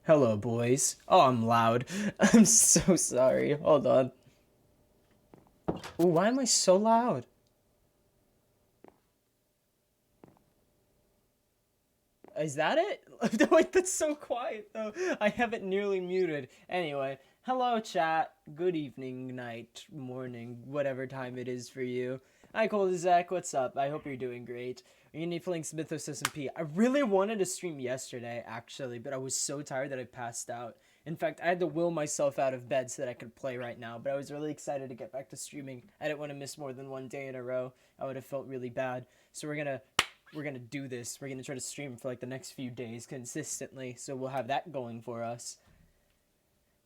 Hello, boys. Oh, I'm loud. I'm so sorry. Hold on. Ooh, why am I so loud? Is that it? Wait, that's so quiet, though. I have it nearly muted. Anyway, hello, chat. Good evening, night, morning, whatever time it is for you. Hi, Zach. What's up? I hope you're doing great. You need Flinks Mythos SMP. I really wanted to stream yesterday, actually, but I was so tired that I passed out. In fact, I had to will myself out of bed so that I could play right now, but I was really excited to get back to streaming. I didn't want to miss more than one day in a row. I would have felt really bad. So we're gonna do this. We're gonna try to stream for like the next few days consistently, so we'll have that going for us.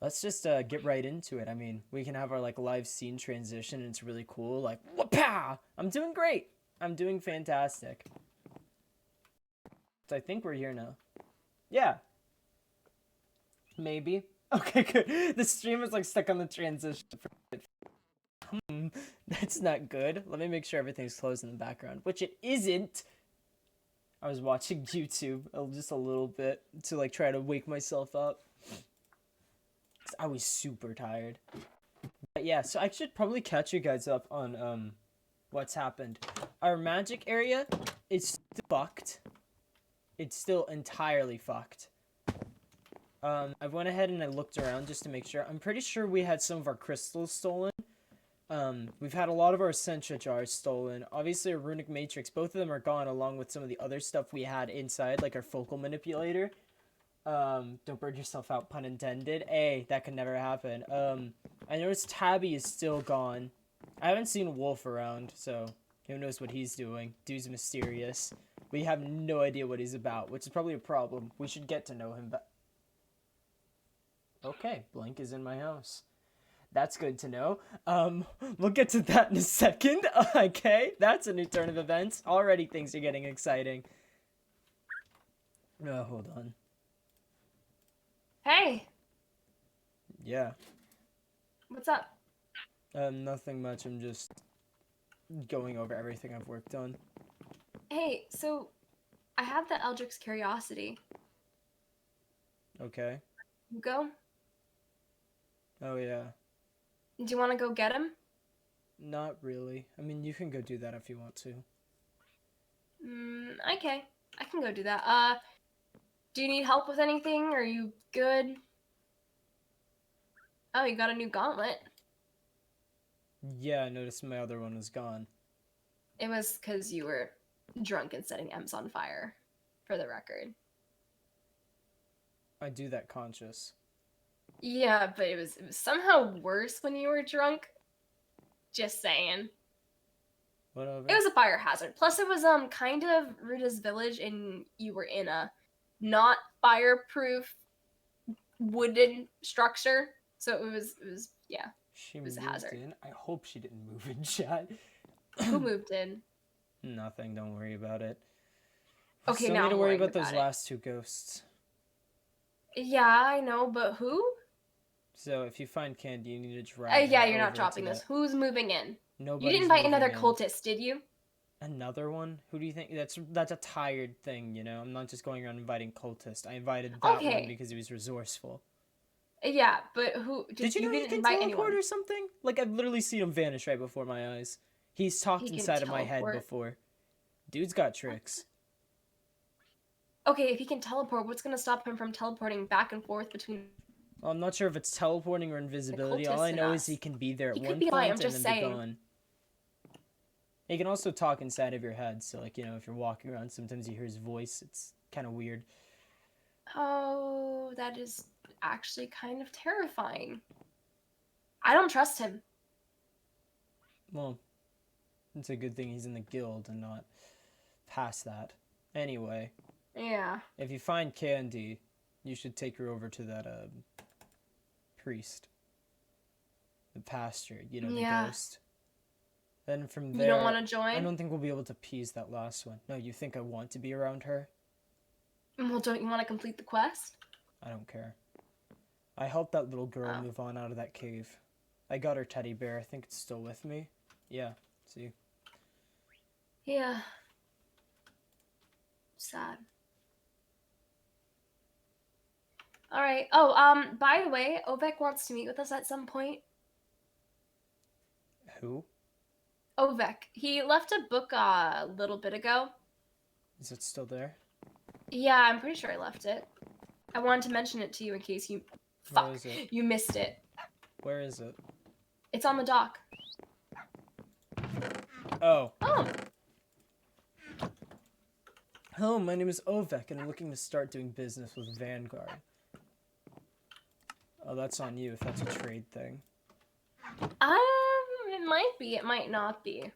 Let's just get right into it. I mean, we can have our like live scene transition, and it's really cool. Like, whoop-pow! I'm doing great. I'm doing fantastic. So I think we're here now. Yeah. Maybe. Okay, good. The stream is like stuck on the transition. That's not good. Let me make sure everything's closed in the background, which it isn't. I was watching YouTube just a little bit to like try to wake myself up. I was super tired. But yeah, so I should probably catch you guys up on what's happened. Our magic area is fucked. It's still entirely fucked. I went ahead and I looked around just to make sure. I'm pretty sure we had some of our crystals stolen. We've had a lot of our Essentia jars stolen. Obviously, our Runic Matrix, both of them are gone, along with some of the other stuff we had inside, like our Focal Manipulator. Don't burn yourself out, pun intended. Hey, that could never happen. I noticed Tabby is still gone. I haven't seen Wolf around, so who knows what he's doing. Dude's mysterious. We have no idea what he's about, which is probably a problem. We should get to know him, but... Okay, Blink is in my house. That's good to know. We'll get to that in a second. Okay, that's a new turn of events. Already things are getting exciting. Oh, hold on. Hey, Yeah. what's up? Nothing much. I'm just going over everything I've worked on. Hey, so I have the Eldrick's Curiosity. Okay. You go? Oh, yeah. Do you want to go get him? Not really. I mean, you can go do that if you want to. Okay. I can go do that. Do you need help with anything? Are you good? Oh, you got a new gauntlet. Yeah, I noticed my other one was gone. It was because you were drunk and setting M's on fire, for the record. I do that conscious. Yeah, but it was somehow worse when you were drunk. Just saying. Whatever. It was a fire hazard. Plus, it was kind of Ruta's village, and you were in a not fireproof wooden structure. So it was yeah, She it was a moved hazard. in. I hope she didn't move in, chat. Who moved in? Nothing. Don't worry about it. We Okay, still now need to I'm worry worrying about those about it. last two ghosts. Yeah, I know, but who? So if you find Candy, you need to drag her Yeah, you're not over to dropping this. that. Who's moving in? You didn't Nobody's invite another moving in. cultist, did you? Another one? Who do you think? That's a tired thing, you know? I'm not just going around inviting cultists. I invited that one Okay. because he was resourceful. Yeah, but who? Did you know You he didn't can invite teleport anyone. or something? Like, I've literally seen him vanish right before my eyes. He's talked He can inside of my head teleport. before. Dude's got tricks. Okay, if he can teleport, what's gonna stop him from teleporting back and forth between Well, I'm not sure if it's teleporting or the invisibility. All cultists I and know is he us? can be there at He could one be alive. I'm point and just then be saying. gone. He can also talk inside of your head, so like, you know, if you're walking around, sometimes you hear his voice. It's kind of weird. Oh, that is actually kind of terrifying. I don't trust him. Well, it's a good thing he's in the guild and not past that. Anyway, Yeah. if you find Candy, you should take her over to that priest. The pastor, you know, the Yeah. ghost. Then from You there, don't want to I join? don't think we'll be able to appease that last one. No, you think I want to be around her? Well, don't you want to complete the quest? I don't care. I helped that little girl Oh. move on out of that cave. I got her teddy bear. I think it's still with me. Yeah, see? Yeah. Sad. All right. Oh, by the way, Ovek wants to meet with us at some point. Who? Ovek. He left a book a little bit ago. Is it still there? Yeah, I'm pretty sure I left it. I wanted to mention it to you in case you... Where Fuck. is it? You missed it. Where is it? It's on the dock. Oh. Oh. Hello, my name is Ovek, and I'm looking to start doing business with Vanguard. Oh, that's on you if that's a trade thing. It might be. It might not be.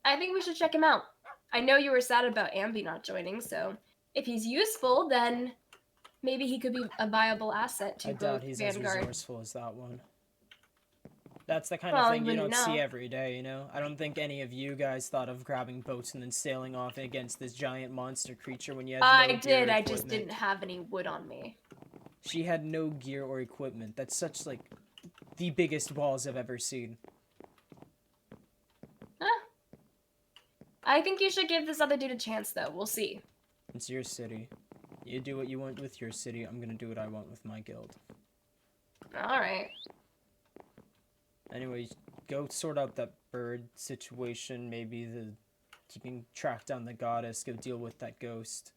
I think we should check him out. I know you were sad about Ambi not joining, so if he's useful, then maybe he could be a viable asset to I doubt he's as Vanguard. resourceful as that one. That's the kind of thing you don't see every day, you know? I don't think any of you guys thought of grabbing boats and then sailing off against this giant monster creature when you had no gear or I equipment. just didn't have any wood on me. She had no gear or equipment. That's such, like, the biggest balls I've ever seen. Huh. I think you should give this other dude a chance, though. We'll see. It's your city. You do what you want with your city. I'm gonna do what I want with my guild. Alright. Anyway, go sort out that bird situation. Maybe you can track down the goddess. Go deal with that ghost.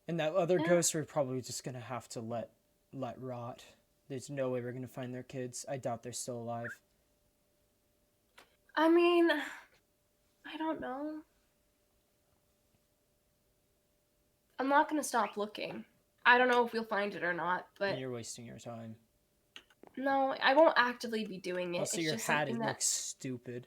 And that other ghost we're probably just gonna have to let rot. There's no way we're gonna find their kids. I doubt they're still alive. I mean, I don't know. I'm not gonna stop looking. I don't know if we'll find it or not, but... You're wasting your time. No, I won't actively be doing it. Also, it's your just hat that... looks stupid.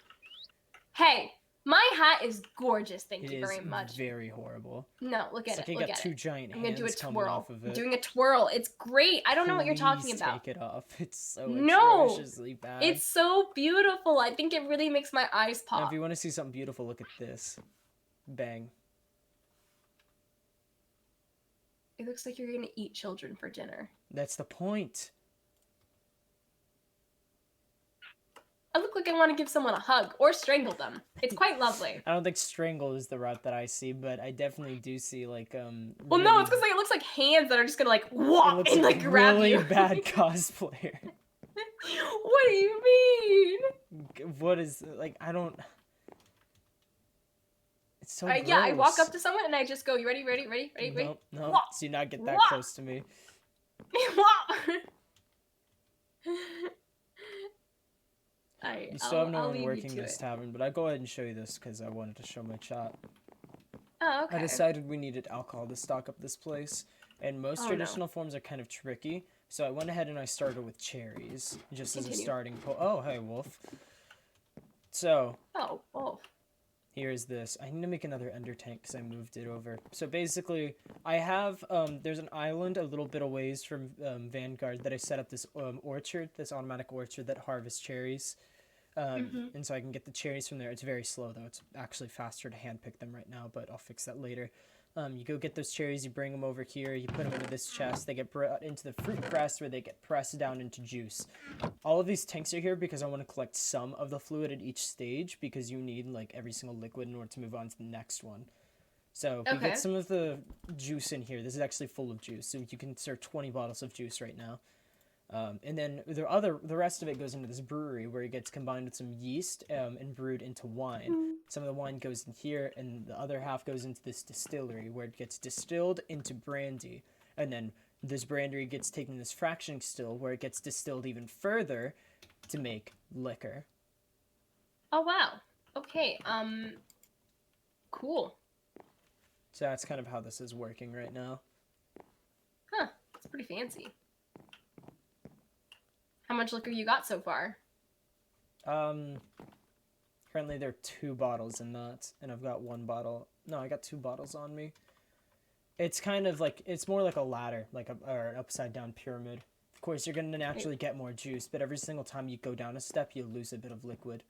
Hey! My hat is gorgeous, thank you very much. It is very horrible. No, look at it's it, like look got at two it. giant I'm gonna do a hands coming twirl. off of it. I'm doing a twirl. It's great. I don't know what you're talking Please about. take it off. It's so No! atrociously bad. It's so beautiful. I think it really makes my eyes pop. Now, if you want to see something beautiful, look at this. Bang. It looks like you're gonna eat children for dinner. That's the point. I look like I want to give someone a hug or strangle them. It's quite lovely. I don't think strangle is the route that I see, but I definitely do see like Well, no, it's because like, it looks like hands that are just gonna like walk and like grab really you. Bad cosplayer. What do you mean? What is like? I don't. It's so gross. Yeah, I walk up to someone and I just go, "You ready? Ready? Ready? Ready? Ready?" No, do not get that close to me. You still have no one working this tavern, but I'll go ahead and show you this because I wanted to show my chat. Oh, okay. I decided we needed alcohol to stock up this place, and most traditional forms are kind of tricky, so I went ahead and I started with cherries, just as a starting point. Oh, hey, Wolf. So... Oh, Wolf. Here's this. I need to make another ender tank because I moved it over. So basically, I have, there's an island a little bit away from Vanguard that I set up this orchard, this automatic orchard that harvests cherries. And so I can get the cherries from there. It's very slow, though. It's actually faster to handpick them right now, but I'll fix that later. You go get those cherries, you bring them over here, you put them into this chest, they get brought into the fruit press where they get pressed down into juice. All of these tanks are here because I want to collect some of the fluid at each stage because you need like every single liquid in order to move on to the next one. So we get some of the juice in here. This is actually full of juice, so you can serve 20 bottles of juice right now. And then the rest of it goes into this brewery where it gets combined with some yeast and brewed into wine. Some of the wine goes in here, and the other half goes into this distillery where it gets distilled into brandy. And then this brandy gets taken to this fractioning still where it gets distilled even further to make liquor. Oh, wow. Okay, cool. So that's kind of how this is working right now. Huh, it's pretty fancy. How much liquor you got so far? Currently there are 2 bottles in that, and I've got 1 bottle. No, I got 2 bottles on me. It's kind of like, it's more like a ladder, like or an upside down pyramid. Of course, you're going to naturally get more juice, but every single time you go down a step, you lose a bit of liquid.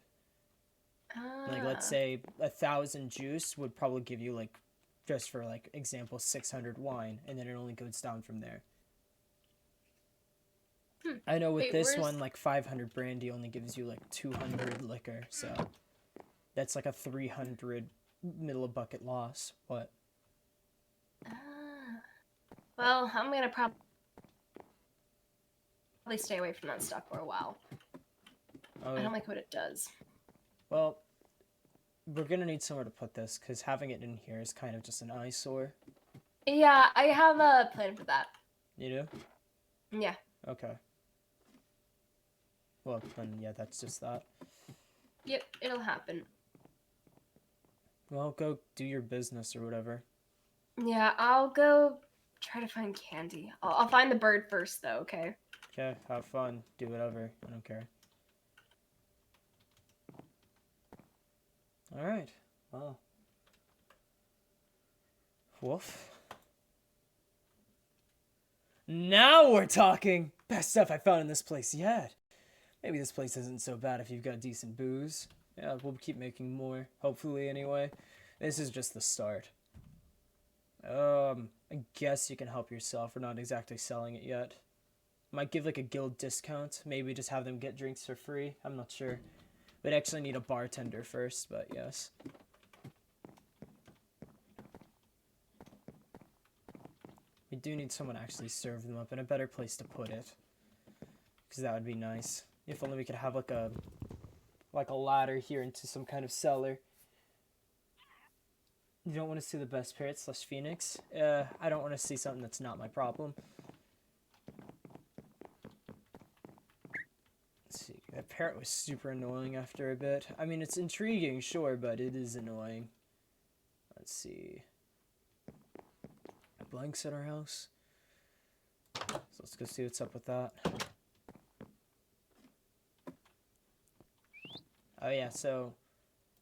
Like, let's say 1,000 juice would probably give you, like, just for, like, example, 600 wine, and then it only goes down from there. I know with this one, like 500 brandy only gives you like 200 liquor, so that's like a 300 middle of bucket loss. What? Well, I'm gonna probably stay away from that stuff for a while. Oh, I don't like what it does. well, we're gonna need somewhere to put this, because having it in here is kind of just an eyesore. Yeah, I have a plan for that. You do? Yeah. Okay. Well, then, yeah, that's just that. Yep, it'll happen. Well, go do your business or whatever. Yeah, I'll go try to find candy. I'll find the bird first, though, okay? Okay, have fun. Do whatever. I don't care. Alright. Well. Woof. Now we're talking! Best stuff I found in this place yet. Maybe this place isn't so bad if you've got decent booze. Yeah, we'll keep making more. Hopefully, anyway. This is just the start. I guess you can help yourself. We're not exactly selling it yet. Might give like a guild discount. Maybe just have them get drinks for free. I'm not sure. We'd actually need a bartender first, but yes. We do need someone to actually serve them up and a better place to put it. Because that would be nice. If only we could have like a ladder here into some kind of cellar. You don't want to see the best parrot / phoenix? I don't want to see something that's not my problem. Let's see. That parrot was super annoying after a bit. I mean, it's intriguing, sure, but it is annoying. Let's see. Blanks at our house. So let's go see what's up with that. Oh yeah, so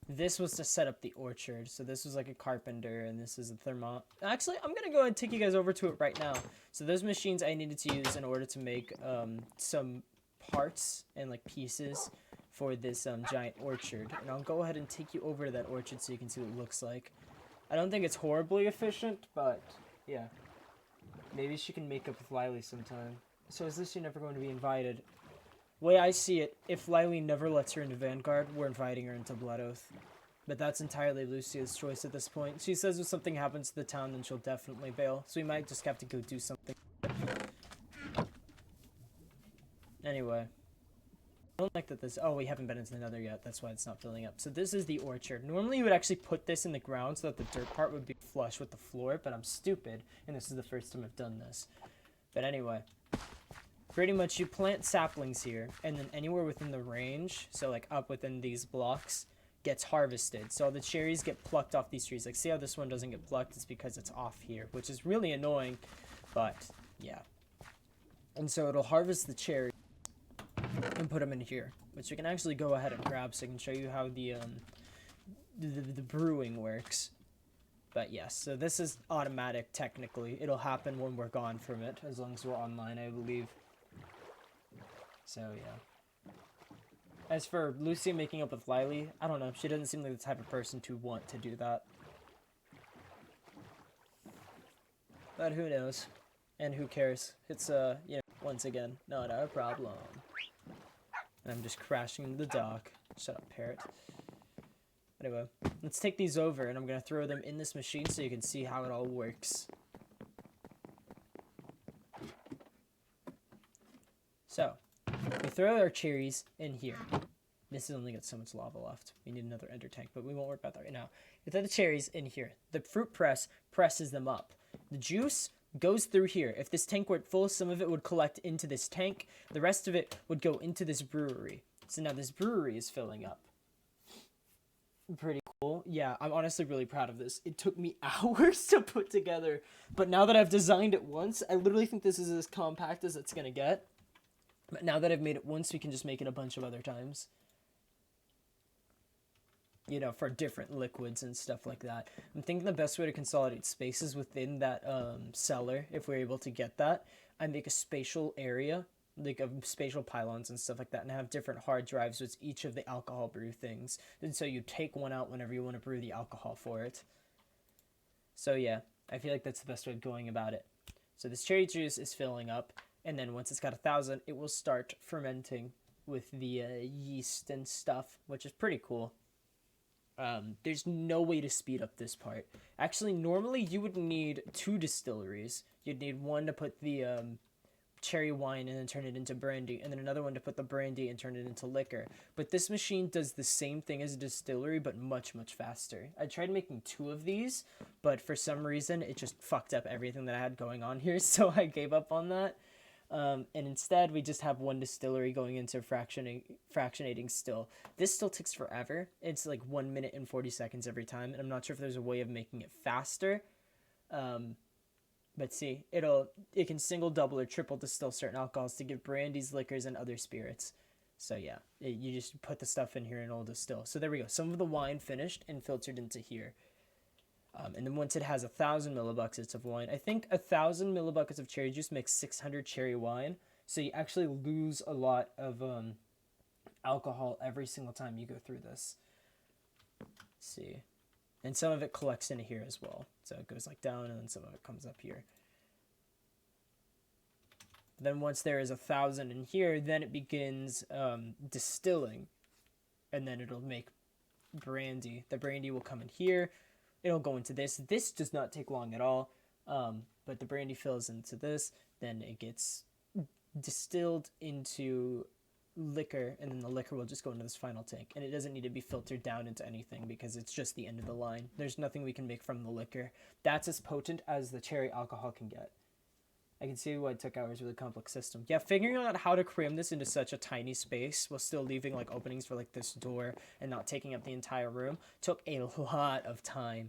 this was to set up the orchard. So this was like a carpenter, and this is a thermot. Actually, I'm gonna go ahead and take you guys over to it right now. So those machines I needed to use in order to make some parts and like pieces for this giant orchard. And I'll go ahead and take you over to that orchard so you can see what it looks like. I don't think it's horribly efficient, but yeah. Maybe she can make up with Lily sometime. So is this you're never going to be invited? Way I see it, if Lily never lets her into Vanguard, we're inviting her into Blood Oath. But that's entirely Lucia's choice at this point. She says if something happens to the town, then she'll definitely bail. So we might just have to go do something. Anyway. I don't like that this... Oh, we haven't been into the nether yet. That's why it's not filling up. So this is the orchard. Normally you would actually put this in the ground so that the dirt part would be flush with the floor, but I'm stupid, and this is the first time I've done this. But anyway. Pretty much you plant saplings here, and then anywhere within the range, so like up within these blocks, gets harvested. So the cherries get plucked off these trees. Like, see how this one doesn't get plucked? It's because it's off here, which is really annoying, but yeah. And so it'll harvest the cherry and put them in here, which we can actually go ahead and grab so I can show you how the brewing works. But yes, so this is automatic technically. It'll happen when we're gone from it, as long as we're online, I believe. So yeah. As for Lucy making up with Lily, I don't know. She doesn't seem like the type of person to want to do that. But who knows? And who cares? It's, you know, once again, not our problem. And I'm just crashing into the dock. Shut up, parrot. Anyway, let's take these over, and I'm going to throw them in this machine so you can see how it all works. So, we throw our cherries in here. This has only got so much lava left. We need another ender tank, but we won't worry about that right now. We throw the cherries in here. The fruit press presses them up. The juice goes through here. If this tank were full, some of it would collect into this tank. The rest of it would go into this brewery. So now this brewery is filling up. Pretty cool. Yeah, I'm honestly really proud of this. It took me hours to put together, but now that I've designed it once, I literally think this is as compact as it's gonna get. But now that I've made it once, we can just make it a bunch of other times. You know, for different liquids and stuff like that. I'm thinking the best way to consolidate space is within that cellar, if we're able to get that. I make a spatial area, like of spatial pylons and stuff like that, and have different hard drives with each of the alcohol brew things. And so you take one out whenever you want to brew the alcohol for it. So yeah, I feel like that's the best way of going about it. So this cherry juice is filling up, and then once it's got 1,000, it will start fermenting with the yeast and stuff, which is pretty cool. There's no way to speed up this part. Actually, normally you would need 2 distilleries. You'd need one to put the cherry wine and then turn it into brandy, and then another one to put the brandy and turn it into liquor. But this machine does the same thing as a distillery, but much, much faster. I tried making 2 of these, but for some reason it just fucked up everything that I had going on here, so I gave up on that. And instead we just have 1 distillery going into fractionating still. This still takes forever. It's like 1 minute and 40 seconds every time, and I'm not sure if there's a way of making it faster. But see, it can single, double, or triple distill certain alcohols to give brandies, liquors, and other spirits. So yeah, you just put the stuff in here and it'll distill. So there we go. Some of the wine finished and filtered into here. And then once it has 1,000 millibuckets of wine, I think 1,000 millibuckets of cherry juice makes 600 cherry wine. So you actually lose a lot of alcohol every single time you go through this. Let's see. And some of it collects into here as well. So it goes like down and then some of it comes up here. Then once there is 1,000 in here, then it begins distilling. And then it'll make brandy. The brandy will come in here. It'll go into this. This does not take long at all. But the brandy fills into this. Then it gets distilled into liquor, and then the liquor will just go into this final tank, and it doesn't need to be filtered down into anything because it's just the end of the line. There's nothing we can make from the liquor. That's as potent as the cherry alcohol can get. I can see why it took hours with a complex system. Yeah, figuring out how to cram this into such a tiny space while still leaving like openings for like this door and not taking up the entire room took a lot of time.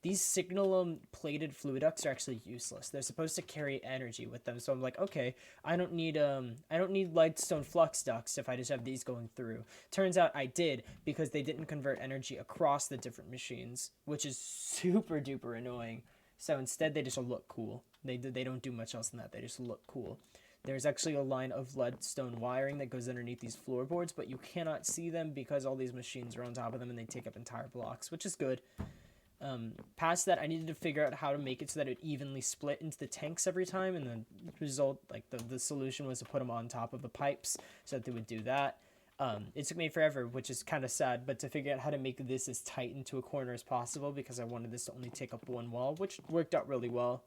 These signal plated fluid ducts are actually useless. They're supposed to carry energy with them. So I'm like, okay, I don't need lightstone flux ducts if I just have these going through. Turns out I did, because they didn't convert energy across the different machines, which is super duper annoying. So instead they just look cool. They don't do much else than that. They just look cool. There's actually a line of leadstone wiring that goes underneath these floorboards, but you cannot see them because all these machines are on top of them and they take up entire blocks, which is good. Past that, I needed to figure out how to make it so that it evenly split into the tanks every time, and the result, like the solution was to put them on top of the pipes so that they would do that. It took me forever, which is kind of sad, but to figure out how to make this as tight into a corner as possible, because I wanted this to only take up 1 wall, which worked out really well.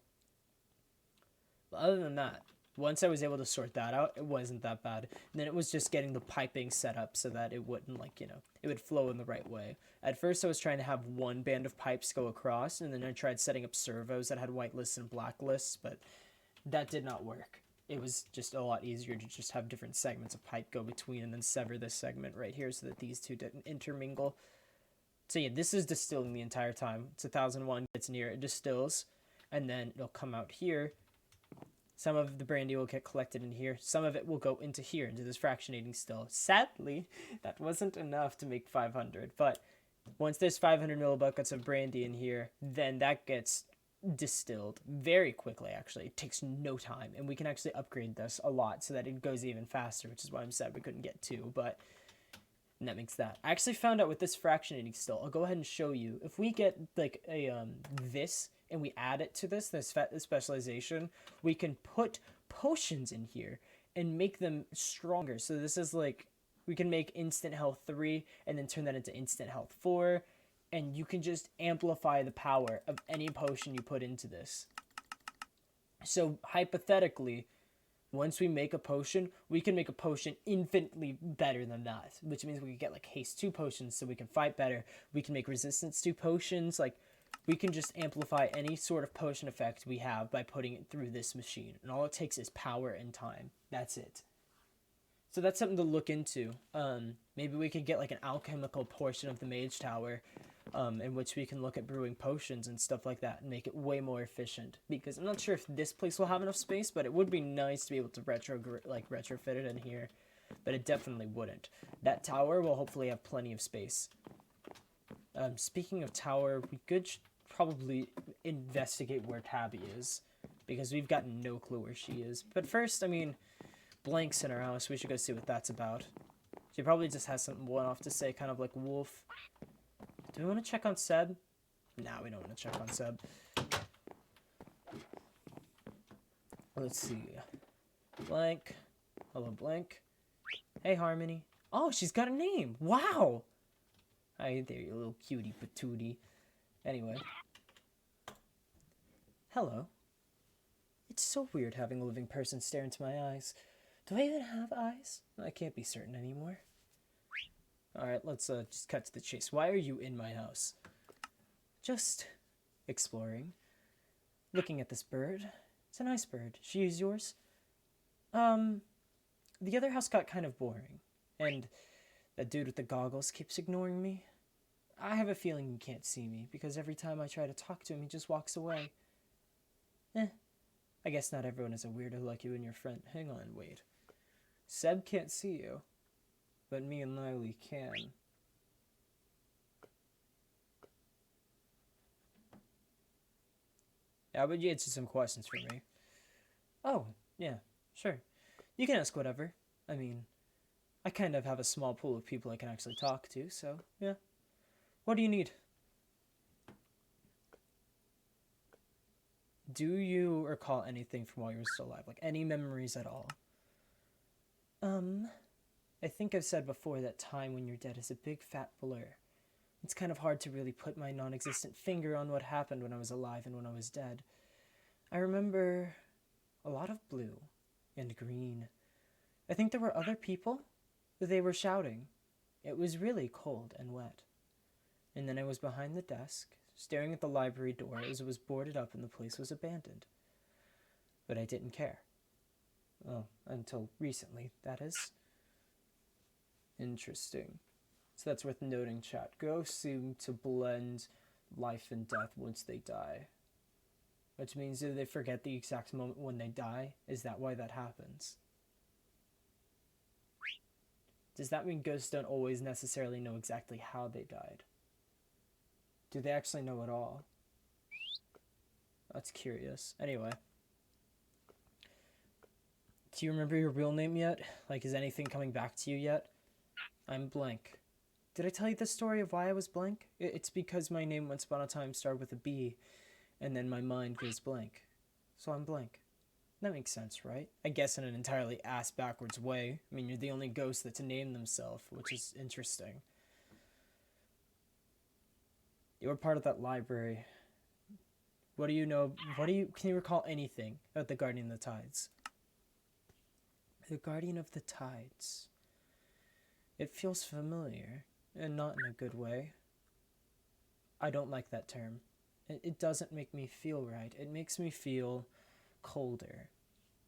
But other than that, once I was able to sort that out, it wasn't that bad. And then it was just getting the piping set up so that it wouldn't, it would flow in the right way. At first, I was trying to have 1 band of pipes go across, and then I tried setting up servos that had white lists and black lists, but that did not work. It was just a lot easier to just have different segments of pipe go between and then sever this segment right here so that these two didn't intermingle. So yeah, this is distilling the entire time. It's 1,001 gets near, it distills, and then it'll come out here. Some of the brandy will get collected in here. Some of it will go into here, into this fractionating still. Sadly, that wasn't enough to make 500. But once there's 500 millibuckets of brandy in here, then that gets distilled very quickly, actually. It takes no time. And we can actually upgrade this a lot so that it goes even faster, which is why I'm sad we couldn't get 2. But and that makes that. I actually found out with this fractionating still. I'll go ahead and show you. If we get like a this and we add it to this specialization, we can put potions in here and make them stronger. So this is like, we can make instant health 3 and then turn that into instant health 4, and you can just amplify the power of any potion you put into this. So hypothetically, once we make a potion, we can make a potion infinitely better than that, which means we can get like haste 2 potions so we can fight better. We can make resistance 2 potions, like we can just amplify any sort of potion effect we have by putting it through this machine. And all it takes is power and time. That's it. So that's something to look into. Maybe we could get like an alchemical portion of the mage tower, in which we can look at brewing potions and stuff like that and make it way more efficient. Because I'm not sure if this place will have enough space, but it would be nice to be able to retrofit it in here. But it definitely wouldn't. That tower will hopefully have plenty of space. Speaking of tower, we could probably investigate where Tabby is, because we've got no clue where she is. But first, I mean, Blank's in her house. We should go see what that's about. She probably just has something one-off to say, kind of like Wolf. Do we want to check on Seb? No, we don't want to check on Seb. Let's see. Blank. Hello, Blank. Hey, Harmony. Oh, she's got a name. Wow. Hi there, you little cutie patootie. Anyway. Hello. It's so weird having a living person stare into my eyes. Do I even have eyes? I can't be certain anymore. Alright, let's just cut to the chase. Why are you in my house? Just exploring. Looking at this bird. It's a nice bird. She is yours? The other house got kind of boring. And that dude with the goggles keeps ignoring me. I have a feeling he can't see me, because every time I try to talk to him, he just walks away. I guess not everyone is a weirdo like you and your friend. Hang on, wait. Seb can't see you, but me and Lily can. How about you answer some questions for me? Oh, yeah, sure. You can ask whatever. I mean, I kind of have a small pool of people I can actually talk to, so, yeah. What do you need? Do you recall anything from while you were still alive? Like, any memories at all? I think I've said before that time when you're dead is a big fat blur. It's kind of hard to really put my non-existent finger on what happened when I was alive and when I was dead. I remember a lot of blue and green. I think there were other people. They were shouting. It was really cold and wet. And then I was behind the desk, staring at the library door as it was boarded up and the place was abandoned. But I didn't care. Well, until recently, that is. Interesting. So that's worth noting, chat. Ghosts seem to blend life and death once they die. Which means that they forget the exact moment when they die. Is that why that happens? Does that mean ghosts don't always necessarily know exactly how they died? Do they actually know at all? That's curious. Anyway. Do you remember your real name yet? Like, is anything coming back to you yet? I'm blank. Did I tell you the story of why I was blank? It's because my name once upon a time started with a B, and then my mind goes blank. So I'm blank. That makes sense, right? I guess in an entirely ass-backwards way. I mean, you're the only ghost that's named themselves, which is interesting. You were part of that library. What do you know? Can you recall anything about the Guardian of the Tides? The Guardian of the Tides. It feels familiar, and not in a good way. I don't like that term. It doesn't make me feel right. It makes me feel colder,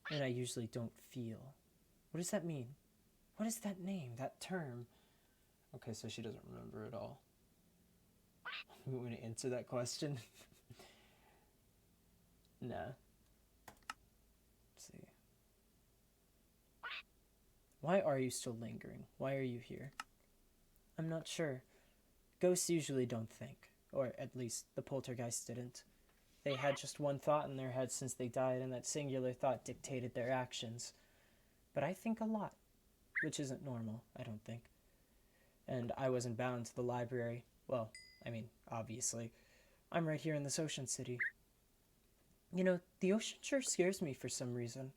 and I usually don't feel. What does that mean? What is that name, that term? Okay, so she doesn't remember at all. You want me to answer that question? Nah. Let's see. Why are you still lingering? Why are you here? I'm not sure. Ghosts usually don't think. Or at least the poltergeist didn't. They had just one thought in their head since they died, and that singular thought dictated their actions. But I think a lot, which isn't normal, I don't think. And I wasn't bound to the library. Well, I mean, obviously. I'm right here in this ocean city. You know, the ocean sure scares me for some reason.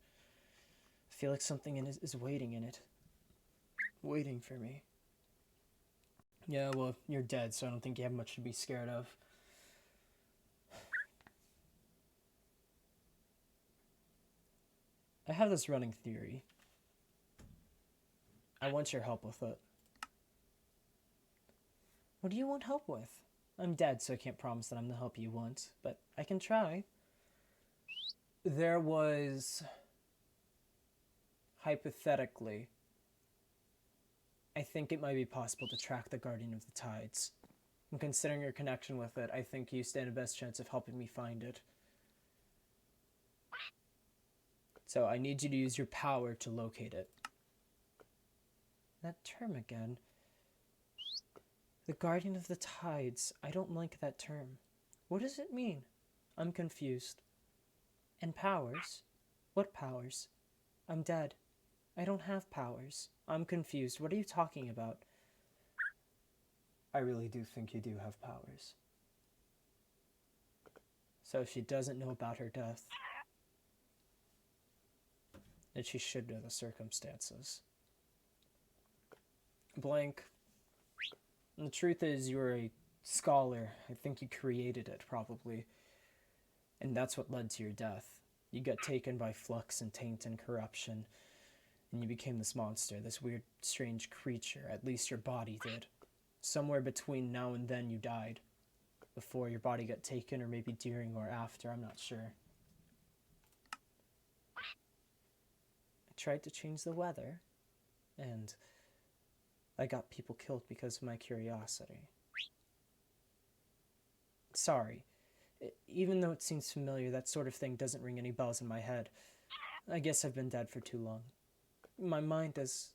I feel like something is waiting in it. Waiting for me. Yeah, well, you're dead, so I don't think you have much to be scared of. I have this running theory. I want your help with it. What do you want help with? I'm dead, so I can't promise that I'm the help you want, but I can try. There was, hypothetically, I think it might be possible to track the Guardian of the Tides. And considering your connection with it, I think you stand the best chance of helping me find it. So I need you to use your power to locate it. That term again. The Guardian of the Tides. I don't like that term. What does it mean? I'm confused. And powers? What powers? I'm dead. I don't have powers. I'm confused. What are you talking about? I really do think you do have powers. So she doesn't know about her death. And she should know the circumstances. Blank. And the truth is, you're a scholar. I think you created it, probably. And that's what led to your death. You got taken by flux and taint and corruption, and you became this monster, this weird, strange creature. At least your body did. Somewhere between now and then you died. Before your body got taken, or maybe during or after, I'm not sure. I tried to change the weather, and I got people killed because of my curiosity. Sorry. Even though it seems familiar, that sort of thing doesn't ring any bells in my head. I guess I've been dead for too long. My mind is,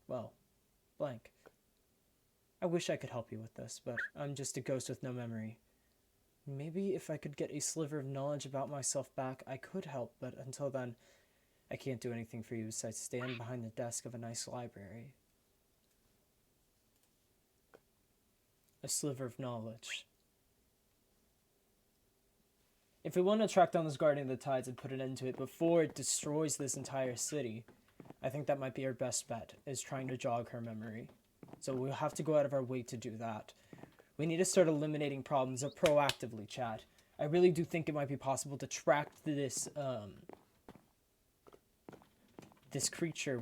well, blank. I wish I could help you with this, but I'm just a ghost with no memory. Maybe if I could get a sliver of knowledge about myself back, I could help, but until then, I can't do anything for you besides stand behind the desk of a nice library. A sliver of knowledge. If we want to track down this Guardian of the Tides and put an end to it before it destroys this entire city, I think that might be our best bet, is trying to jog her memory. So we'll have to go out of our way to do that. We need to start eliminating problems proactively, chat. I really do think it might be possible to track this this creature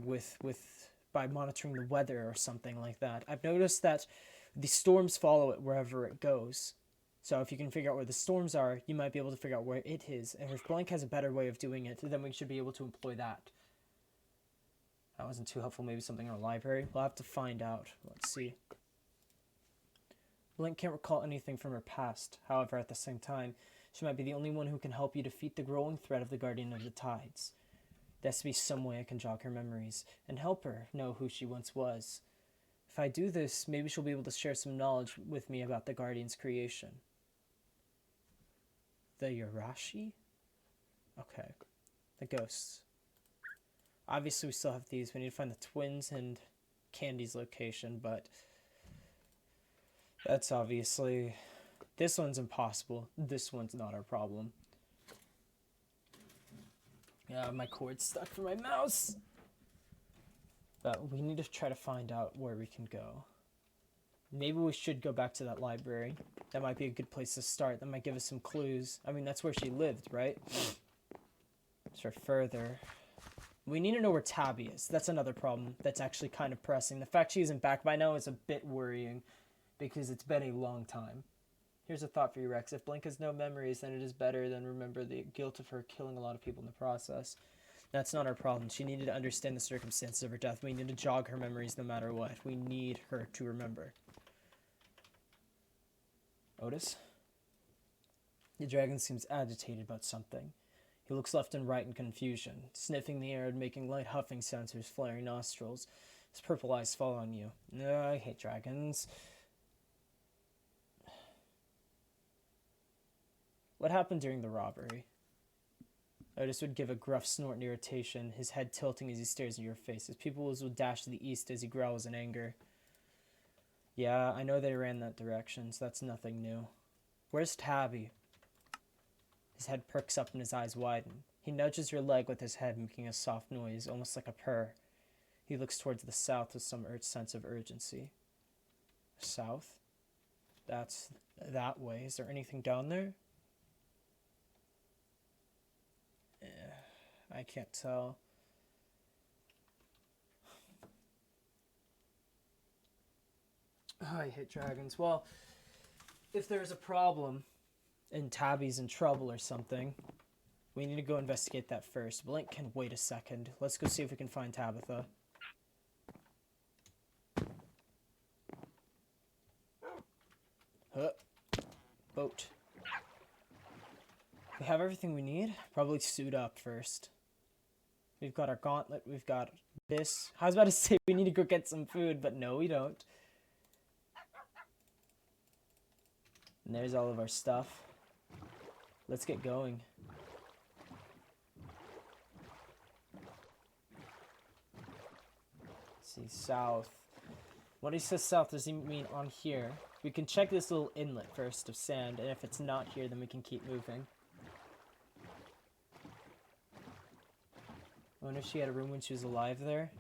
by monitoring the weather or something like that. I've noticed that the storms follow it wherever it goes. So if you can figure out where the storms are, you might be able to figure out where it is. And if Blank has a better way of doing it, then we should be able to employ that. That wasn't too helpful. Maybe something in our library. We'll have to find out. Let's see. Blank can't recall anything from her past. However, at the same time, she might be the only one who can help you defeat the growing threat of the Guardian of the Tides. There has to be some way I can jog her memories and help her know who she once was. If I do this, maybe she'll be able to share some knowledge with me about the Guardian's creation. The Yarashi? Okay. The ghosts. Obviously, we still have these. We need to find the twins and Candy's location, but that's obviously... This one's impossible. This one's not our problem. Yeah, my cord's stuck for my mouse. But we need to try to find out where we can go. Maybe we should go back to that library. That might be a good place to start. That might give us some clues. I mean, that's where she lived, right? Start further. We need to know where Tabby is. That's another problem that's actually kind of pressing. The fact she isn't back by now is a bit worrying because it's been a long time. Here's a thought for you, Rex. If Blink has no memories, then it is better than remember the guilt of her killing a lot of people in the process. That's not our problem. She needed to understand the circumstances of her death. We need to jog her memories no matter what. We need her to remember. Otis? The dragon seems agitated about something. He looks left and right in confusion, sniffing the air and making light huffing sounds through his flaring nostrils. His purple eyes fall on you. No, I hate dragons. What happened during the robbery? Otis would give a gruff snort in irritation, his head tilting as he stares at your face. His pupils would dash to the east as he growls in anger. Yeah, I know they ran that direction, so that's nothing new. Where's Tabby? His head perks up and his eyes widen. He nudges your leg with his head, making a soft noise, almost like a purr. He looks towards the south with some sense of urgency. South? That's that way. Is there anything down there? I can't tell. Oh, I hate dragons. Well, if there's a problem and Tabby's in trouble or something, we need to go investigate that first. Blink can wait a second. Let's go see if we can find Tabitha. Huh. Boat. We have everything we need. Probably suit up first. We've got our gauntlet. We've got this. I was about to say we need to go get some food, but no, we don't. And there's all of our stuff. Let's get going. Let's see, south. When he says south, does he mean on here? We can check this little inlet first of sand, and if it's not here, then we can keep moving. I wonder if she had a room when she was alive there.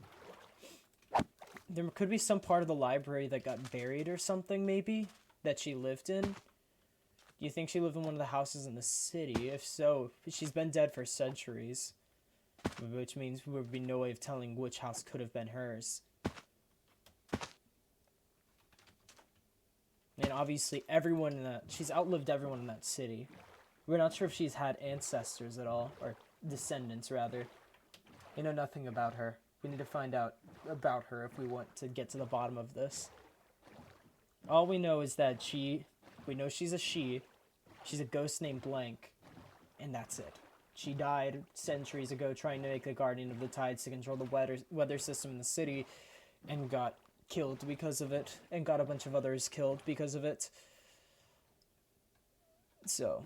There could be some part of the library that got buried or something, maybe, that she lived in. Do you think she lived in one of the houses in the city? If so, she's been dead for centuries. Which means there would be no way of telling which house could have been hers. And obviously everyone in that... She's outlived everyone in that city. We're not sure if she's had ancestors at all. Or descendants, rather. We know nothing about her. We need to find out about her if we want to get to the bottom of this. All we know is that we know she's a she. She's a ghost named Blank. And that's it. She died centuries ago trying to make the Guardian of the Tides to control the weather system in the city. And got killed because of it. And got a bunch of others killed because of it. So...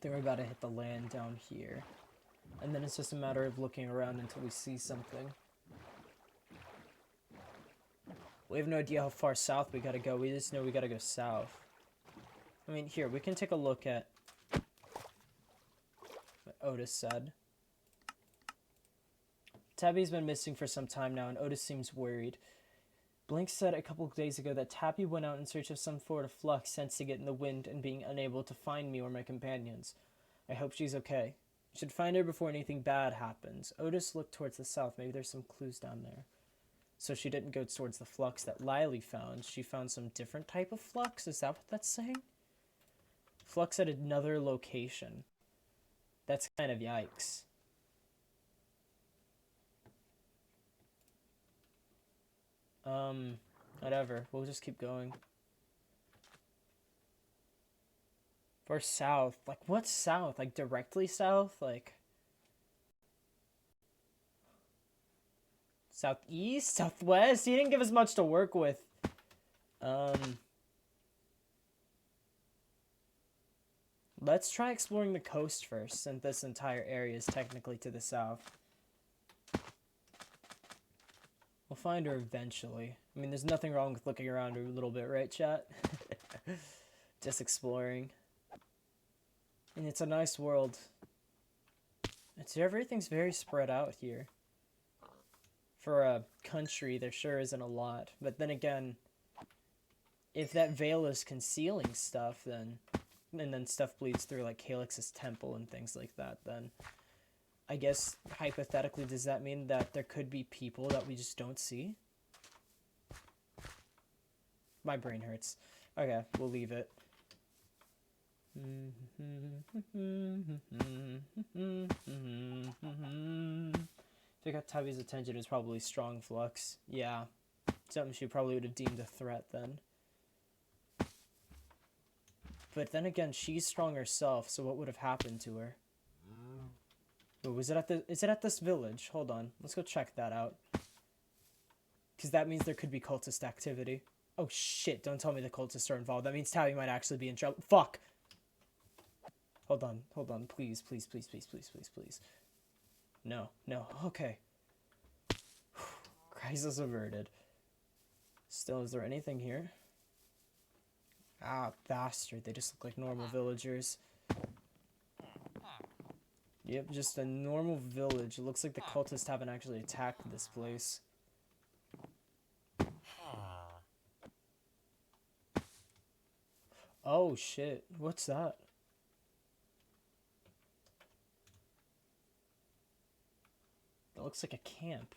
Then we're about to hit the land down here. And then it's just a matter of looking around until we see something. We have no idea how far south we gotta go. We just know we gotta go south. I mean, here, we can take a look at what Otis said. Tabby's been missing for some time now, and Otis seems worried. Blink said a couple of days ago that Tabby went out in search of some sort of flux, sensing it in the wind and being unable to find me or my companions. I hope she's okay. We should find her before anything bad happens. Otis looked towards the south. Maybe there's some clues down there. So she didn't go towards the flux that Lily found. She found some different type of flux? Is that what that's saying? Flux at another location. That's kind of yikes. Whatever. We'll just keep going. For south. Like, what's south? Like, directly south? Like... Southeast? Southwest? He didn't give us much to work with. Let's try exploring the coast first, since this entire area is technically to the south. We'll find her eventually. I mean, there's nothing wrong with looking around a little bit, right, chat? Just exploring. And it's a nice world. Everything's very spread out here. For a country, there sure isn't a lot. But then again, if that veil is concealing stuff, then... And then stuff bleeds through, like Calyx's temple and things like that, then... I guess, hypothetically, does that mean that there could be people that we just don't see? My brain hurts. Okay, we'll leave it. If I got Tabby's attention, it's probably strong flux. Yeah. Something she probably would have deemed a threat then. But then again, she's strong herself, so what would have happened to her? Wait, is it at this village? Hold on. Let's go check that out. Because that means there could be cultist activity. Oh shit, don't tell me the cultists are involved. That means Tabby might actually be in trouble. Fuck! Hold on. Please. No. Okay. Crisis averted. Still, is there anything here? Ah, bastard. They just look like normal villagers. Yep, just a normal village. It looks like the cultists haven't actually attacked this place. Oh shit, what's that? It looks like a camp.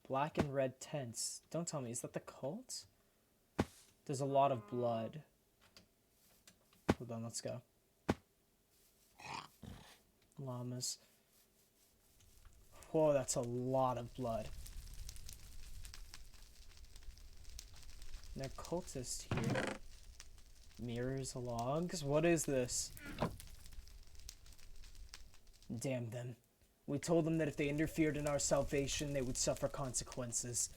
Black and red tents. Don't tell me, is that the cult? There's a lot of blood. Hold on, let's go. Llamas. Whoa, that's a lot of blood. Now, cultist here. Mirrors, logs. What is this? Damn them. We told them that if they interfered in our salvation, they would suffer consequences.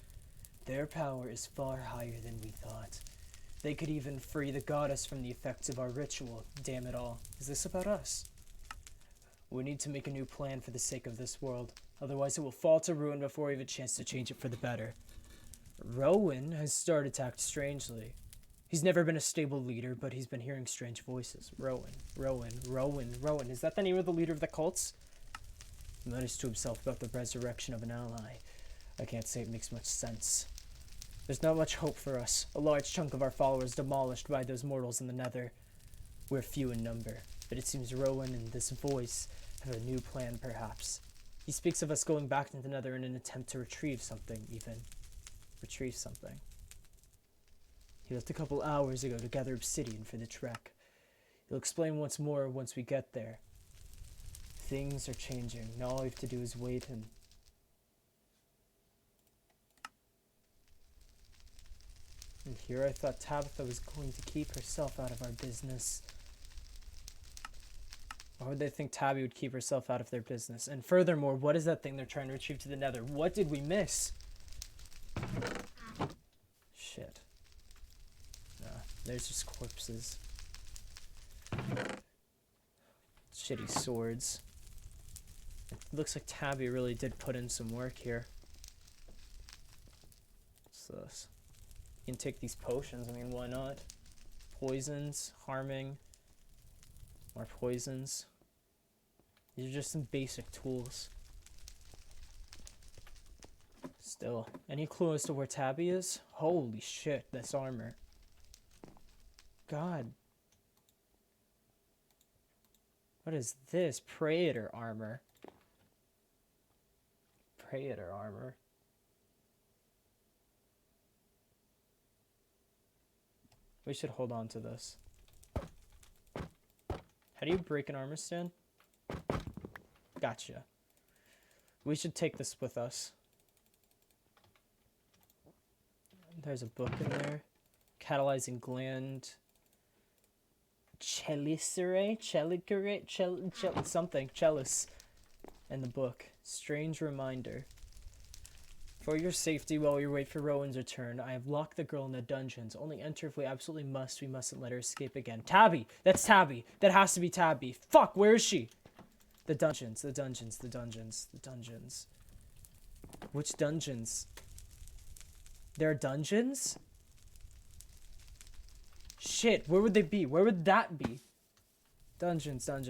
Their power is far higher than we thought. They could even free the goddess from the effects of our ritual. Damn it all. Is this about us? We need to make a new plan for the sake of this world. Otherwise it will fall to ruin before we have a chance to change it for the better. Rowan has started to act strangely. He's never been a stable leader, but he's been hearing strange voices. Rowan. Is that the name of the leader of the cults? He mutters to himself about the resurrection of an ally. I can't say it makes much sense. There's not much hope for us. A large chunk of our followers demolished by those mortals in the Nether. We're few in number, but it seems Rowan and this voice have a new plan, perhaps. He speaks of us going back to the Nether in an attempt to retrieve something, even. Retrieve something. He left a couple hours ago to gather obsidian for the trek. He'll explain once more once we get there. Things are changing. Now all we have to do is wait and... And here I thought Tabitha was going to keep herself out of our business. Why would they think Tabby would keep herself out of their business? And furthermore, what is that thing they're trying to retrieve to the Nether? What did we miss? Shit. Nah, there's just corpses. Shitty swords. It looks like Tabby really did put in some work here. What's this? You can take these potions. I mean, why not? Poisons, harming, more poisons. These are just some basic tools. Still, any clue as to where Tabby is? Holy shit, this armor. God. What is this? Praetor armor. Praetor armor. We should hold on to this. How do you break an armor stand? Gotcha. We should take this with us. There's a book in there. Catalyzing gland. Chelicerae? Something. Chalice. And the book. Strange reminder. For your safety while we wait for Rowan's return, I have locked the girl in the dungeons. Only enter if we absolutely must. We mustn't let her escape again. Tabby! That's Tabby! That has to be Tabby. Fuck, where is she? The dungeons. Which dungeons? There are dungeons? Shit, where would they be? Where would that be? Dungeons. Oh,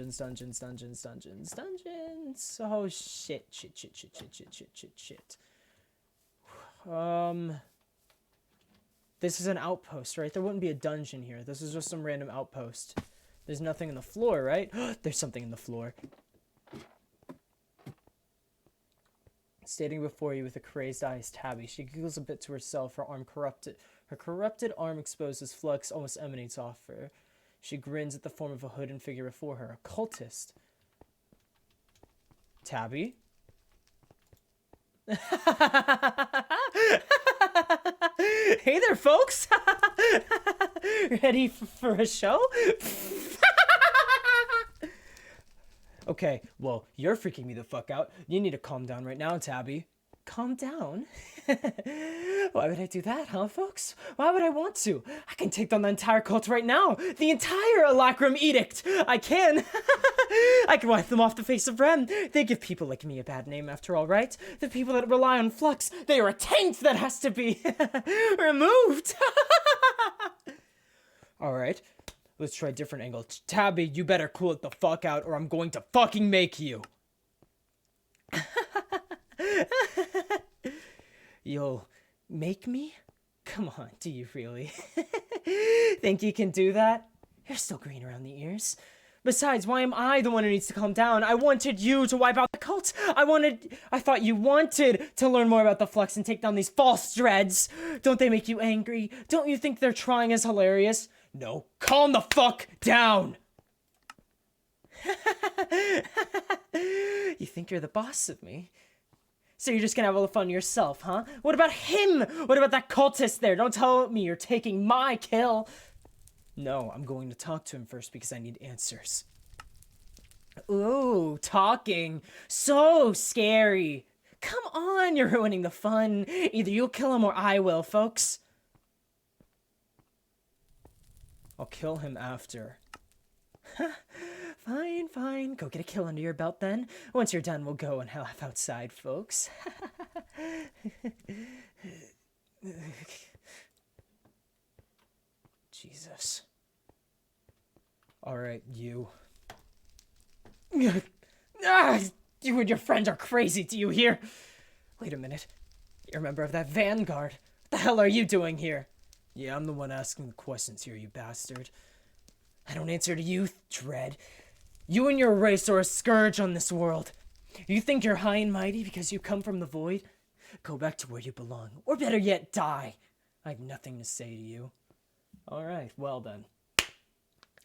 shit. This is an outpost, right? There wouldn't be a dungeon here. This is just some random outpost. There's nothing in the floor, right? There's something in the floor. Standing before you with a crazed eye is Tabby. She giggles a bit to herself, her arm corrupted. Her corrupted arm exposed as flux almost emanates off her. She grins at the form of a hooded figure before her. A cultist. Tabby? Hey there, folks! Ready for a show? Okay, well, you're freaking me the fuck out. You need to calm down right now, Tabby. Calm down? Why would I do that, huh, folks? Why would I want to? I can take down the entire cult right now. The entire Alacrum Edict. I can. I can wipe them off the face of Ren. They give people like me a bad name after all, right? The people that rely on flux, they are a taint that has to be removed. All right. Let's try a different angle. Tabby, you better cool it the fuck out or I'm going to fucking make you. You'll make me? Come on, do you really? Think you can do that? You're still green around the ears. Besides, why am I the one who needs to calm down? I wanted you to wipe out the cult. I thought you wanted to learn more about the flux and take down these false dreads. Don't they make you angry? Don't you think they're trying as hilarious? No, calm the fuck down! You think you're the boss of me? So you're just gonna have all the fun yourself, huh? What about him? What about that cultist there? Don't tell me you're taking my kill. No, I'm going to talk to him first because I need answers. Ooh, talking. So scary. Come on, you're ruining the fun. Either you'll kill him or I will, folks. I'll kill him after. Fine. Go get a kill under your belt then. Once you're done, we'll go and laugh outside, folks. Jesus. Alright, you. You and your friends are crazy, do you hear? Wait a minute. You're a member of that vanguard. What the hell are you doing here? Yeah, I'm the one asking the questions here, you bastard. I don't answer to you, Dread. You and your race are a scourge on this world. You think you're high and mighty because you come from the void? Go back to where you belong, or better yet, die. I have nothing to say to you. Alright, well then.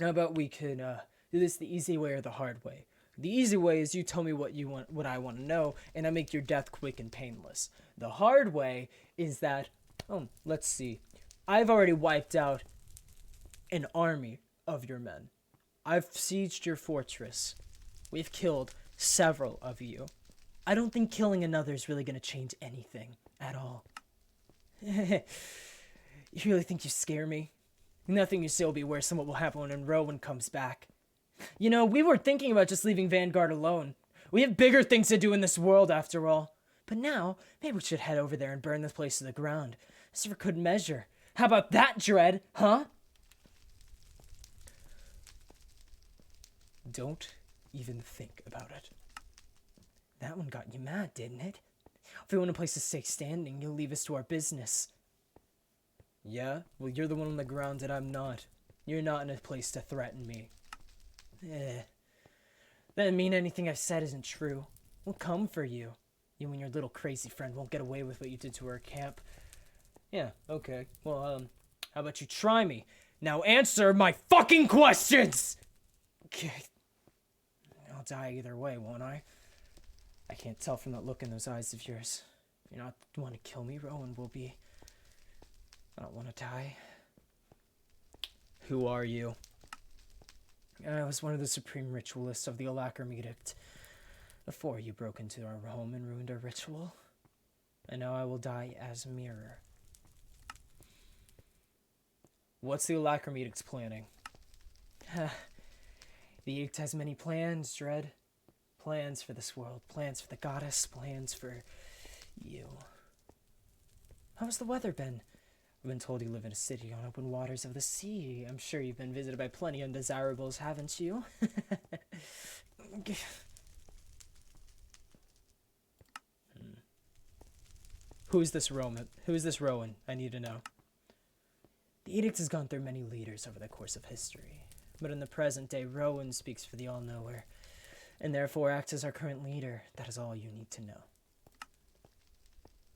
How about we can do this the easy way or the hard way? The easy way is you tell me what you want, what I want to know, and I make your death quick and painless. The hard way is that, let's see. I've already wiped out an army of your men. I've sieged your fortress. We've killed several of you. I don't think killing another is really going to change anything at all. You really think you scare me? Nothing you say will be worse than what will happen when Rowan comes back. You know, we were thinking about just leaving Vanguard alone. We have bigger things to do in this world, after all. But now, maybe we should head over there and burn this place to the ground. As for good measure. How about that, Dread? Huh? Don't even think about it. That one got you mad, didn't it? If we want a place to stay standing, you'll leave us to our business. Yeah? Well, you're the one on the ground and I'm not. You're not in a place to threaten me. That doesn't mean anything I've said isn't true. We'll come for you. You and your little crazy friend won't get away with what you did to our camp. Yeah, okay. Well, how about you try me? Now answer my fucking questions! Okay. I'll die either way, won't I? I can't tell from that look in those eyes of yours. If you're not the one to kill me, Rowan will be. I don't want to die. Who are you? I was one of the supreme ritualists of the Alakram Edict. Before you broke into our home and ruined our ritual. And now I will die as Mirror. What's the Alakram Edict's planning? The Edict has many plans, Dread. Plans for this world, plans for the goddess, plans for you. How's the weather been? I've been told you live in a city on open waters of the sea. I'm sure you've been visited by plenty of undesirables, haven't you? Who's this Roman? Who's this Rowan? I need to know. The Edict has gone through many leaders over the course of history. But in the present day, Rowan speaks for the All-Knower, and therefore acts as our current leader. That is all you need to know.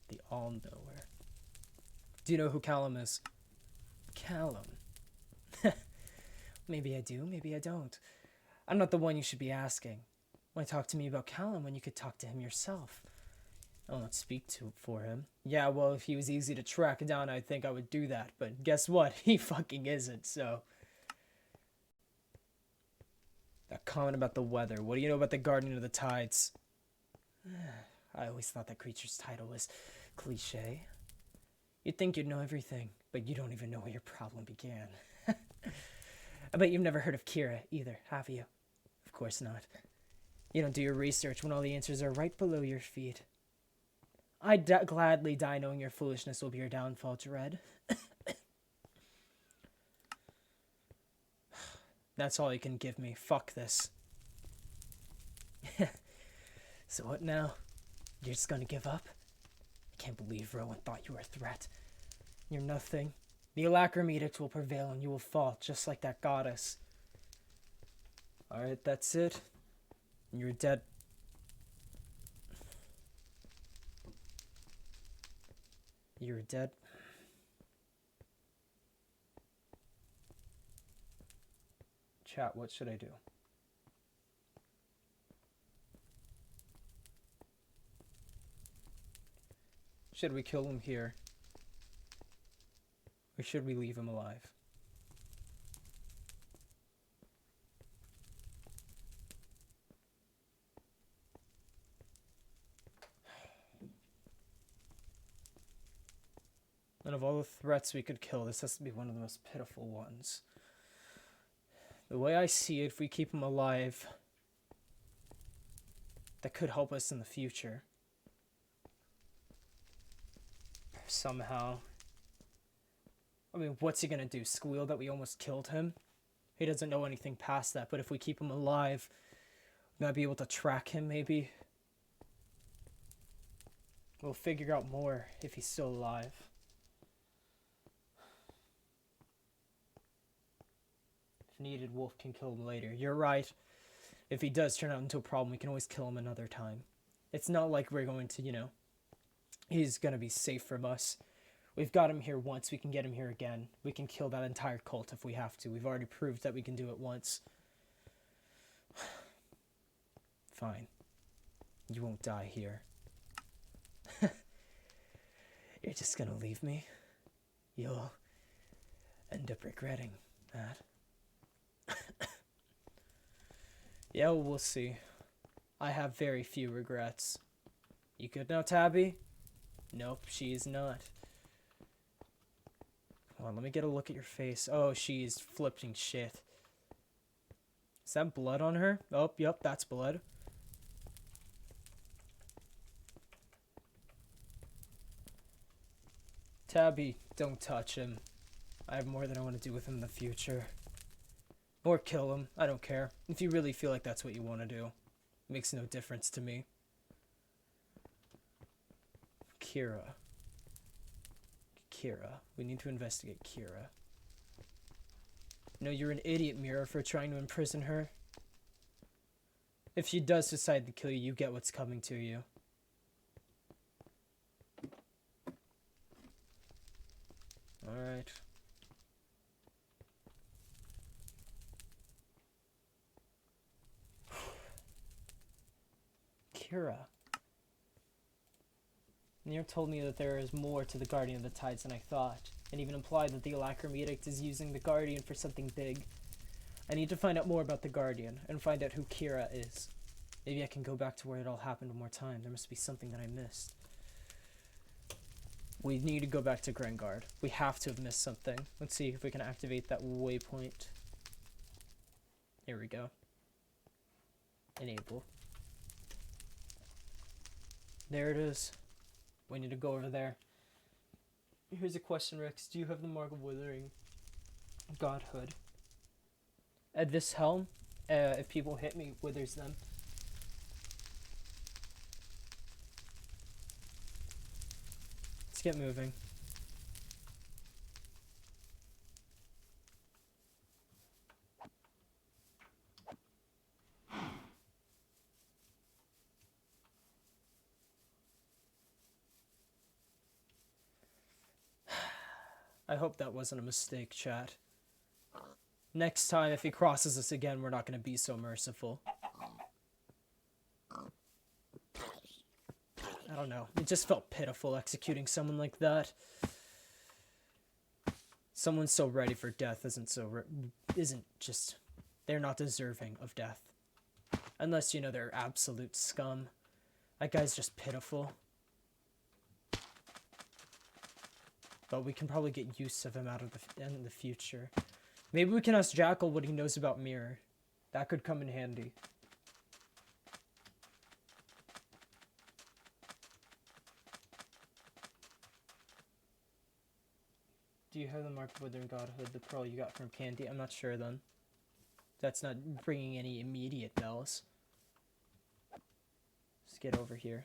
The All-Knower. Do you know who Callum is? Callum? Maybe I do, maybe I don't. I'm not the one you should be asking. Why talk to me about Callum when you could talk to him yourself? I will not speak for him. Yeah, well, if he was easy to track down, I think I would do that. But guess what? He fucking isn't, so... That comment about the weather. What do you know about the Guardian of the Tides? I always thought that creature's title was cliche. You'd think you'd know everything, but you don't even know where your problem began. I bet you've never heard of Kira either, have you? Of course not. You don't do your research when all the answers are right below your feet. I'd gladly die knowing your foolishness will be your downfall, Dread. That's all you can give me. Fuck this. So what now? You're just gonna give up? I can't believe Rowan thought you were a threat. You're nothing. The Alakram Edict will prevail and you will fall, just like that goddess. Alright, that's it. You're dead. You're dead. Chat, what should I do? Should we kill him here? Or should we leave him alive? And of all the threats we could kill, this has to be one of the most pitiful ones. The way I see it, if we keep him alive, that could help us in the future. Somehow. I mean, what's he gonna do? Squeal that we almost killed him? He doesn't know anything past that, but if we keep him alive, we might be able to track him, maybe. We'll figure out more if he's still alive. If needed, Wolf can kill him later. You're right. If he does turn out into a problem, we can always kill him another time. It's not like we're going to, you know, he's gonna be safe from us. We've got him here once, we can get him here again. We can kill that entire cult if we have to. We've already proved that we can do it once. Fine. You won't die here. You're just gonna leave me? You'll end up regretting that. Yeah, well, we'll see. I have very few regrets. You good now, Tabby? Nope, she is not. Come on, let me get a look at your face. Oh, she's flipping shit. Is that blood on her? Oh, yep, that's blood. Tabby, don't touch him. I have more than I want to do with him in the future. Or kill him, I don't care. If you really feel like that's what you want to do. It makes no difference to me. Kira. We need to investigate Kira. No, you're an idiot, Mira, for trying to imprison her. If she does decide to kill you, you get what's coming to you. Alright. Kira. Nier told me that there is more to the Guardian of the Tides than I thought, and even implied that the Alacrium Edict is using the Guardian for something big. I need to find out more about the Guardian, and find out who Kira is. Maybe I can go back to where it all happened one more time. There must be something that I missed. We need to go back to Gringard. We have to have missed something. Let's see if we can activate that waypoint. Here we go. Enable. There it is. We need to go over there. Here's a question, Rex. Do you have the Mark of Withering Godhood? At this helm, if people hit me, withers them. Let's get moving. I hope that wasn't a mistake, chat. Next time, if he crosses us again, we're not going to be so merciful. I don't know. It just felt pitiful executing someone like that. Someone so ready for death isn't just... They're not deserving of death. Unless, you know, they're absolute scum. That guy's just pitiful. But we can probably get use of him in the future. Maybe we can ask Jackal what he knows about Mirror. That could come in handy. Do you have the Mark of Withering Godhood, the pearl you got from Candy? I'm not sure then. That's not bringing any immediate bells. Let's get over here.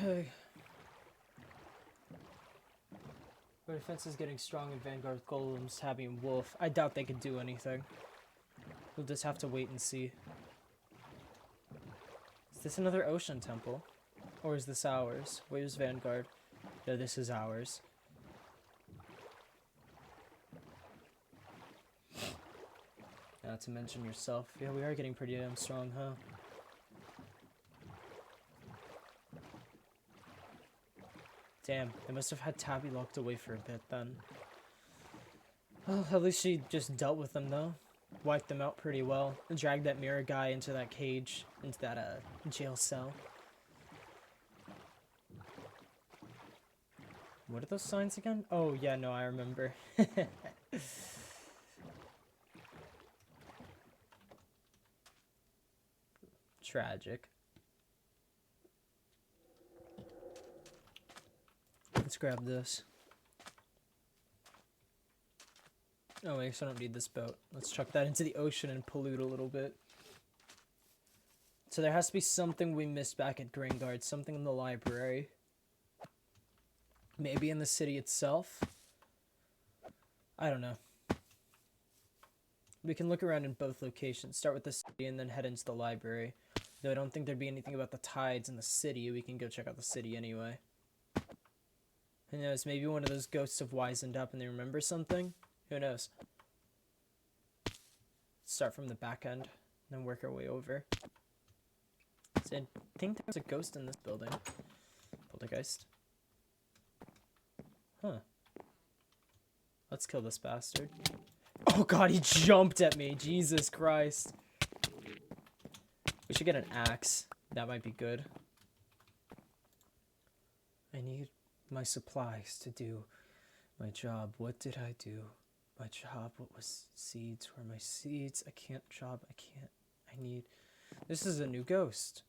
Okay. Our defense is getting strong in Vanguard, Golems, Tabby, and Wolf. I doubt they could do anything. We'll just have to wait and see. Is this another ocean temple? Or is this ours? Where's Vanguard? No, this is ours. Not to mention yourself. Yeah, we are getting pretty damn strong, huh? Damn, they must have had Tabby locked away for a bit then. Well, at least she just dealt with them though. Wiped them out pretty well. And dragged that mirror guy into that cage, into that jail cell. What are those signs again? Oh, yeah, no, I remember. Tragic. Let's grab this. Oh, I guess I don't need this boat. Let's chuck that into the ocean and pollute a little bit. So there has to be something we missed back at Gringard. Something in the library. Maybe in the city itself. I don't know. We can look around in both locations. Start with the city and then head into the library. Though I don't think there'd be anything about the tides in the city. We can go check out the city anyway. Who knows? Maybe one of those ghosts have wisened up and they remember something? Who knows? Start from the back end. Then work our way over. So I think there's a ghost in this building. Poltergeist. Huh. Let's kill this bastard. Oh god, he jumped at me. Jesus Christ. We should get an axe. That might be good. I need my supplies to do my job. What did I do? My job, what was seeds? Where are my seeds? I can't job. I can't. I need... This is a new ghost.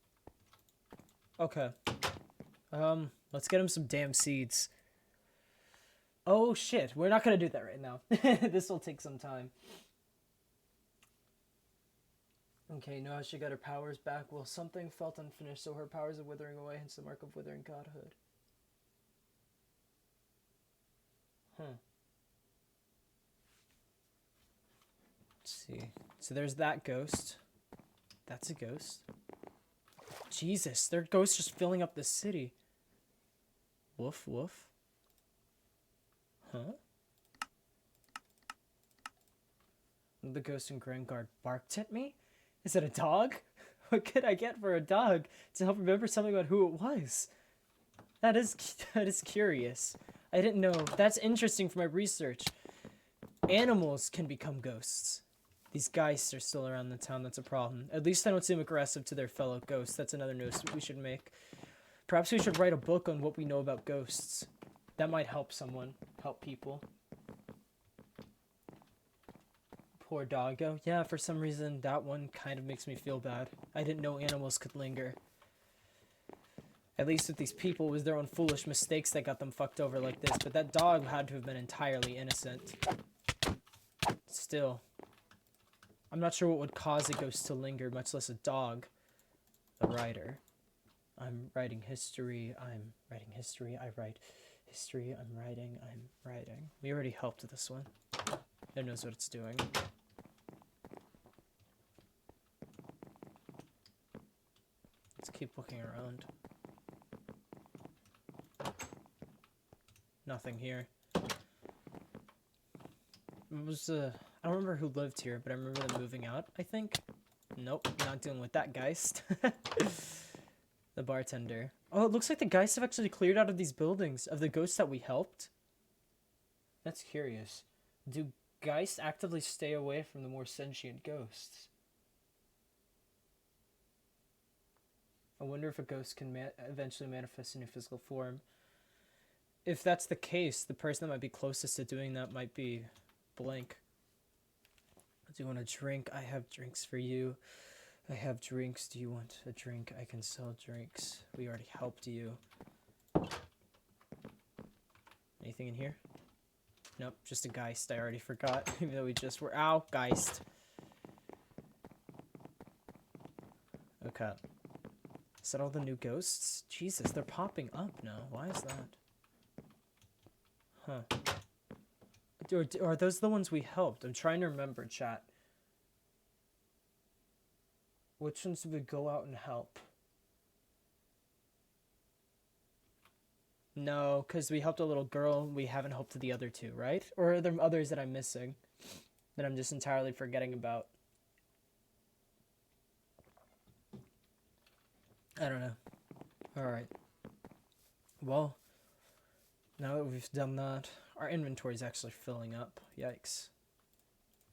Okay. Let's get him some damn seeds. Oh shit, we're not gonna do that right now. This will take some time. Okay, now she got her powers back. Well, something felt unfinished, so her powers are withering away, hence the mark of withering godhood. Huh. Let's see. So there's that ghost. That's a ghost. Jesus, there are ghosts just filling up the city. Woof, woof. Huh? The ghost in Gringard barked at me? Is it a dog? What could I get for a dog to help remember something about who it was? That is curious. I didn't know. That's interesting for my research. Animals can become ghosts. These geists are still around the town. That's a problem. At least I don't seem aggressive to their fellow ghosts. That's another note we should make. Perhaps we should write a book on what we know about ghosts. That might help someone. Help people. Poor doggo. Yeah, for some reason, that one kind of makes me feel bad. I didn't know animals could linger. At least with these people, it was their own foolish mistakes that got them fucked over like this. But that dog had to have been entirely innocent. Still. I'm not sure what would cause a ghost to linger, much less a dog. The writer. I'm writing history. I'm writing history. I write history. I'm writing. We already helped this one. It knows what it's doing. Let's keep looking around. Nothing here. It was, I don't remember who lived here, but I remember them moving out, I think. Nope, not dealing with that geist. The bartender. Oh, it looks like the geists have actually cleared out of these buildings, of the ghosts that we helped. That's curious. Do geists actively stay away from the more sentient ghosts? I wonder if a ghost can eventually manifest in a physical form. If that's the case, the person that might be closest to doing that might be blank. Do you want a drink? I have drinks for you. I have drinks. Do you want a drink? I can sell drinks. We already helped you. Anything in here? Nope, just a geist. I already forgot. Even though we just were... Ow, geist. Okay. Is that all the new ghosts? Jesus, they're popping up now. Why is that? Huh. Are those the ones we helped? I'm trying to remember, chat. Which ones did we go out and help? No, because we helped a little girl. We haven't helped the other two, right? Or are there others that I'm missing that I'm just entirely forgetting about? I don't know. Alright. Well, now that we've done that, our inventory is actually filling up. Yikes.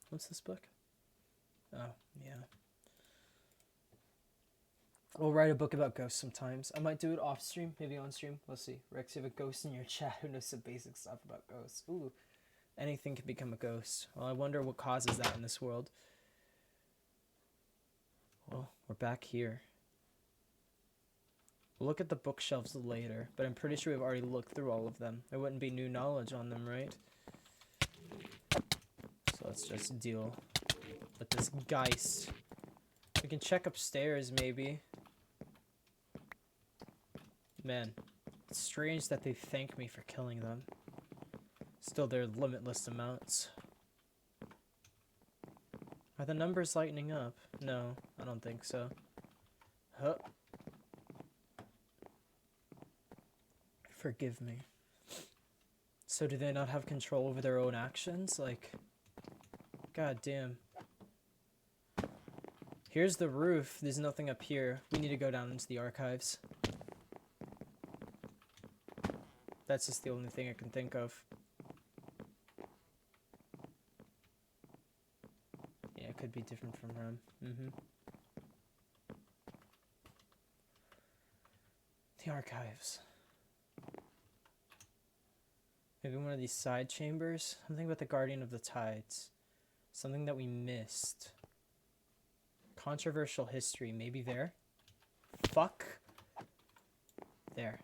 What's this book? Oh, yeah. We'll write a book about ghosts sometimes. I might do it off stream, maybe on stream. We'll see. Rex, you have a ghost in your chat who knows some basic stuff about ghosts. Ooh, anything can become a ghost. Well, I wonder what causes that in this world. Well, we're back here. We'll look at the bookshelves later, but I'm pretty sure we've already looked through all of them. There wouldn't be new knowledge on them, right? So let's just deal with this geist. We can check upstairs, maybe. Man, it's strange that they thank me for killing them. Still, they're limitless amounts. Are the numbers lightening up? No, I don't think so. Huh. Forgive me. So do they not have control over their own actions? Like, god damn. Here's the roof. There's nothing up here. We need to go down into the archives. That's just the only thing I can think of. Yeah, it could be different from him. The archives. Maybe one of these side chambers? Something about the Guardian of the Tides. Something that we missed. Controversial history. Maybe there? Fuck. There.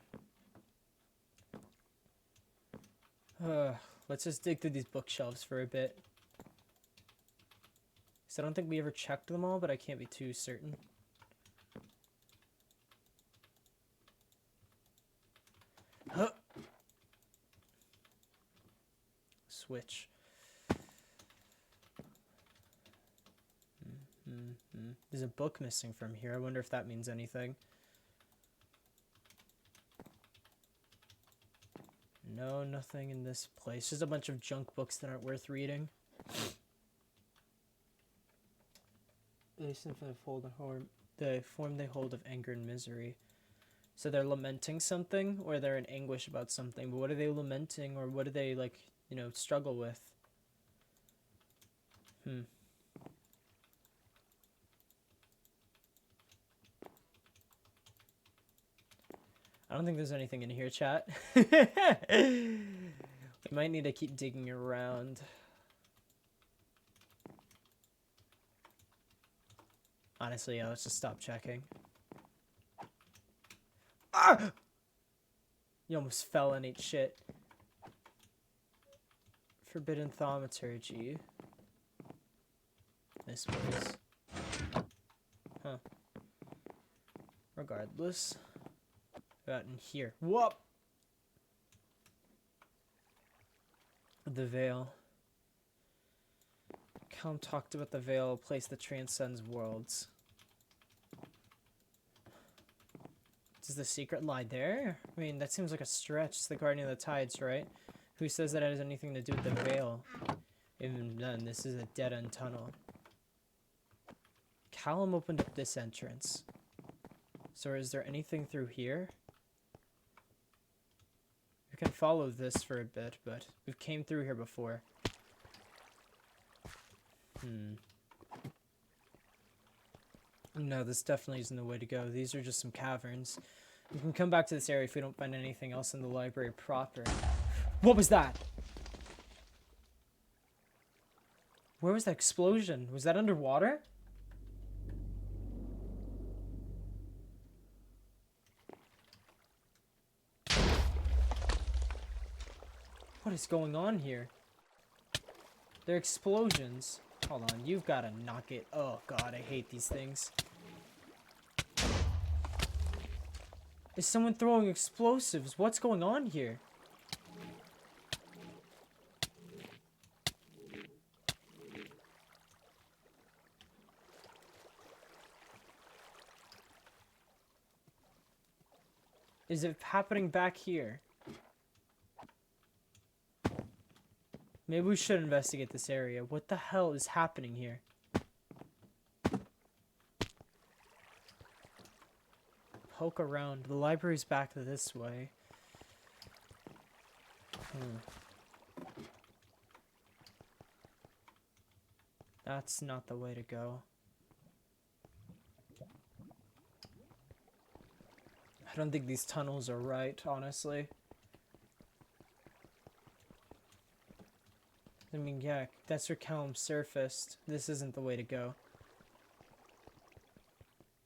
Let's just dig through these bookshelves for a bit. So I don't think we ever checked them all, but I can't be too certain. Huh. Switch. There's a book missing from here. I wonder if that means anything. No, nothing in this place. Just a bunch of junk books that aren't worth reading. The form they hold of anger and misery. So they're lamenting something, or they're in anguish about something. But what are they lamenting, or what do they, like, you know, struggle with? I don't think there's anything in here, chat. We might need to keep digging around. Honestly, yeah, let's just stop checking. Ah! You almost fell and ate shit. Forbidden thaumaturgy. This was. Huh. Regardless. Got in here. Whoop! The veil. Callum talked about the veil, a place that transcends worlds. Does the secret lie there? I mean, that seems like a stretch. It's the Guardian of the Tides, right? Who says that it has anything to do with the veil? Even then, this is a dead-end tunnel. Callum opened up this entrance. So is there anything through here? We can follow this for a bit, but we've came through here before. No, this definitely isn't the way to go. These are just some caverns. We can come back to this area if we don't find anything else in the library proper. What was that? Where was that explosion? Was that underwater? What is going on here? They're explosions. Hold on, you've got to knock it. Oh god, I hate these things. Is someone throwing explosives? What's going on here? Is it happening back here? Maybe we should investigate this area. What the hell is happening here? Poke around. The library's back this way. That's not the way to go. I don't think these tunnels are right, honestly. I mean, yeah, that's where Callum surfaced. This isn't the way to go.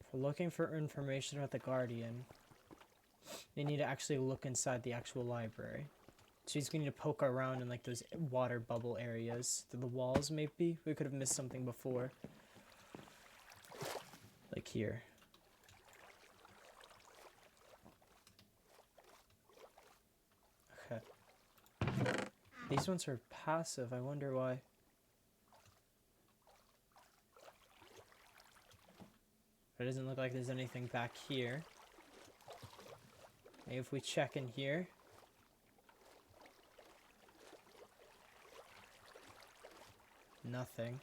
If we're looking for information about the Guardian, we need to actually look inside the actual library. So he's going to poke around in like those water bubble areas. To the walls, maybe? We could have missed something before. Like here. Okay. These ones are passive. I wonder why. It doesn't look like there's anything back here. Maybe if we check in here. Nothing.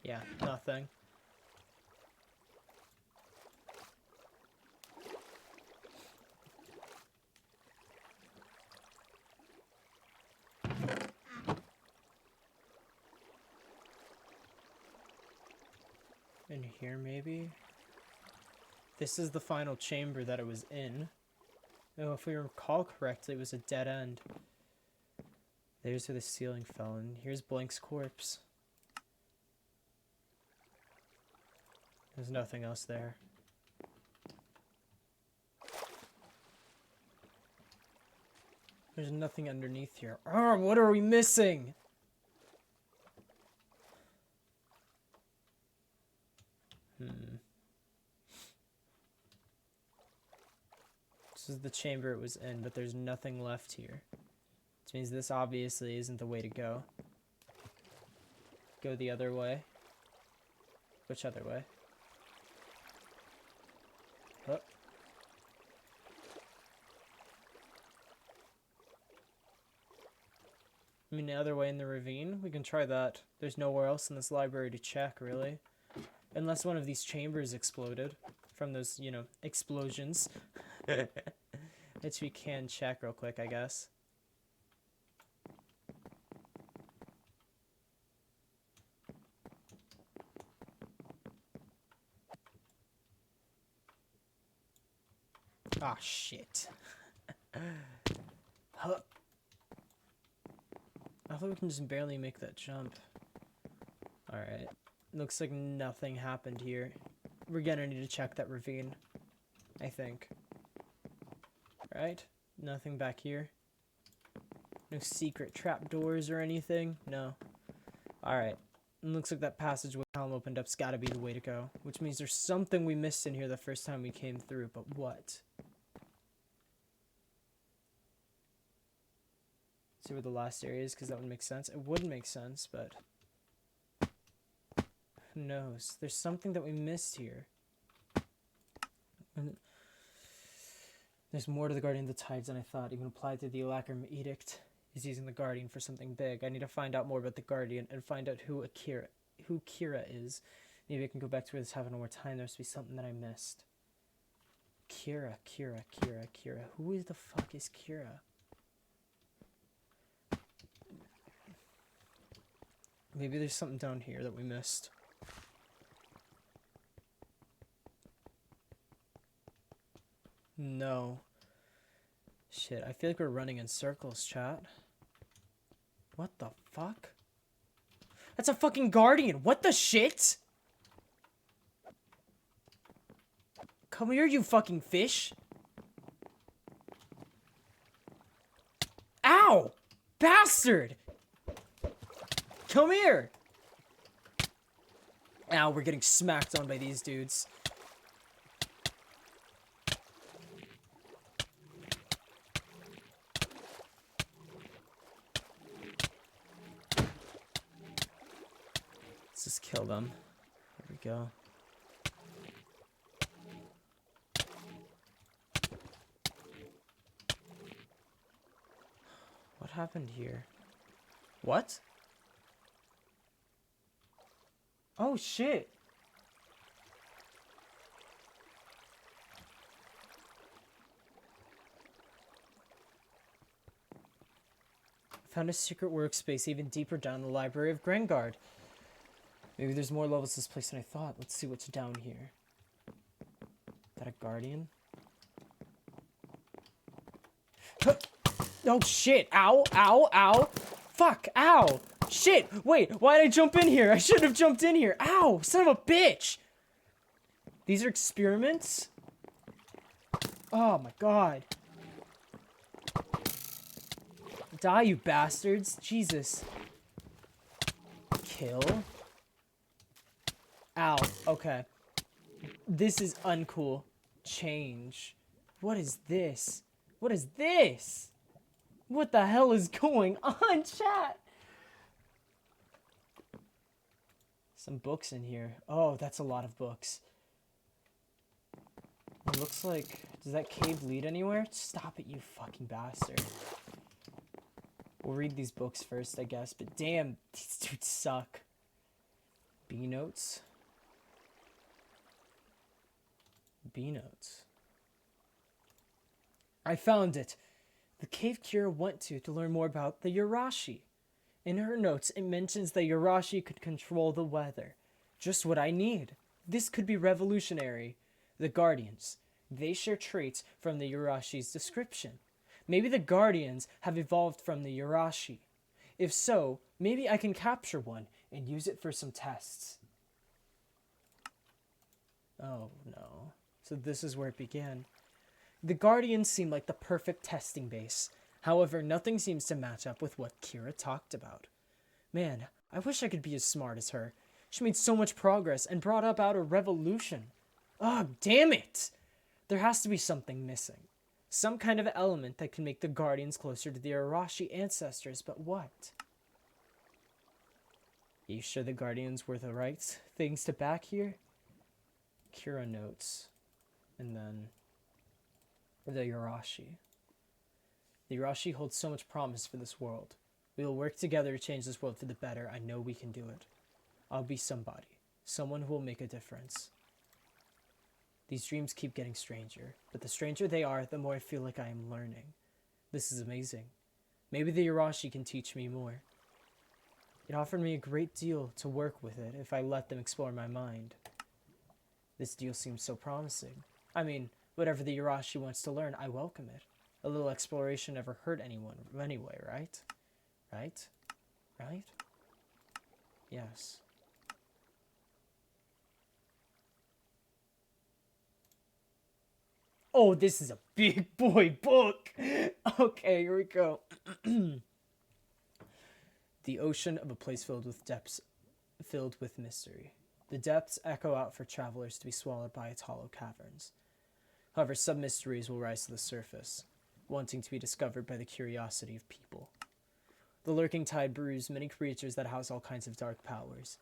Yeah, nothing. In here, maybe? This is the final chamber that it was in. Oh, if we recall correctly, it was a dead end. There's where the ceiling fell, and here's Blank's corpse. There's nothing else there. There's nothing underneath here. Oh, what are we missing? This is the chamber it was in, but there's nothing left here. Which means this obviously isn't the way to go. Go the other way. Which other way? Oh. I mean, the other way in the ravine? We can try that. There's nowhere else in this library to check, really. Unless one of these chambers exploded from those, you know, explosions. Which we can check real quick, I guess. Ah, shit. Huh. I thought we can just barely make that jump. Alright. Looks like nothing happened here. We're gonna need to check that ravine. I think. Right? Nothing back here. No secret trapdoors or anything? No. Alright. Looks like that passageway Callum opened up's gotta be the way to go. Which means there's something we missed in here the first time we came through, but what? See where the last area is, because that would make sense. It would make sense, but who knows? There's something that we missed here. And there's more to the Guardian of the Tides than I thought. Even applied to the Alacrium Edict is using the Guardian for something big. I need to find out more about the Guardian and find out who Kira is. Maybe I can go back to this having more time. There must be something that I missed. Kira. Who the fuck is Kira? Maybe there's something down here that we missed. No. Shit, I feel like we're running in circles, chat. What the fuck? That's a fucking Guardian! What the shit? Come here, you fucking fish! Ow! Bastard! Come here! Ow, we're getting smacked on by these dudes. Let's just kill them. Here we go. What happened here? What? Oh shit! Found a secret workspace even deeper down the library of Gringard. Maybe there's more levels to this place than I thought. Let's see what's down here. Is that a guardian? Oh shit! Ow! Ow! Ow! Fuck! Ow! Shit! Wait, why did I jump in here? I shouldn't have jumped in here. Ow! Son of a bitch! These are experiments? Oh my god. Die, you bastards. Jesus. Kill. Ow. Okay. This is uncool. Change. What is this? What is this? What the hell is going on, chat? Some books in here. Oh, that's a lot of books. It looks like... Does that cave lead anywhere? Stop it, you fucking bastard. We'll read these books first, I guess. But damn, these dudes suck. B notes. B notes. I found it. The cave Kira went to learn more about the Yurashi. In her notes, it mentions that Yurashi could control the weather. Just what I need. This could be revolutionary. The Guardians. They share traits from the Yurashi's description. Maybe the Guardians have evolved from the Yurashi. If so, maybe I can capture one and use it for some tests. Oh no. So this is where it began. The Guardians seem like the perfect testing base. However, nothing seems to match up with what Kira talked about. Man, I wish I could be as smart as her. She made so much progress and brought about a revolution. Oh, damn it! There has to be something missing. Some kind of element that can make the Guardians closer to the Arashi ancestors, but what? Are you sure the Guardians were the right things to back here? Kira notes. And then... the Yurashi. The Yurashi holds so much promise for this world. We will work together to change this world for the better. I know we can do it. I'll be somebody. Someone who will make a difference. These dreams keep getting stranger, but the stranger they are, the more I feel like I am learning. This is amazing. Maybe the Yurashi can teach me more. It offered me a great deal to work with it if I let them explore my mind. This deal seems so promising. I mean, whatever the Yurashi wants to learn, I welcome it. A little exploration never hurt anyone anyway, right? Right? Right? Yes. Oh, this is a big boy book! Okay, here we go. The ocean of a place filled with depths, filled with mystery. The depths echo out for travelers to be swallowed by its hollow caverns. However, some mysteries will rise to the surface, wanting to be discovered by the curiosity of people. The lurking tide brews many creatures that house all kinds of dark powers.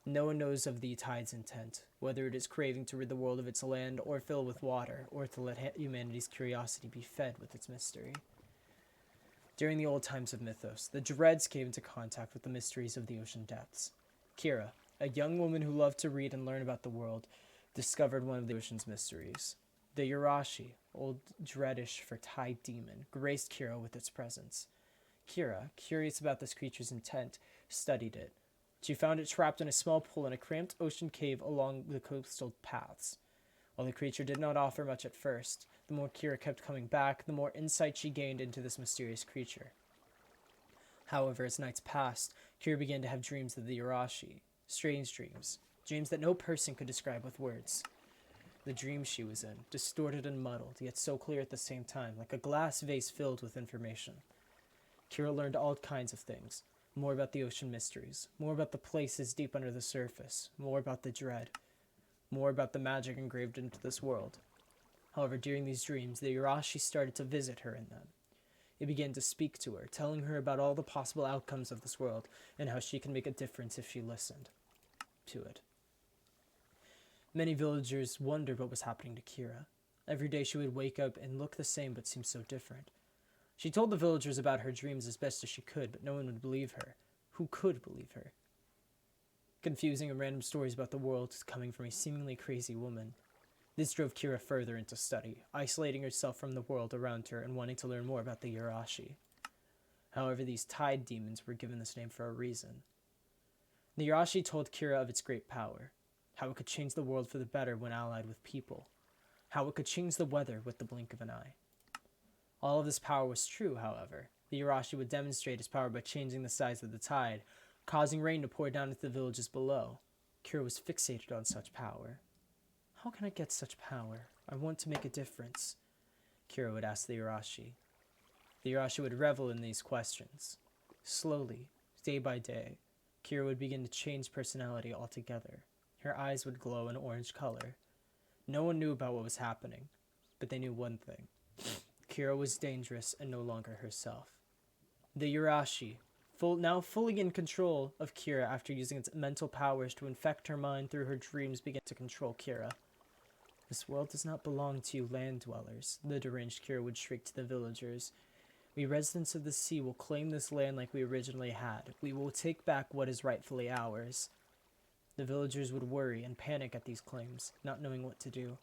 No one knows of the tide's intent, whether it is craving to rid the world of its land, or fill with water, or to let humanity's curiosity be fed with its mystery. During the old times of Mythos, the Dreads came into contact with the mysteries of the ocean depths. Kira, a young woman who loved to read and learn about the world, discovered one of the ocean's mysteries. The Yurashi, old Dreadish for tide demon, graced Kira with its presence. Kira, curious about this creature's intent, studied it. She found it trapped in a small pool in a cramped ocean cave along the coastal paths. While the creature did not offer much at first, the more Kira kept coming back, the more insight she gained into this mysterious creature. However, as nights passed, Kira began to have dreams of the Yurashi. Strange dreams. Dreams that no person could describe with words. The dream she was in, distorted and muddled, yet so clear at the same time, like a glass vase filled with information. Kira learned all kinds of things. More about the ocean mysteries. More about the places deep under the surface. More about the dread. More about the magic engraved into this world. However, during these dreams, the Yurashi started to visit her in them. It began to speak to her, telling her about all the possible outcomes of this world, and how she can make a difference if she listened to it. Many villagers wondered what was happening to Kira. Every day she would wake up and look the same but seem so different. She told the villagers about her dreams as best as she could, but no one would believe her. Who could believe her? Confusing and random stories about the world coming from a seemingly crazy woman. This drove Kira further into study, isolating herself from the world around her and wanting to learn more about the Yurashi. However, these tide demons were given this name for a reason. The Yarashi told Kira of its great power, how it could change the world for the better when allied with people, how it could change the weather with the blink of an eye. All of this power was true, however. The Yarashi would demonstrate its power by changing the size of the tide, causing rain to pour down into the villages below. Kira was fixated on such power. How can I get such power? I want to make a difference, Kira would ask the Yarashi. The Yarashi would revel in these questions. Slowly, day by day, Kira would begin to change personality altogether. Her eyes would glow an orange color. No one knew about what was happening, but they knew one thing. Kira was dangerous and no longer herself. The Yarashi, now fully in control of Kira after using its mental powers to infect her mind through her dreams, began to control Kira. This world does not belong to you land dwellers, the deranged Kira would shriek to the villagers. We residents of the sea will claim this land like we originally had. We will take back what is rightfully ours. The villagers would worry and panic at these claims, not knowing what to do.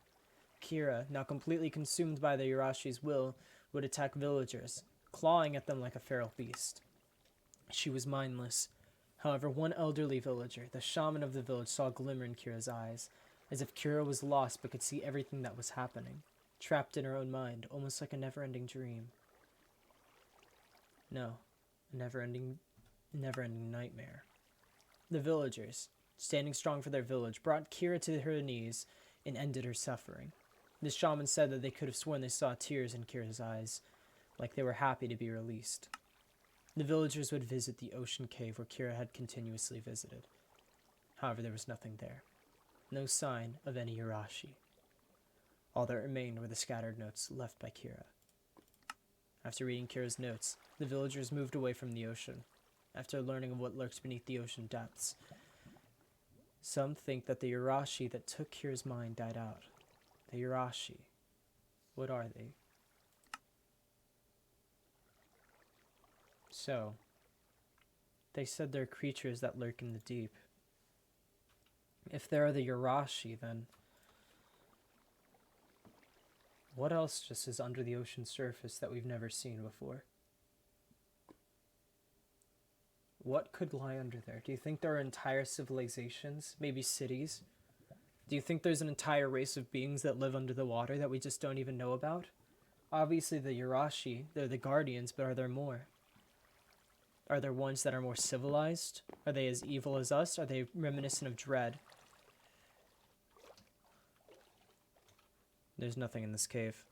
Kira, now completely consumed by the Yarashi's will, would attack villagers, clawing at them like a feral beast. She was mindless. However, one elderly villager, the shaman of the village, saw a glimmer in Kira's eyes, as if Kira was lost but could see everything that was happening, trapped in her own mind, almost like a never-ending dream. No, a never-ending nightmare. The villagers, standing strong for their village, brought Kira to her knees and ended her suffering. The shaman said that they could have sworn they saw tears in Kira's eyes, like they were happy to be released. The villagers would visit the ocean cave where Kira had continuously visited. However, there was nothing there. No sign of any Yarashi. All that remained were the scattered notes left by Kira. After reading Kira's notes, the villagers moved away from the ocean, after learning of what lurks beneath the ocean depths. Some think that the Yarashi that took Kira's mind died out. The Yarashi. What are they? So, they said they're creatures that lurk in the deep. If there are the Yarashi, then what else just is under the ocean surface that we've never seen before? What could lie under there? Do you think there are entire civilizations, maybe cities? Do you think there's an entire race of beings that live under the water that we just don't even know about? Obviously the Yarashi, they're the guardians, but are there more? Are there ones that are more civilized? Are they as evil as us? Are they reminiscent of Dread? There's nothing in this cave.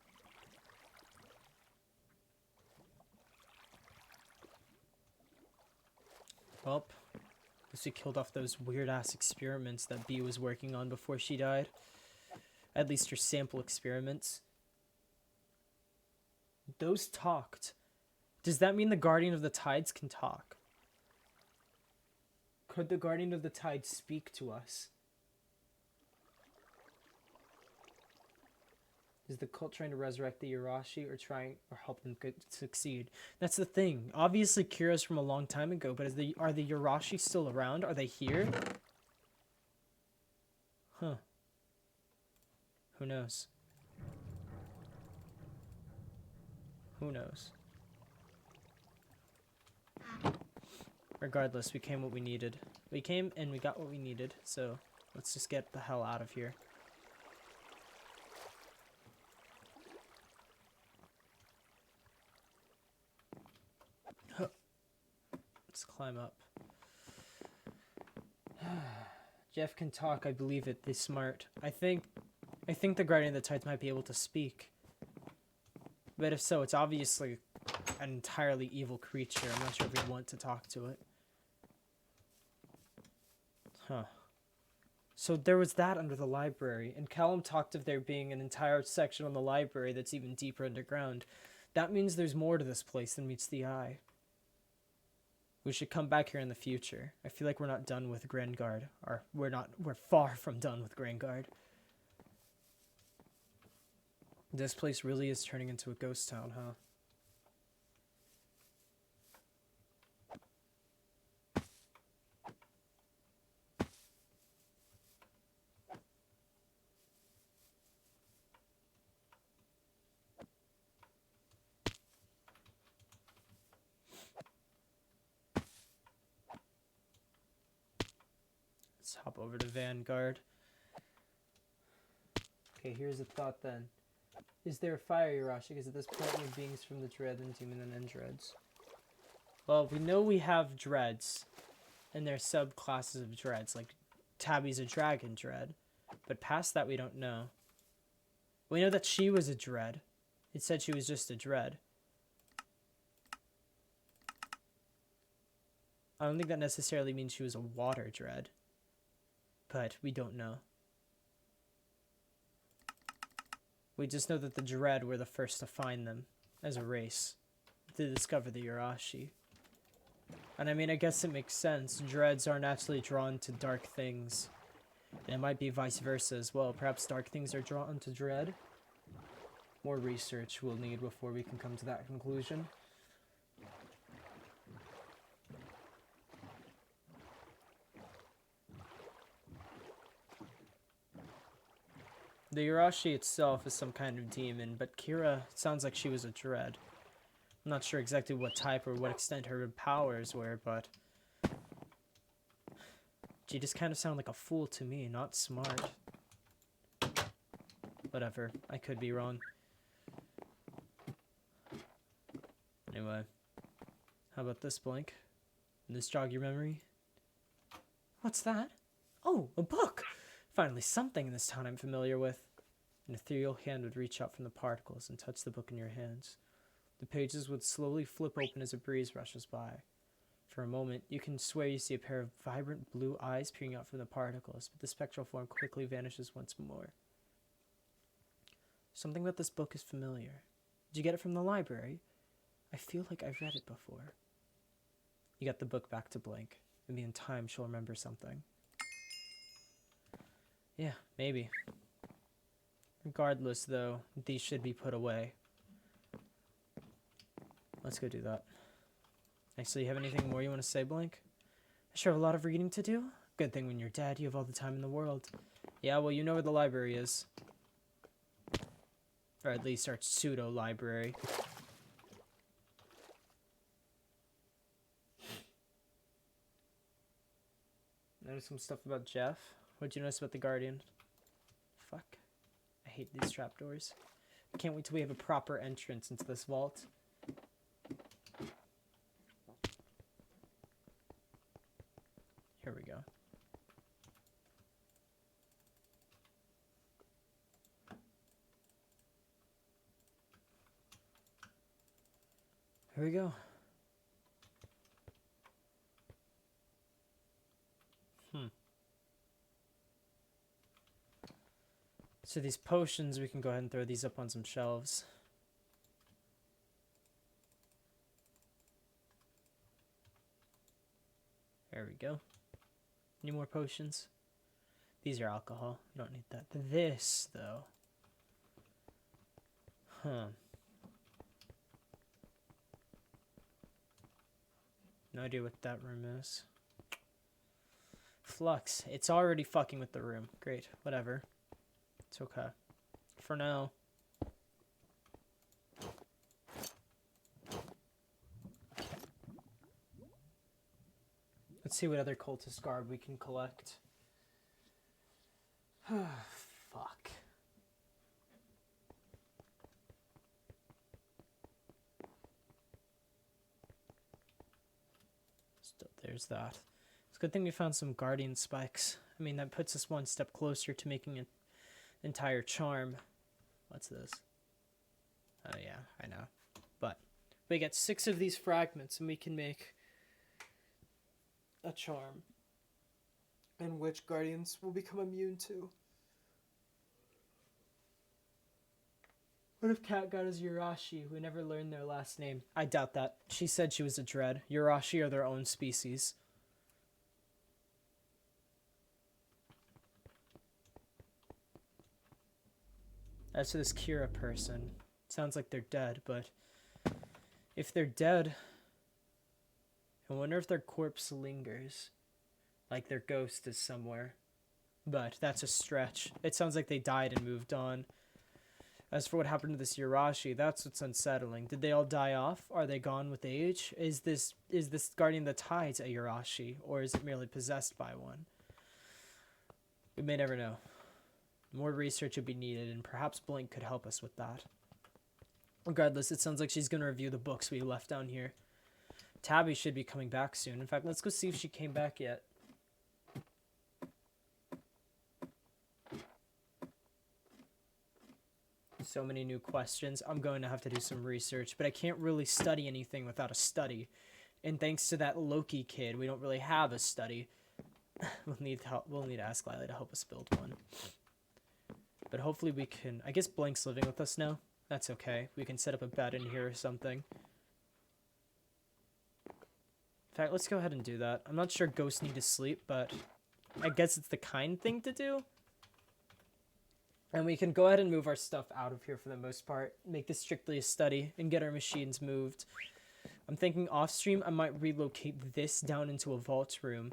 Well, guess we killed off those weird-ass experiments that Bee was working on before she died. At least her sample experiments. Those talked. Does that mean the Guardian of the Tides can talk? Could the Guardian of the Tides speak to us? Is the cult trying to resurrect the Yarashi or help them succeed? That's the thing. Obviously Kira's from a long time ago, but are the Yarashi still around? Are they here? Huh. Who knows? Who knows? Regardless, we came what we needed. We came and we got what we needed, so let's just get the hell out of here. Let's climb up. Jeff can talk, I believe it. They're smart. I think the Guardian of the Tides might be able to speak. But if so, it's obviously an entirely evil creature. I'm not sure if we want to talk to it. Huh. So there was that under the library, and Callum talked of there being an entire section on the library that's even deeper underground. That means there's more to this place than meets the eye. We should come back here in the future. I feel like we're not done with Gringard. Or we're far from done with Gringard. This place really is turning into a ghost town, huh? Let's hop over to Vanguard. Okay, here's a thought then. Is there a fire Yarashi? Because at this point we have beings from the Dread and Demon and then Dreads. Well, we know we have Dreads. And there are subclasses of Dreads. Like, Tabby's a Dragon Dread. But past that we don't know. We know that she was a Dread. It said she was just a Dread. I don't think that necessarily means she was a Water Dread. But we don't know. We just know that the Dread were the first to find them as a race. To discover the Yarashi. And I mean, I guess it makes sense. Dreads are naturally drawn to dark things. And it might be vice versa as well. Perhaps dark things are drawn to Dread. More research we'll need before we can come to that conclusion. The Yarashi itself is some kind of demon, but Kira sounds like she was a Dread. I'm not sure exactly what type or what extent her powers were, but she just kind of sounded like a fool to me, not smart. Whatever, I could be wrong. Anyway, how about this, Blink? Did this jog your memory? What's that? Oh, a book! Finally, something in this town I'm familiar with. An ethereal hand would reach out from the particles and touch the book in your hands. The pages would slowly flip open as a breeze rushes by. For a moment, you can swear you see a pair of vibrant blue eyes peering out from the particles, but the spectral form quickly vanishes once more. Something about this book is familiar. Did you get it from the library? I feel like I've read it before. You got the book back to Blink. Maybe in time she'll remember something. Yeah, maybe. Regardless, though, these should be put away. Let's go do that. Actually, you have anything more you want to say, Blink? I sure have a lot of reading to do. Good thing when you're dead, you have all the time in the world. Yeah, well, you know where the library is. Or at least our pseudo-library. Notice some stuff about Jeff. What'd you notice about the Guardian? Fuck. I hate these trapdoors. I can't wait till we have a proper entrance into this vault. Here we go. Here we go. So these potions, we can go ahead and throw these up on some shelves. There we go. Any more potions? These are alcohol. You don't need that. This, though. Huh. No idea what that room is. Flux. It's already fucking with the room. Great. Whatever. It's okay. For now. Let's see what other cultist garb we can collect. Fuck. Still, there's that. It's a good thing we found some guardian spikes. I mean, that puts us one step closer to making an entire charm. What's this? Oh yeah, I know. But we get 6 of these fragments and we can make a charm. And which guardians will become immune to. What if Cat got as Yarashi? We never learned their last name. I doubt that. She said she was a Dread. Yarashi are their own species. As for this Kira person, sounds like they're dead, but if they're dead, I wonder if their corpse lingers, like their ghost is somewhere. But that's a stretch. It sounds like they died and moved on. As for what happened to this Yarashi, that's what's unsettling. Did they all die off? Are they gone with age? Is this guardian the tides a Yarashi, or is it merely possessed by one? We may never know. More research would be needed, and perhaps Blink could help us with that. Regardless, it sounds like she's going to review the books we left down here. Tabby should be coming back soon. In fact, let's go see if she came back yet. So many new questions. I'm going to have to do some research, but I can't really study anything without a study. And thanks to that Loki kid, we don't really have a study. We'll need help. We'll need to ask Lily to help us build one. But hopefully we can... I guess Blank's living with us now. That's okay. We can set up a bed in here or something. In fact, let's go ahead and do that. I'm not sure ghosts need to sleep, but I guess it's the kind thing to do. And we can go ahead and move our stuff out of here for the most part. Make this strictly a study and get our machines moved. I'm thinking off stream I might relocate this down into a vault room.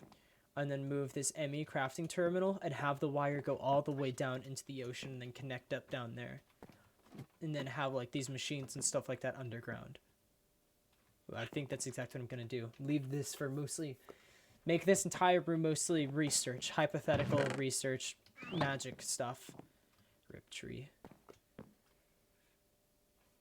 And then move this ME crafting terminal and have the wire go all the way down into the ocean and then connect up down there. And then have like these machines and stuff like that underground. I think that's exactly what I'm going to do. Leave this for mostly... Make this entire room mostly research. Hypothetical research. Magic stuff. Rip tree.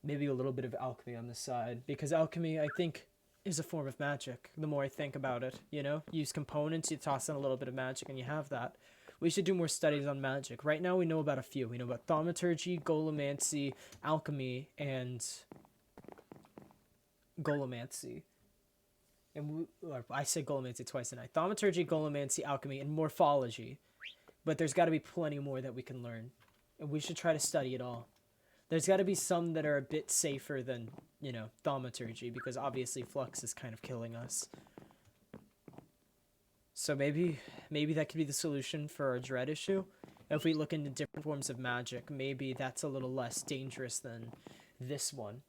Maybe a little bit of alchemy on the side. Because alchemy, I think, is a form of magic. The more I think about it, you know? Use components, you toss in a little bit of magic, and you have that. We should do more studies on magic. Right now, we know about a few. We know about thaumaturgy, golomancy, alchemy, and... Golomancy. And I said golomancy twice tonight. Thaumaturgy, golomancy, alchemy, and morphology. But there's got to be plenty more that we can learn. And we should try to study it all. There's got to be some that are a bit safer than, you know, thaumaturgy, because obviously flux is kind of killing us. So maybe that could be the solution for our dread issue. If we look into different forms of magic, maybe that's a little less dangerous than this one.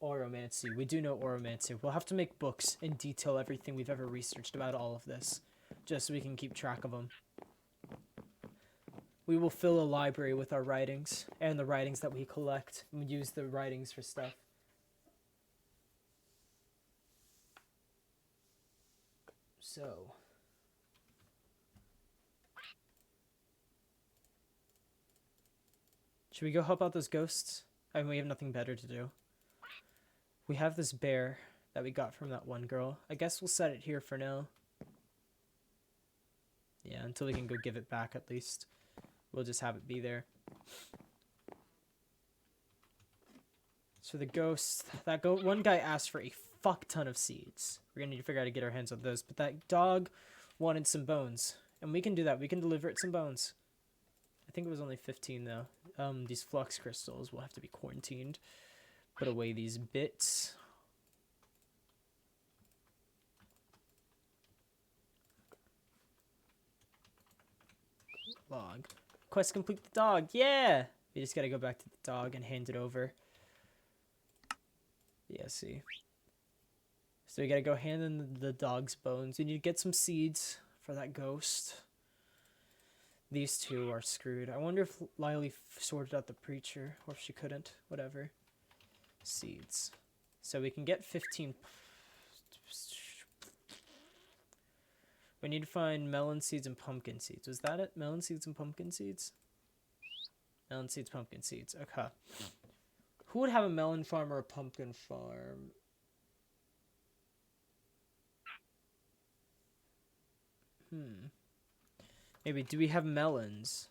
Oromancy. We do know oromancy. We'll have to make books and detail everything we've ever researched about all of this, just so we can keep track of them. We will fill a library with our writings, and the writings that we collect, and use the writings for stuff. So... should we go help out those ghosts? I mean, we have nothing better to do. We have this bear that we got from that one girl. I guess we'll set it here for now. Yeah, until we can go give it back at least. We'll just have it be there. So the ghosts, one guy asked for a fuck ton of seeds. We're gonna need to figure out how to get our hands on those. But that dog wanted some bones. And we can do that. We can deliver it some bones. I think it was only 15 though. These flux crystals will have to be quarantined. Put away these bits. Log. Quest complete the dog. Yeah! We just gotta go back to the dog and hand it over. Yeah, see. So we gotta go hand in the dog's bones. We need to get some seeds for that ghost. These two are screwed. I wonder if Lily sorted out the preacher, or if she couldn't. Whatever. Seeds. So we can get 15. We need to find melon seeds and pumpkin seeds. Was that it? Melon seeds and pumpkin seeds? Melon seeds, pumpkin seeds. Okay. Who would have a melon farm or a pumpkin farm? Maybe, do we have melons?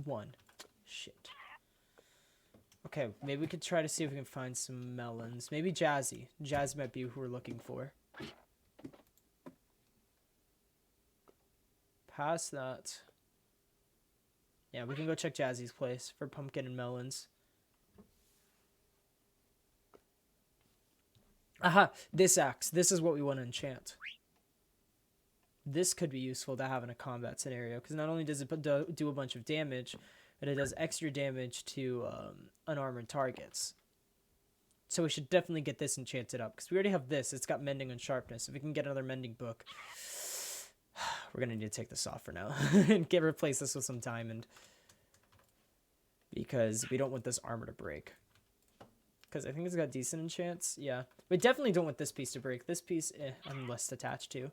One. Shit. Okay, maybe we could try to see if we can find some melons. Maybe Jazzy. Jazzy might be who we're looking for. Past that. Yeah, we can go check Jazzy's place for pumpkin and melons. Aha! This axe. This is what we want to enchant. This could be useful to have in a combat scenario, because not only does it do a bunch of damage, but it does extra damage to unarmored targets. So we should definitely get this enchanted up, because we already have this. It's got mending and sharpness. If we can get another mending book, we're going to need to take this off for now and replace this with some diamond, because we don't want this armor to break. Because I think it's got decent enchants. Yeah. We definitely don't want this piece to break. This piece, I'm less attached to.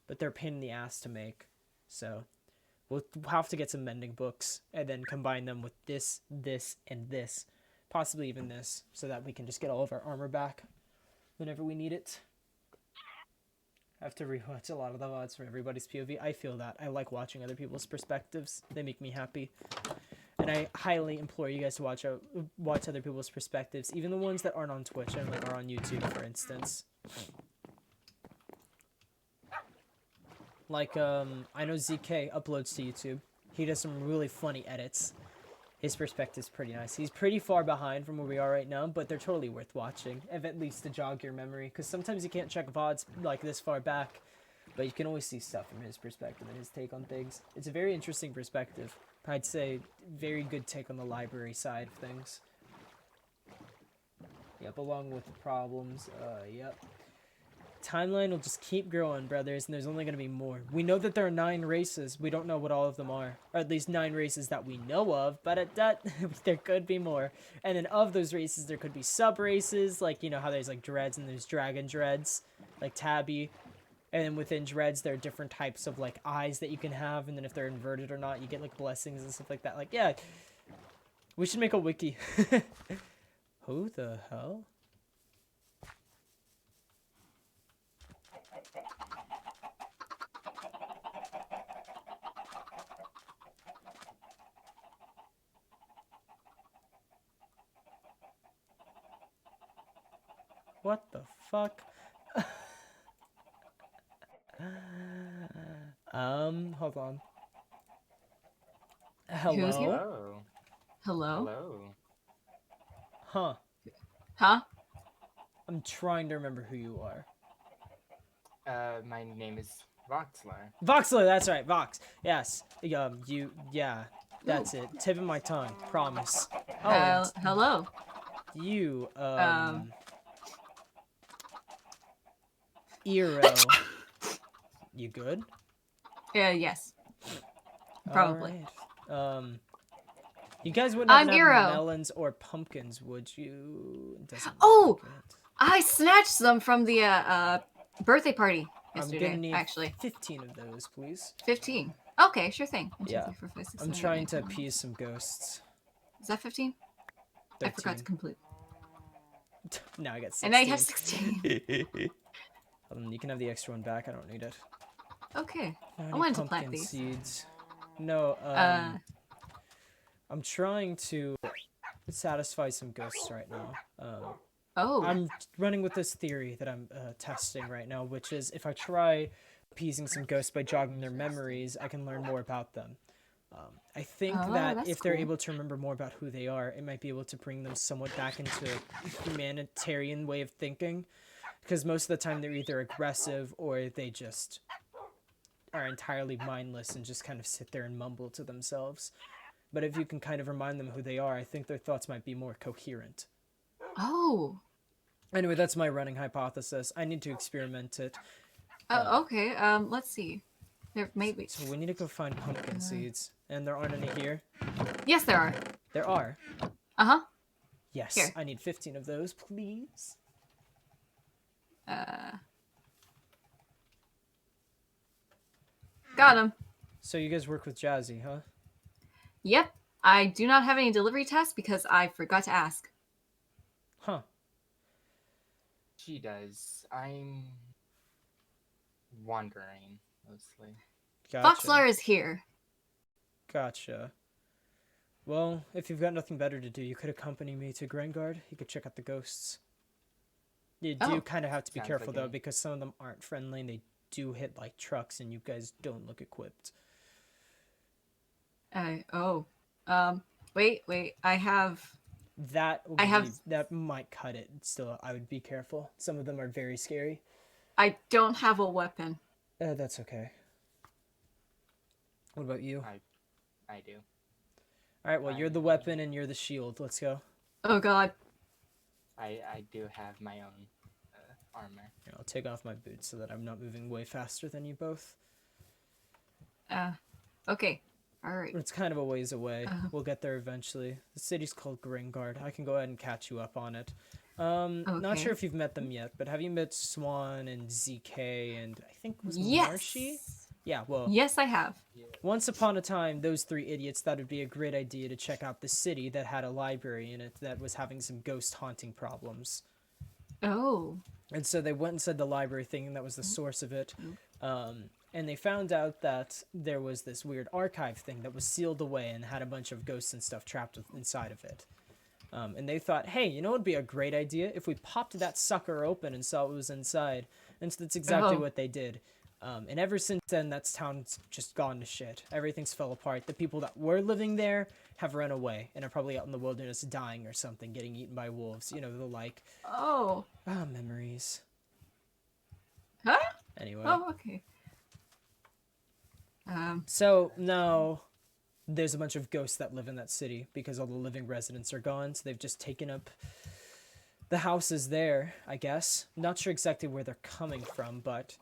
But they're a pain in the ass to make. So We'll have to get some mending books and then combine them with this, and this. Possibly even this, so that we can just get all of our armor back whenever we need it. I have to rewatch a lot of the VODs from everybody's POV. I feel that. I like watching other people's perspectives. They make me happy. And I highly implore you guys to watch other people's perspectives, even the ones that aren't on Twitch and like are on YouTube, for instance. Like, I know ZK uploads to YouTube. He does some really funny edits. His perspective's pretty nice. He's pretty far behind from where we are right now, but they're totally worth watching, if at least to jog your memory, because sometimes you can't check VODs like this far back, but you can always see stuff from his perspective and his take on things. It's a very interesting perspective. I'd say very good take on the library side of things. Yep, along with the problems. Yep. Timeline will just keep growing, brothers, and there's only going to be more. We know that there are 9 races. We don't know what all of them are. Or at least 9 races that we know of, but at that, there could be more. And then of those races, there could be sub-races, like, you know, how there's, like, dreads and there's dragon dreads, like Tabby. And then within dreads, there are different types of, like, eyes that you can have, and then if they're inverted or not, you get, like, blessings and stuff like that. Like, yeah, we should make a wiki. Who the hell? What the fuck? Hold on. Hello? Who's here? Hello. Hello? Hello. Huh. Huh? I'm trying to remember who you are. My name is Voxler. Voxler, that's right, Vox. Yes. Yeah, that's it. Tip of my tongue, promise. Oh, and Hello? you, Eero. You good? Yes. Probably. Alright. You guys wouldn't I'm have Eero. melons or pumpkins, would you? It doesn't Oh! look like it. I snatched them from the birthday party I'm yesterday, gonna need actually. 15 of those, please. 15. Okay, sure thing. 1, 2, Yeah. 3, 4, 5, 6, I'm 7, 8, trying 9, to 10. appease some ghosts. Is that 15? 13. I forgot to complete. Now I got 16. And I have 16. You can have the extra one back. I don't need it. Okay. Now I need wanted to plant pumpkin these. seeds. No, I'm trying to satisfy some ghosts right now. Oh. I'm running with this theory that I'm testing right now, which is if I try appeasing some ghosts by jogging their memories, I can learn more about them. I think that that's if they're cool. able to remember more about who they are, it might be able to bring them somewhat back into a humanitarian way of thinking. Because most of the time they're either aggressive or they just are entirely mindless and just kind of sit there and mumble to themselves. But if you can kind of remind them who they are, I think their thoughts might be more coherent. Oh. Anyway, that's my running hypothesis. I need to experiment it. Okay. Let's see. There may be. So we need to go find pumpkin seeds. And there aren't any here? Yes, there are. There are. Uh-huh. Yes, Here. I need 15 of those, please. Got him. So you guys work with Jazzy, huh? Yep. I do not have any delivery tasks because I forgot to ask. Huh. She does. I'm wandering mostly. Gotcha. Foxlar is here. Gotcha. Well, if you've got nothing better to do, you could accompany me to Gringard. You could check out the ghosts. You do Oh. kind of have to be Sounds careful, like though, it. because some of them aren't friendly and they do hit like trucks and you guys don't look equipped. Wait. I have. That might cut it. Still, I would be careful. Some of them are very scary. I don't have a weapon. That's okay. What about you? I do. All right, well, you're the weapon and you're the shield. Let's go. Oh God. I do have my own armor. Here, I'll take off my boots so that I'm not moving way faster than you both. Okay. All right. It's kind of a ways away. We'll get there eventually. The city's called Gringard. I can go ahead and catch you up on it. Not Okay. sure if you've met them yet, but have you met Swan and ZK and I think was Yes. Marshy? Yeah, well, Yes, I have. Yeah. once upon a time, those three idiots thought it'd be a great idea to check out the city that had a library in it that was having some ghost haunting problems. Oh. And so they went and said the library thing, and that was the source of it. And they found out that there was this weird archive thing that was sealed away and had a bunch of ghosts and stuff trapped inside of it. And they thought, hey, you know what would be a great idea? If we popped that sucker open and saw what was inside. And so that's exactly what they did. And ever since then, that town's just gone to shit. Everything's fell apart. The people that were living there have run away and are probably out in the wilderness dying or something, getting eaten by wolves. You know, the like. Oh. Ah, memories. Huh? Anyway. Oh, okay. So, now, there's a bunch of ghosts that live in that city because all the living residents are gone, so they've just taken up the houses there, I guess. Not sure exactly where they're coming from, but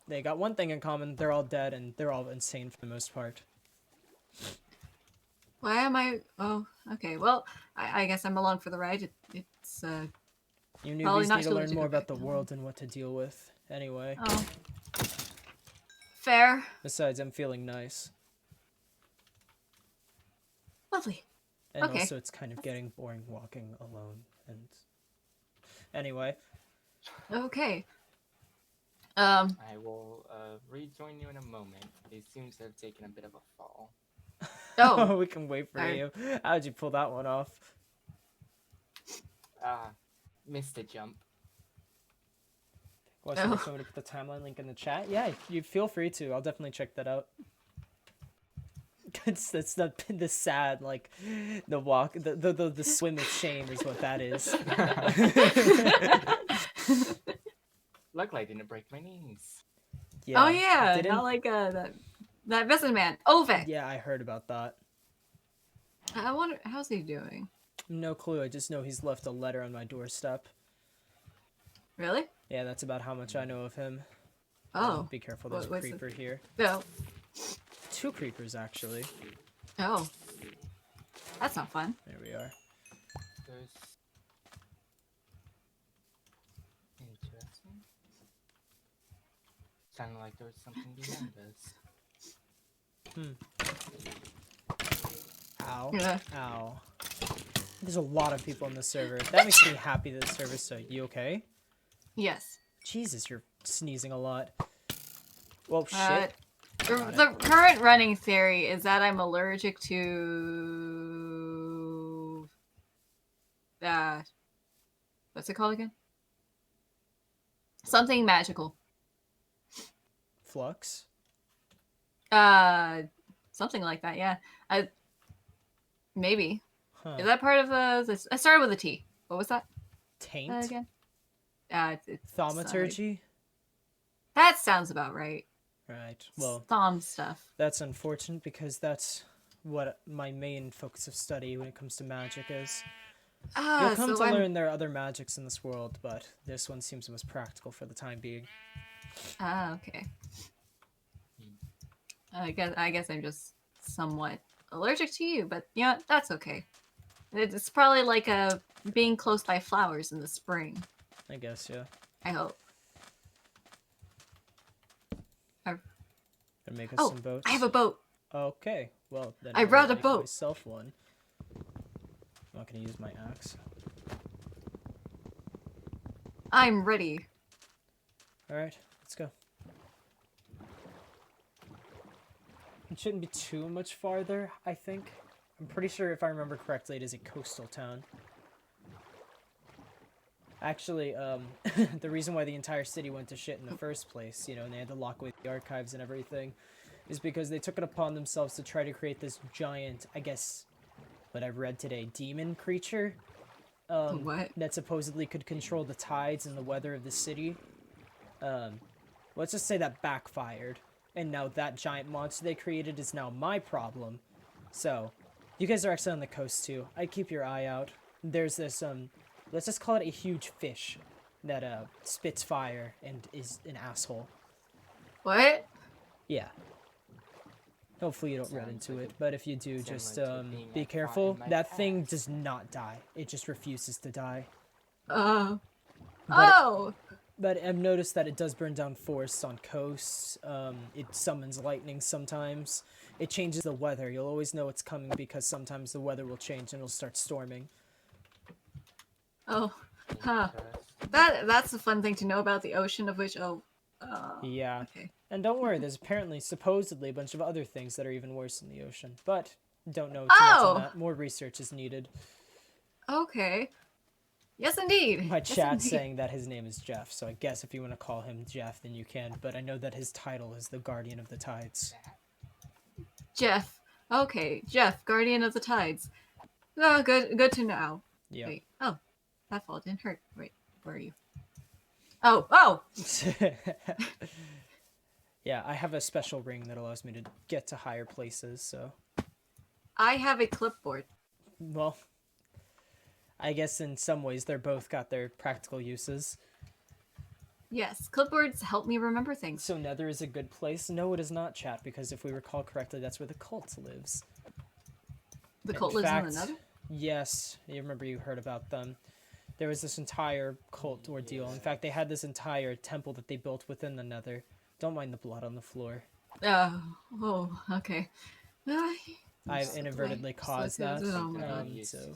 they got one thing in common. They're all dead, and they're all insane for the most part. Why am I... Oh, okay. Well, I guess I'm along for the ride. It's, You probably newbies not need to too late learn to more go about back the now. world and what to deal with. Anyway. Oh. Fair. Besides, I'm feeling nice. Lovely. And Okay. also, it's kind of getting boring walking alone. And anyway. Okay. I will rejoin you in a moment. They seem to have taken a bit of a fall. Oh. We can wait for Alright. you. How'd you pull that one off? Missed a jump. Watch if somebody put the timeline link in the chat. Yeah, you feel free to. I'll definitely check that out. It's the sad, like, the walk, the swim of shame is what that is. Luckily, I didn't break my knees. Yeah, Oh yeah, didn't- not like that businessman. Ovic. Yeah, I heard about that. I wonder how's he doing. No clue. I just know he's left a letter on my doorstep. Really? Yeah, that's about how much I know of him. Oh. Be careful, there's a What's the- creeper here. No. 2 creepers, actually. Oh. That's not fun. There we are. There's... Interesting. Sounded like there was something behind us. Ow. Yeah. Ow. There's a lot of people on the server. That makes me happy that the server's so... You okay? Yes. Jesus, you're sneezing a lot. Well, shit. The current running theory is that I'm allergic to what's it called again? Something magical. Flux? Something like that, yeah. Maybe. Huh. Is that part of this? I started with a T. What was that Taint? again? It's Thaumaturgy? that sounds about right. Right. Well, Thom stuff. that's unfortunate because that's what my main focus of study when it comes to magic is. You'll come to learn there are other magics in this world, but this one seems the most practical for the time being. Okay. I guess I'm just somewhat allergic to you, but you know what? That's okay. It's probably like being close by flowers in the spring. I guess, yeah. I hope. Gonna make us Oh, some boats. I have a boat. Okay, well then I I'll brought a make boat. myself one. I'm not gonna use my axe. I'm ready. All right, let's go. It shouldn't be too much farther, I think. I'm pretty sure if I remember correctly, it is a coastal town. Actually, the reason why the entire city went to shit in the first place, you know, and they had to lock away the archives and everything, is because they took it upon themselves to try to create this giant, I guess, what I've read today, demon creature. What? That supposedly could control the tides and the weather of the city. Let's just say that backfired. And now that giant monster they created is now my problem. So, you guys are actually on the coast too. I'd keep your eye out. There's this, let's just call it a huge fish that, spits fire and is an asshole. What? Yeah. Hopefully you don't run Sounds into like it, but if you do, similar just, to the thing be I fought careful. in my That thing past. does not die. It just refuses to die. Oh. But Oh! But I've noticed that it does burn down forests on coasts. It summons lightning sometimes. It changes the weather. You'll always know it's coming because sometimes the weather will change and it'll start storming. Oh, huh. Interesting. That's a fun thing to know about the ocean, of which, Yeah. okay. And don't worry, there's apparently, supposedly, a bunch of other things that are even worse in the ocean. But don't know too much on that. More research is needed. Okay. Yes, indeed. My Yes, chat's indeed. saying that his name is Jeff, so I guess if you want to call him Jeff, then you can. But I know that his title is the Guardian of the Tides. Jeff. Okay, Jeff, Guardian of the Tides. Oh, good to know. Yeah. Wait. Oh, that fall didn't hurt. Wait, where are you? Oh! Yeah, I have a special ring that allows me to get to higher places, so... I have a clipboard. Well, I guess in some ways they're both got their practical uses. Yes, clipboards help me remember things. So Nether is a good place? No, it is not, chat, because if we recall correctly, that's where the cult lives. The cult lives in the Nether? Yes, you remember you heard about them. There was this entire cult ordeal. In fact, they had this entire temple that they built within the Nether. Don't mind the blood on the floor. Oh, okay. I've inadvertently caused that. that. So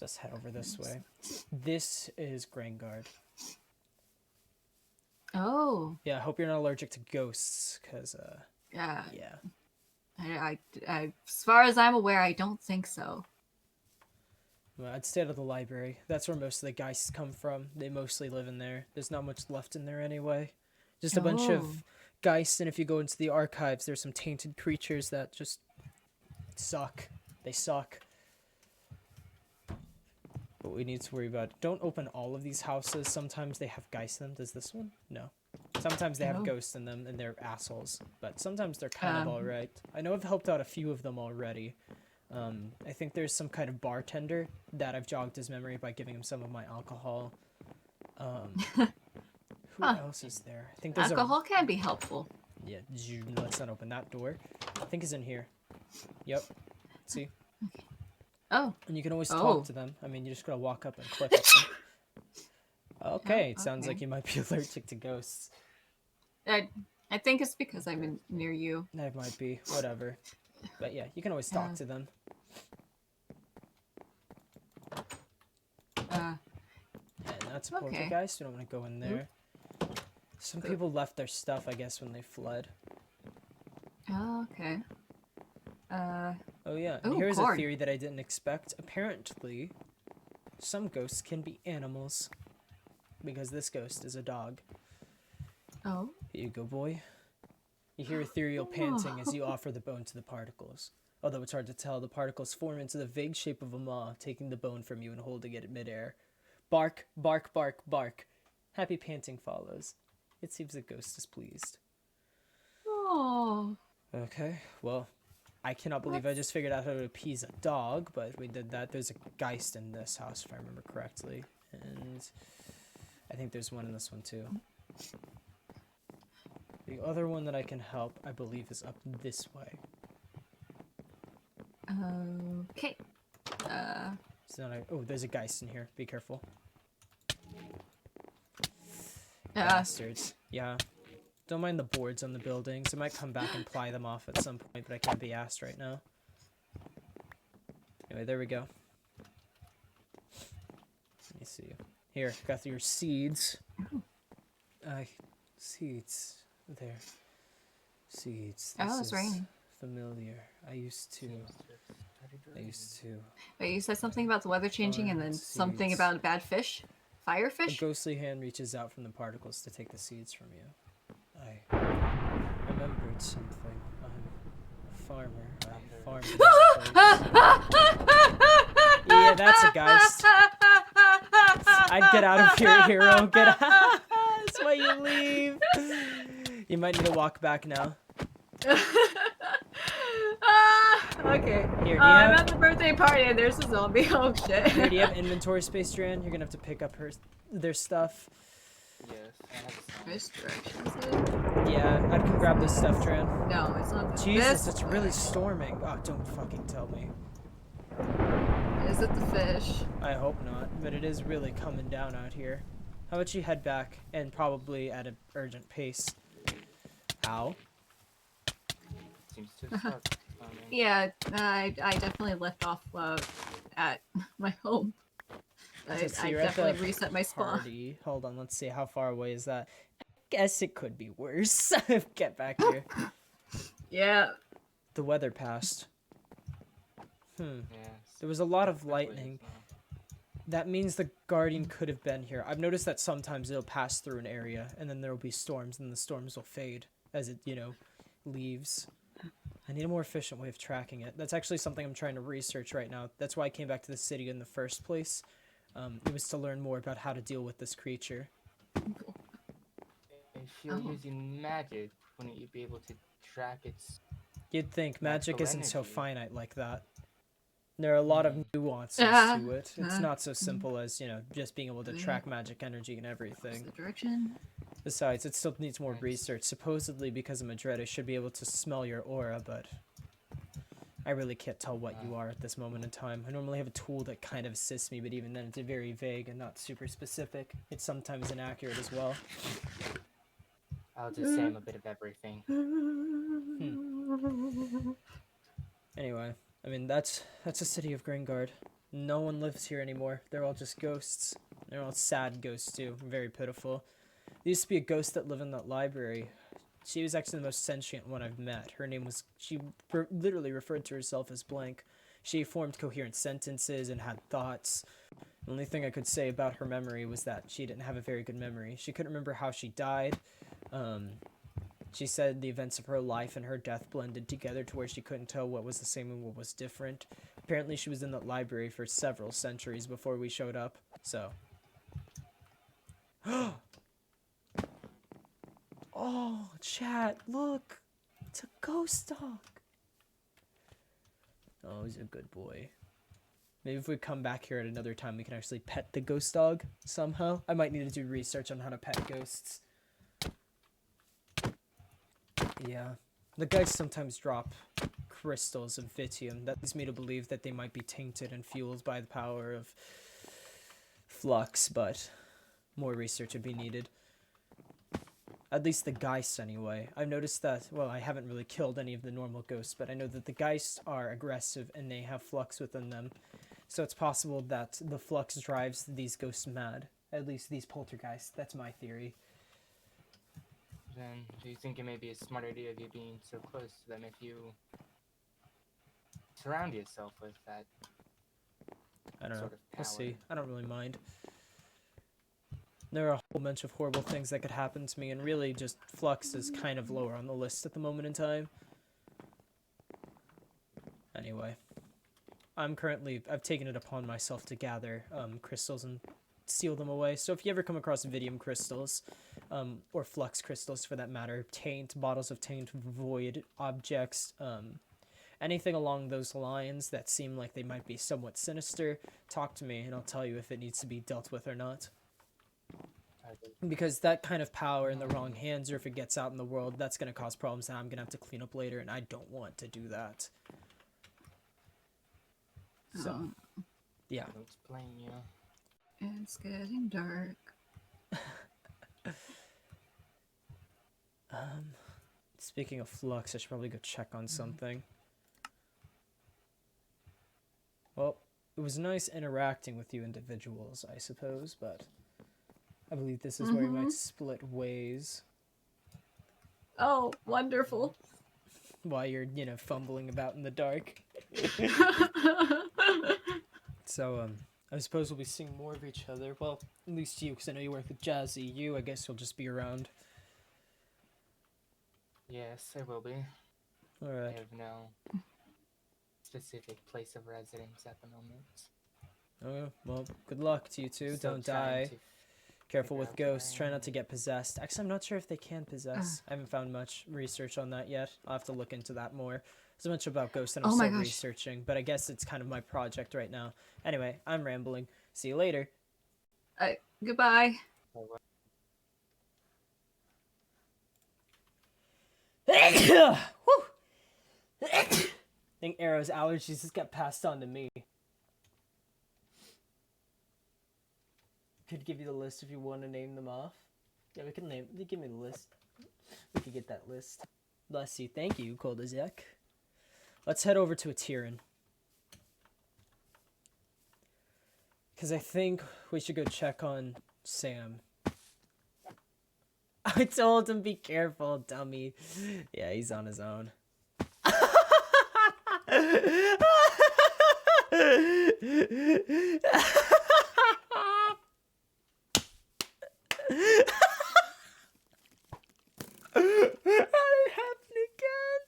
let's head over this way. This is Gringard. Oh. Yeah, I hope you're not allergic to ghosts, because, Yeah. yeah. I, as far as I'm aware, I don't think so. Well, I'd stay out of the library. That's where most of the geists come from. They mostly live in there. There's not much left in there anyway. Just a bunch of geists, and if you go into the archives, there's some tainted creatures that just suck. They suck. But we need to worry about... Don't open all of these houses. Sometimes they have geists in them. Does this one? No. Sometimes they have ghosts in them, and they're assholes. But sometimes they're kind of alright. I know I've helped out a few of them already. I think there's some kind of bartender that I've jogged his memory by giving him some of my alcohol. Who else is there? I think there's alcohol can be helpful. Yeah, let's not open that door. I think he's in here. Yep. See? Okay. Oh. And you can always talk to them. I mean, you just gotta walk up and click at them. Okay, it sounds like you might be allergic to ghosts. I think it's because I'm near you. That might be. Whatever. But yeah, you can always talk to them. And that's a poltergeist. You don't want to go in there. Some people left their stuff, I guess, when they fled. Oh, okay. Oh yeah, and here's a theory that I didn't expect. Apparently, some ghosts can be animals. Because this ghost is a dog. Oh. Here you go, boy. You hear ethereal panting as you offer the bone to the particles. Although it's hard to tell, the particles form into the vague shape of a maw, taking the bone from you and holding it in midair. Bark, bark, bark, bark. Happy panting follows. It seems the ghost is pleased. Oh. Okay, well, I cannot believe I just figured out how to appease a dog, but we did that. There's a geist in this house, if I remember correctly. And I think there's one in this one, too. The other one that I can help, I believe, is up this way. Okay. Oh, there's a geist in here. Be careful. Bastards. Yeah. Don't mind the boards on the buildings. I might come back and ply them off at some point, but I can't be asked right now. Anyway, there we go. Let me see. Here, got your seeds. Seeds. There. Seeds. Oh, it's raining. Familiar. I used to. Wait, you said something about the weather changing and then something about bad fish? Firefish? A ghostly hand reaches out from the particles to take the seeds from you. I remembered something. I'm a farmer. I farm in this place. Yeah, that's a geist. I'd get out of here, hero. Get out. That's why you leave. You might need to walk back now. Okay. Here, I'm at the birthday party and there's a zombie. Oh shit. Here, do you have inventory space, Dran? You're gonna have to pick up their stuff. Yes, I have some. Which direction is it? Yeah, I can grab this stuff, Dran. No, it's not. Jesus, it's really storming. Oh, don't fucking tell me. Is it the fish? I hope not, but it is really coming down out here. How about you head back, and probably at an urgent pace? How? Seems to have stopped. Yeah, I definitely left off at my home. I So you're at definitely the reset my spawn. party. Hold on, let's see. How far away is that? I guess it could be worse. Get back here. Yeah. The weather passed. Yes. There was a lot of Probably lightning. is now. That means the guardian could have been here. I've noticed that sometimes it'll pass through an area, and then there will be storms, and the storms will fade as it, leaves. I need a more efficient way of tracking it. That's actually something I'm trying to research right now. That's why I came back to the city in the first place. It was to learn more about how to deal with this creature. If you're using magic, wouldn't you be able to track its... You'd think magic Magical isn't so energy. finite like that. There are a lot of nuances to it. It's not so simple as, just being able to track magic energy and everything. The direction. Besides, it still needs more Nice. research. Supposedly, because I'm a dread, I should be able to smell your aura, but I really can't tell what you are at this moment in time. I normally have a tool that kind of assists me, but even then it's very vague and not super specific. It's sometimes inaccurate as well. I'll just say I'm a bit of everything. Anyway, I mean, that's the city of Gringard. No one lives here anymore. They're all just ghosts. They're all sad ghosts, too. Very pitiful. There used to be a ghost that lived in that library. She was actually the most sentient one I've met. Her name was... She literally referred to herself as Blank. She formed coherent sentences and had thoughts. The only thing I could say about her memory was that she didn't have a very good memory. She couldn't remember how she died. She said the events of her life and her death blended together to where she couldn't tell what was the same and what was different. Apparently she was in that library for several centuries before we showed up, so... Oh, chat, look! It's a ghost dog! Oh, he's a good boy. Maybe if we come back here at another time, we can actually pet the ghost dog somehow. I might need to do research on how to pet ghosts. Yeah. The guys sometimes drop crystals of Vitium. That leads me to believe that they might be tainted and fueled by the power of flux, but more research would be needed. At least the Geists, anyway. I've noticed that, well, I haven't really killed any of the normal ghosts, but I know that the Geists are aggressive and they have flux within them. So it's possible that the flux drives these ghosts mad. At least these poltergeists. That's my theory. Then, do you think it may be a smart idea of you being so close to them if you surround yourself with that I don't know. sort of We'll power? see. I don't really mind. There are a whole bunch of horrible things that could happen to me, and really just Flux is kind of lower on the list at the moment in time. Anyway. I've taken it upon myself to gather crystals and seal them away. So if you ever come across Vidium crystals, or Flux crystals for that matter, taint, bottles of taint, void, objects, anything along those lines that seem like they might be somewhat sinister, talk to me and I'll tell you if it needs to be dealt with or not. Because that kind of power in the wrong hands, or if it gets out in the world, that's going to cause problems that I'm going to have to clean up later, and I don't want to do that. So, yeah. I don't blame you. It's getting dark. Speaking of Flux, I should probably go check on something. Well, it was nice interacting with you individuals, I suppose, but I believe this is where we might split ways. Oh, wonderful. While you're, fumbling about in the dark. So, I suppose we'll be seeing more of each other. Well, at least you, because I know you work with Jazzy. You, I guess you'll just be around. Yes, I will be. I Alright. have no specific place of residence at the moment. Oh, well, good luck to you two. Still Don't trying die. to Careful figure with out where ghosts. I Try not am. to get possessed. Actually, I'm not sure if they can possess. I haven't found much research on that yet. I'll have to look into that more. There's much about ghosts that I'm Oh my still gosh. researching, but I guess it's kind of my project right now. Anyway, I'm rambling. See you later. Goodbye. Whew. I think Arrow's allergies just got passed on to me. could give you the list if you want to name them off. Yeah, we can name. Give me the list. We could get that list. Bless you. Thank you, Koldazek. Let's head over to a Tyrion. Because I think we should go check on Sam. I told him be careful, dummy. Yeah, he's on his own. It happened again.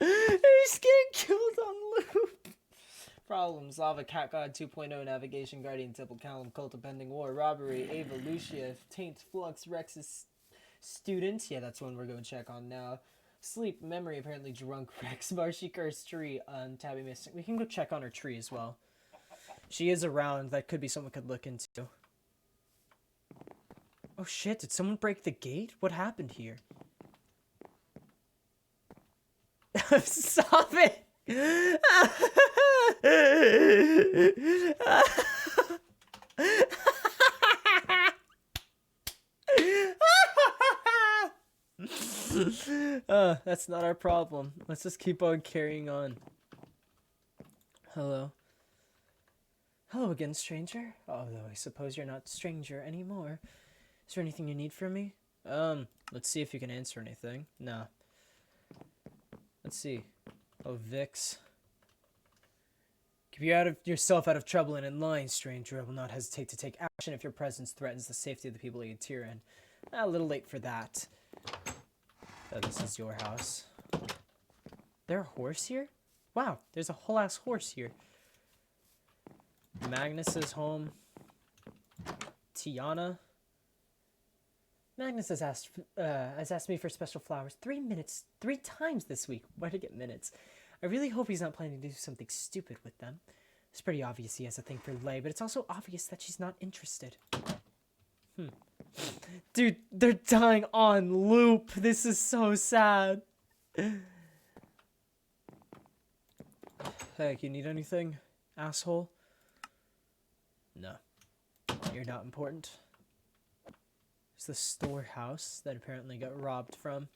He's getting killed on loop. Problems: Lava, Cat God 2.0, Navigation, Guardian, Temple, Callum, Cult of Pending War, Robbery, Ava, Lucia, Taint, Flux, Rex's Student. Yeah, that's one we're going to check on now. Sleep, Memory, apparently Drunk, Rex, Marshy, Cursed, Tree, Tabby Missing. We can go check on her tree as well. She is around. That could be something we could look into. Oh shit, did someone break the gate? What happened here? Stop it! That's not our problem. Let's just keep on carrying on. Hello. Hello again, stranger. Although I suppose you're not stranger anymore. Is there anything you need from me? Let's see if you can answer anything. No. Let's see. Oh, Vix. Keep yourself out of trouble and in line, stranger. I will not hesitate to take action if your presence threatens the safety of the people of Tyrion. A little late for that. Oh, this is your house. There a horse here? Wow, there's a whole ass horse here. Magnus is home. Tiana. Magnus has asked me for special flowers 3 times this week. Why did I get minutes? I really hope he's not planning to do something stupid with them. It's pretty obvious he has a thing for Lay, but it's also obvious that she's not interested. Dude, they're dying on loop. This is so sad. Hey, you need anything, asshole? No. You're not important. It's the storehouse that apparently got robbed from.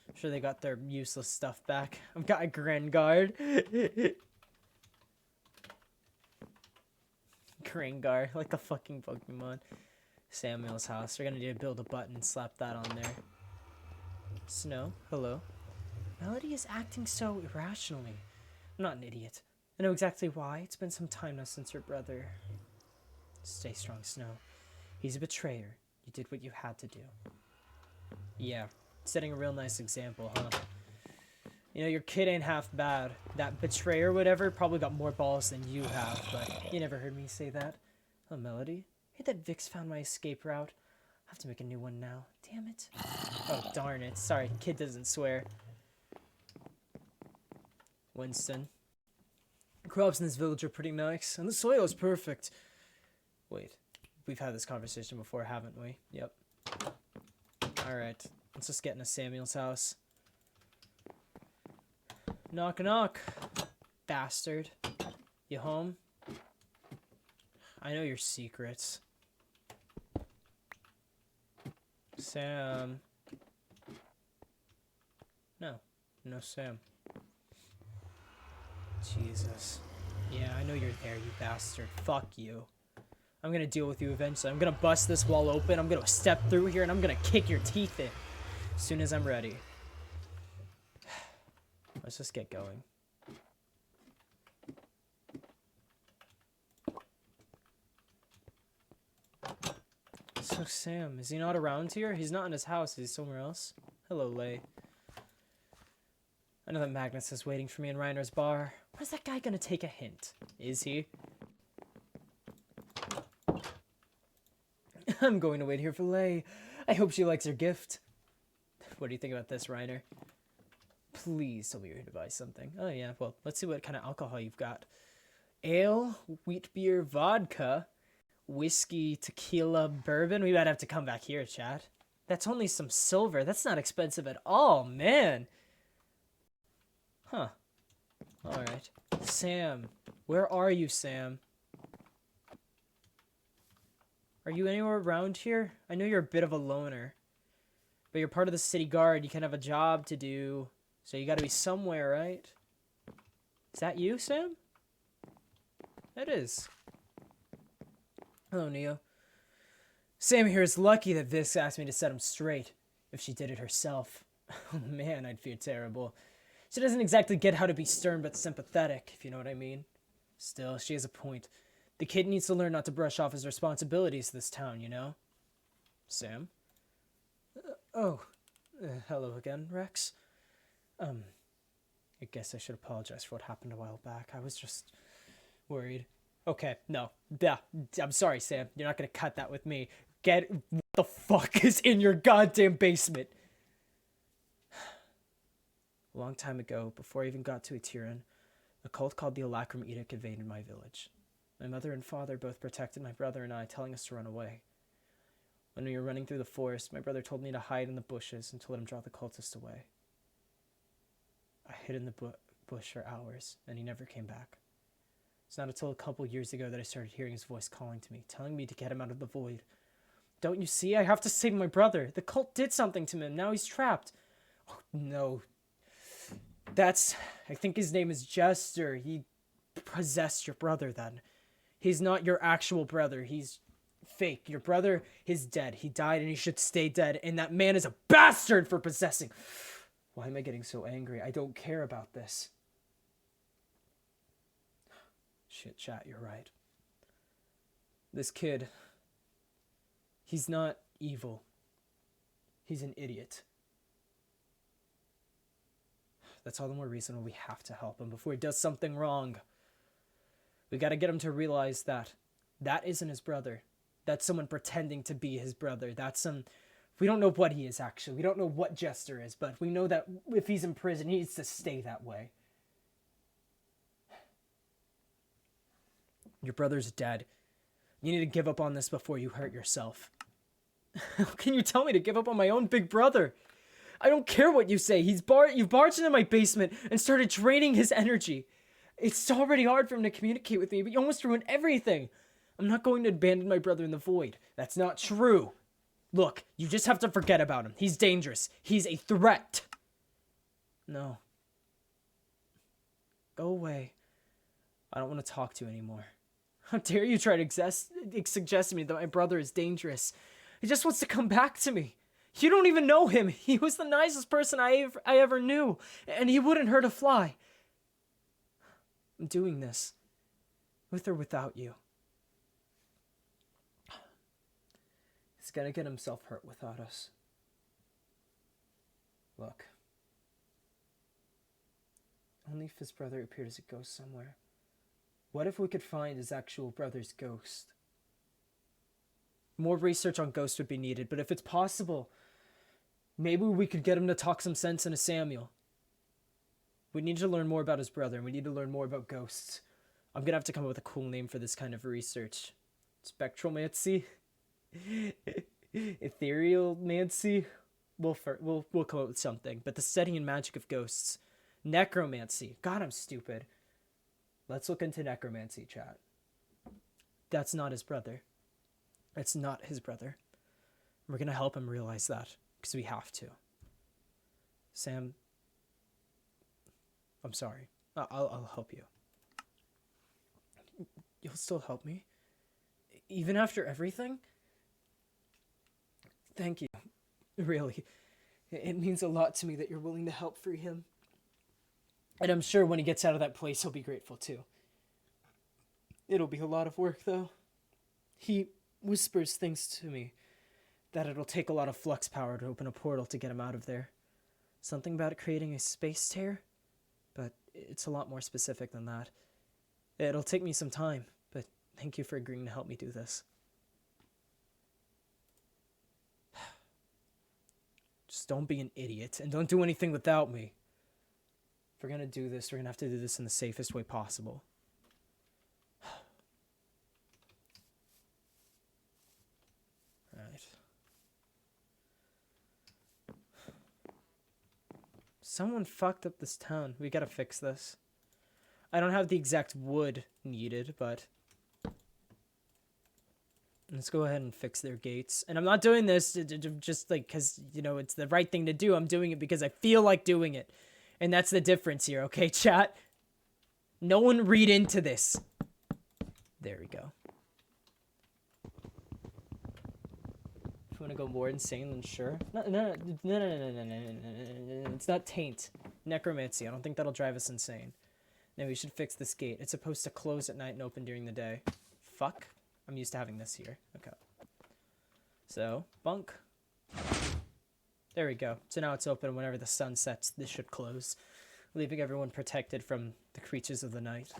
I'm sure they got their useless stuff back. I've got a Gringard. Gringard, like the fucking Pokemon. Samuel's house. We're gonna need to build a button and slap that on there. Snow, hello. Melody is acting so irrationally. I'm not an idiot. I know exactly why. It's been some time now since your brother. Stay strong, Snow. He's a betrayer. You did what you had to do. Yeah, setting a real nice example, huh? You know, your kid ain't half bad. That betrayer, whatever, probably got more balls than you have, but you never heard me say that. Oh, Melody? Hey, that Vix found my escape route. I have to make a new one now. Damn it. Oh, darn it. Sorry, kid doesn't swear. Winston. Crops in this village are pretty nice, and the soil is perfect. Wait, we've had this conversation before, haven't we? Yep. Alright, let's just get into Samuel's house. Knock, knock. Bastard. You home? I know your secrets. Sam. No. No Sam. Jesus. Yeah, I know you're there, you bastard. Fuck you. I'm gonna deal with you eventually. I'm gonna bust this wall open. I'm gonna step through here and I'm gonna kick your teeth in. As soon as I'm ready. Let's just get going. So Sam, is he not around here? He's not in his house. He's somewhere else. Hello, Lay. I know that Magnus is waiting for me in Reiner's bar. When is that guy gonna take a hint? Is he? I'm going to wait here for Lay. I hope she likes her gift. What do you think about this, Reiner? Please tell me you're here to buy something. Oh yeah, well, let's see what kind of alcohol you've got. Ale, wheat beer, vodka, whiskey, tequila, bourbon. We might have to come back here, chat. That's only some silver. That's not expensive at all, man. Huh. Alright. Sam. Where are you, Sam? Are you anywhere around here? I know you're a bit of a loner. But you're part of the city guard. You can have a job to do. So you gotta be somewhere, right? Is that you, Sam? It is. Hello, Neo. Sam here is lucky that Vis asked me to set him straight. If she did it herself. Oh man, I'd feel terrible. She doesn't exactly get how to be stern but sympathetic, if you know what I mean. Still, she has a point. The kid needs to learn not to brush off his responsibilities this town, you know? Sam? Hello again, Rex. I guess I should apologize for what happened a while back. I was just worried. Okay, no. Yeah, I'm sorry, Sam. You're not gonna cut that with me. What the fuck is in your goddamn basement? A long time ago, before I even got to Atiran, a cult called the Alakram Edict invaded my village. My mother and father both protected my brother and I, telling us to run away. When we were running through the forest, my brother told me to hide in the bushes and to let him draw the cultists away. I hid in the bush for hours, and he never came back. It's not until a couple years ago that I started hearing his voice calling to me, telling me to get him out of the void. Don't you see? I have to save my brother. The cult did something to him. Now he's trapped. Oh, no. I think his name is Jester. He possessed your brother then. He's not your actual brother. He's fake. Your brother is dead. He died and he should stay dead. And that man is a bastard for possessing. Why am I getting so angry? I don't care about this. Shit, chat, you're right. This kid, he's not evil. He's an idiot. That's all the more reason why we have to help him before he does something wrong. We gotta get him to realize that isn't his brother. That's someone pretending to be his brother. We don't know what he is actually. We don't know what Jester is, but we know that if he's in prison, he needs to stay that way. Your brother's dead. You need to give up on this before you hurt yourself. How can you tell me to give up on my own big brother? I don't care what you say. You've barged into my basement and started draining his energy. It's already hard for him to communicate with me, but you almost ruined everything. I'm not going to abandon my brother in the void. That's not true. Look, you just have to forget about him. He's dangerous. He's a threat. No. Go away. I don't want to talk to you anymore. How dare you try to suggest to me that my brother is dangerous? He just wants to come back to me. You don't even know him. He was the nicest person I ever knew, and he wouldn't hurt a fly. I'm doing this, with or without you. He's gonna get himself hurt without us. Look. Only if his brother appeared as a ghost somewhere. What if we could find his actual brother's ghost? More research on ghosts would be needed, but if it's possible, maybe we could get him to talk some sense into Samuel. We need to learn more about his brother, and we need to learn more about ghosts. I'm gonna have to come up with a cool name for this kind of research. Spectromancy? Etherealmancy? We'll come up with something. But the study and magic of ghosts. Necromancy. God, I'm stupid. Let's look into necromancy, chat. That's not his brother. It's not his brother. We're gonna help him realize that, because we have to. Sam, I'm sorry. I'll help you. You'll still help me? Even after everything? Thank you. Really. It means a lot to me that you're willing to help free him. And I'm sure when he gets out of that place, he'll be grateful too. It'll be a lot of work, though. He whispers things to me that it'll take a lot of flux power to open a portal to get him out of there. Something about creating a space tear, but it's a lot more specific than that. It'll take me some time, but thank you for agreeing to help me do this. Just don't be an idiot, and don't do anything without me. If we're gonna do this, we're gonna have to do this in the safest way possible. Right. Someone fucked up this town. We gotta fix this. I don't have the exact wood needed, but let's go ahead and fix their gates. And I'm not doing this just like because, you know, it's the right thing to do. I'm doing it because I feel like doing it. And that's the difference here, okay, chat? No one read into this. There we go. If you want to go more insane, then sure. No. It's not taint. Necromancy. I don't think that'll drive us insane. No, we should fix this gate. It's supposed to close at night and open during the day. Fuck. I'm used to having this here. Okay. So, bunk. There we go. So now it's open. Whenever the sun sets, this should close. Leaving everyone protected from the creatures of the night.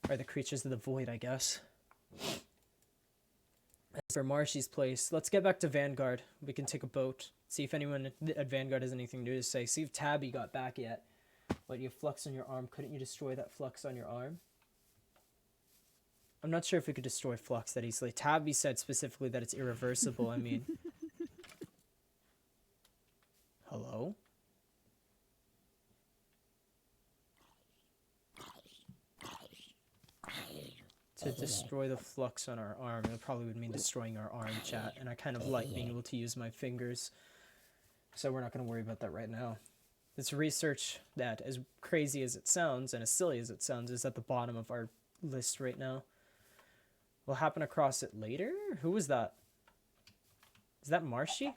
Or the creatures of the void, I guess. As for Marshy's place, let's get back to Vanguard. We can take a boat. See if anyone at Vanguard has anything new to say. See if Tabby got back yet. What, you have flux on your arm? Couldn't you destroy that flux on your arm? I'm not sure if we could destroy flux that easily. Tabby said specifically that it's irreversible. I mean... Hello? To destroy the flux on our arm, it probably would mean destroying our arm, chat. And I kind of like being able to use my fingers. So we're not going to worry about that right now. This research that, as crazy as it sounds, and as silly as it sounds, is at the bottom of our list right now. We'll happen across it later? Who was that? Is that Marshy?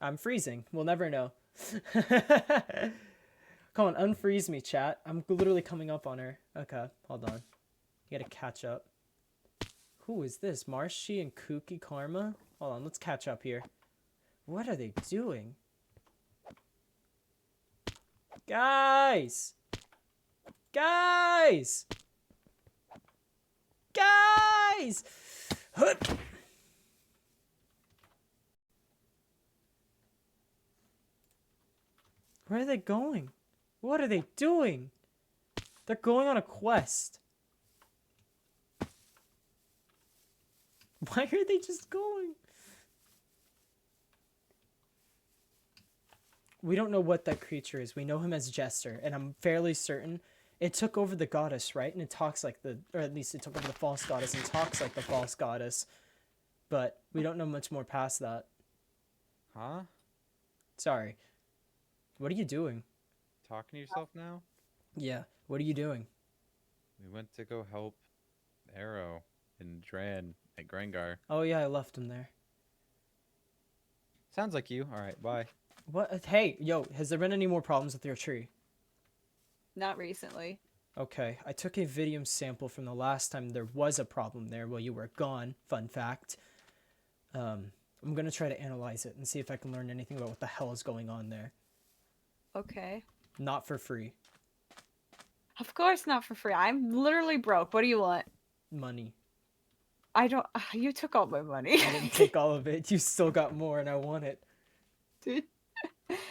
I'm freezing. We'll never know. Come on, unfreeze me, chat. I'm literally coming up on her. Okay, hold on. You gotta catch up. Who is this? Marshy and Kooky Karma? Hold on, let's catch up here. What are they doing? Guys! Guys! Guys! Where are they going? What are they doing? They're going on a quest. Why are they just going? We don't know what that creature is. We know him as Jester, and I'm fairly certain it took over the goddess, right? And it talks like the, or at least it took over the false goddess and talks like the false goddess. But we don't know much more past that. Huh? Sorry. What are you doing? Talking to yourself now? Yeah. What are you doing? We went to go help Arrow and Dran at Gringard. Oh yeah, I left him there. Sounds like you. All right, bye. What? Hey, yo, has there been any more problems with your tree? Not recently. Okay, I took a Vidium sample from the last time there was a problem there while you were gone. Fun fact. I'm gonna try to analyze it and see if I can learn anything about what the hell is going on there. Okay. Not for free. Of course not for free. I'm literally broke. What do you want? Money. I don't... You took all my money. I didn't take all of it. You still got more and I want it. Dude.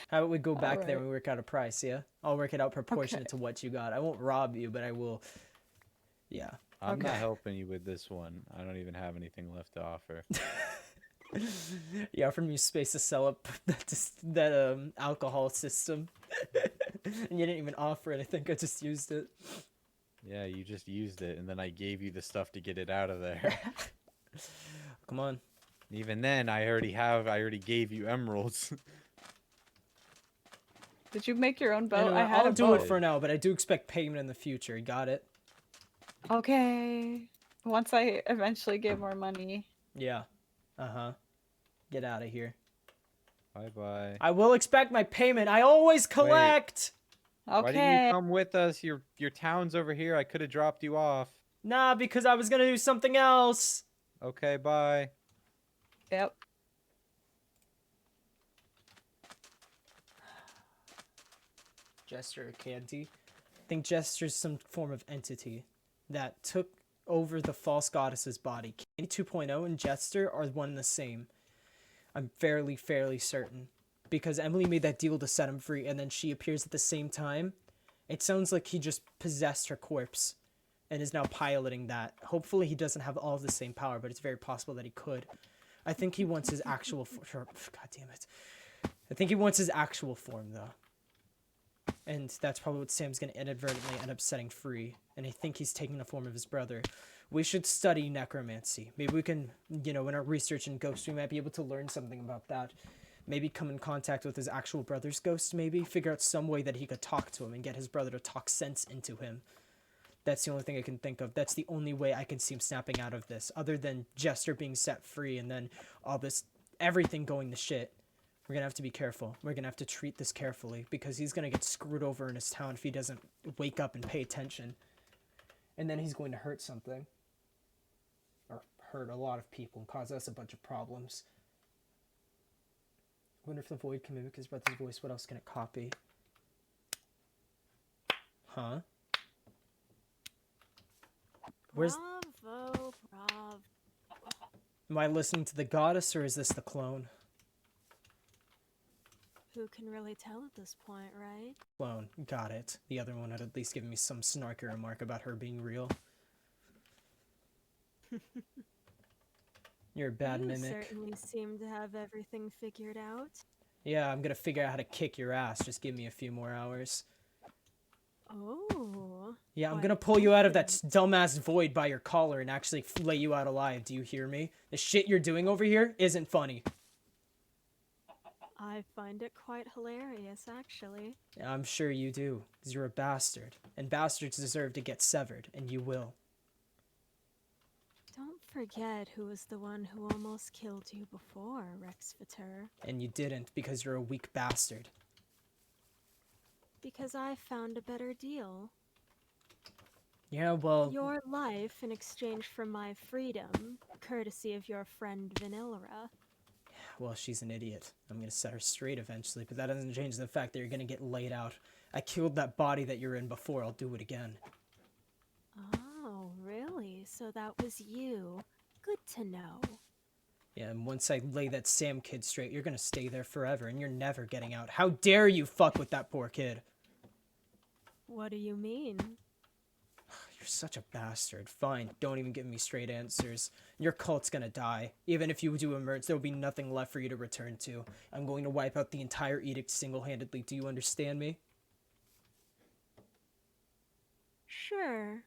How about we go back there Alright. and we work out a price, yeah? I'll work it out proportionate to what you got. I won't rob you, but I will... Yeah. I'm not Okay. helping you with this one. I don't even have anything left to offer. You offered me space to sell up that alcohol system. And you didn't even offer it. I think I just used it. Yeah, you just used it, and then I gave you the stuff to get it out of there. Come on. Even then, I already gave you emeralds. Did you make your own boat? Anyway, I had I'll a do boat. it for now, but I do expect payment in the future. You got it? Okay. Once I eventually get more money. Yeah. Uh-huh. Get out of here. Bye-bye. I will expect my payment. I always collect. Okay. Why didn't you come with us? Your town's over here. I could have dropped you off. Nah, because I was gonna do something else. Okay, bye. Yep. Jester or Candy. I think Jester's some form of entity that took over the false goddess's body. Candy 2.0 and Jester are one and the same. I'm fairly certain. Because Emily made that deal to set him free, and then she appears at the same time. It sounds like he just possessed her corpse and is now piloting that. Hopefully he doesn't have all of the same power, but it's very possible that he could. I think he wants his actual... God damn it. I think he wants his actual form, though. And that's probably what Sam's going to inadvertently end up setting free. And I think he's taking the form of his brother. We should study necromancy. Maybe we can, you know, in our research in ghosts, we might be able to learn something about that. Maybe come in contact with his actual brother's ghost, maybe. Figure out some way that he could talk to him and get his brother to talk sense into him. That's the only thing I can think of. That's the only way I can see him snapping out of this. Other than Jester being set free and then all this, everything going to shit. We're going to have to be careful. We're going to have to treat this carefully because he's going to get screwed over in his town if he doesn't wake up and pay attention. And then he's going to hurt something. Or hurt a lot of people and cause us a bunch of problems. I wonder if the Void can mimic his brother's voice. What else can it copy? Huh? Where's... Bravo, bravo. Am I listening to the goddess or is this the clone? Who can really tell at this point, right? Clone. Got it. The other one had at least given me some snarky remark about her being real. You're a bad You mimic. certainly seem to have everything figured out. Yeah, I'm gonna figure out how to kick your ass. Just give me a few more hours. Oh. Yeah, I'm quite gonna pull you out of that different. dumbass void by your collar and actually lay you out alive. Do you hear me? The shit you're doing over here isn't funny. I find it quite hilarious, actually. Yeah, I'm sure you do, because you're a bastard. And bastards deserve to get severed, and you will. Don't forget who was the one who almost killed you before, Rex Vitter. And you didn't, because you're a weak bastard. Because I found a better deal. Yeah, well... Your life in exchange for my freedom, courtesy of your friend Vanillera. Well, she's an idiot. I'm gonna set her straight eventually, but that doesn't change the fact that you're gonna get laid out. I killed that body that you're in before. I'll do it again. Oh, really? So that was you. Good to know. Yeah, and once I lay that Sam kid straight, you're gonna stay there forever, and you're never getting out. How dare you fuck with that poor kid? What do you mean? You're such a bastard. Fine, don't even give me straight answers. Your cult's gonna die. Even if you do emerge, there will be nothing left for you to return to. I'm going to wipe out the entire edict single-handedly. Do you understand me? Sure.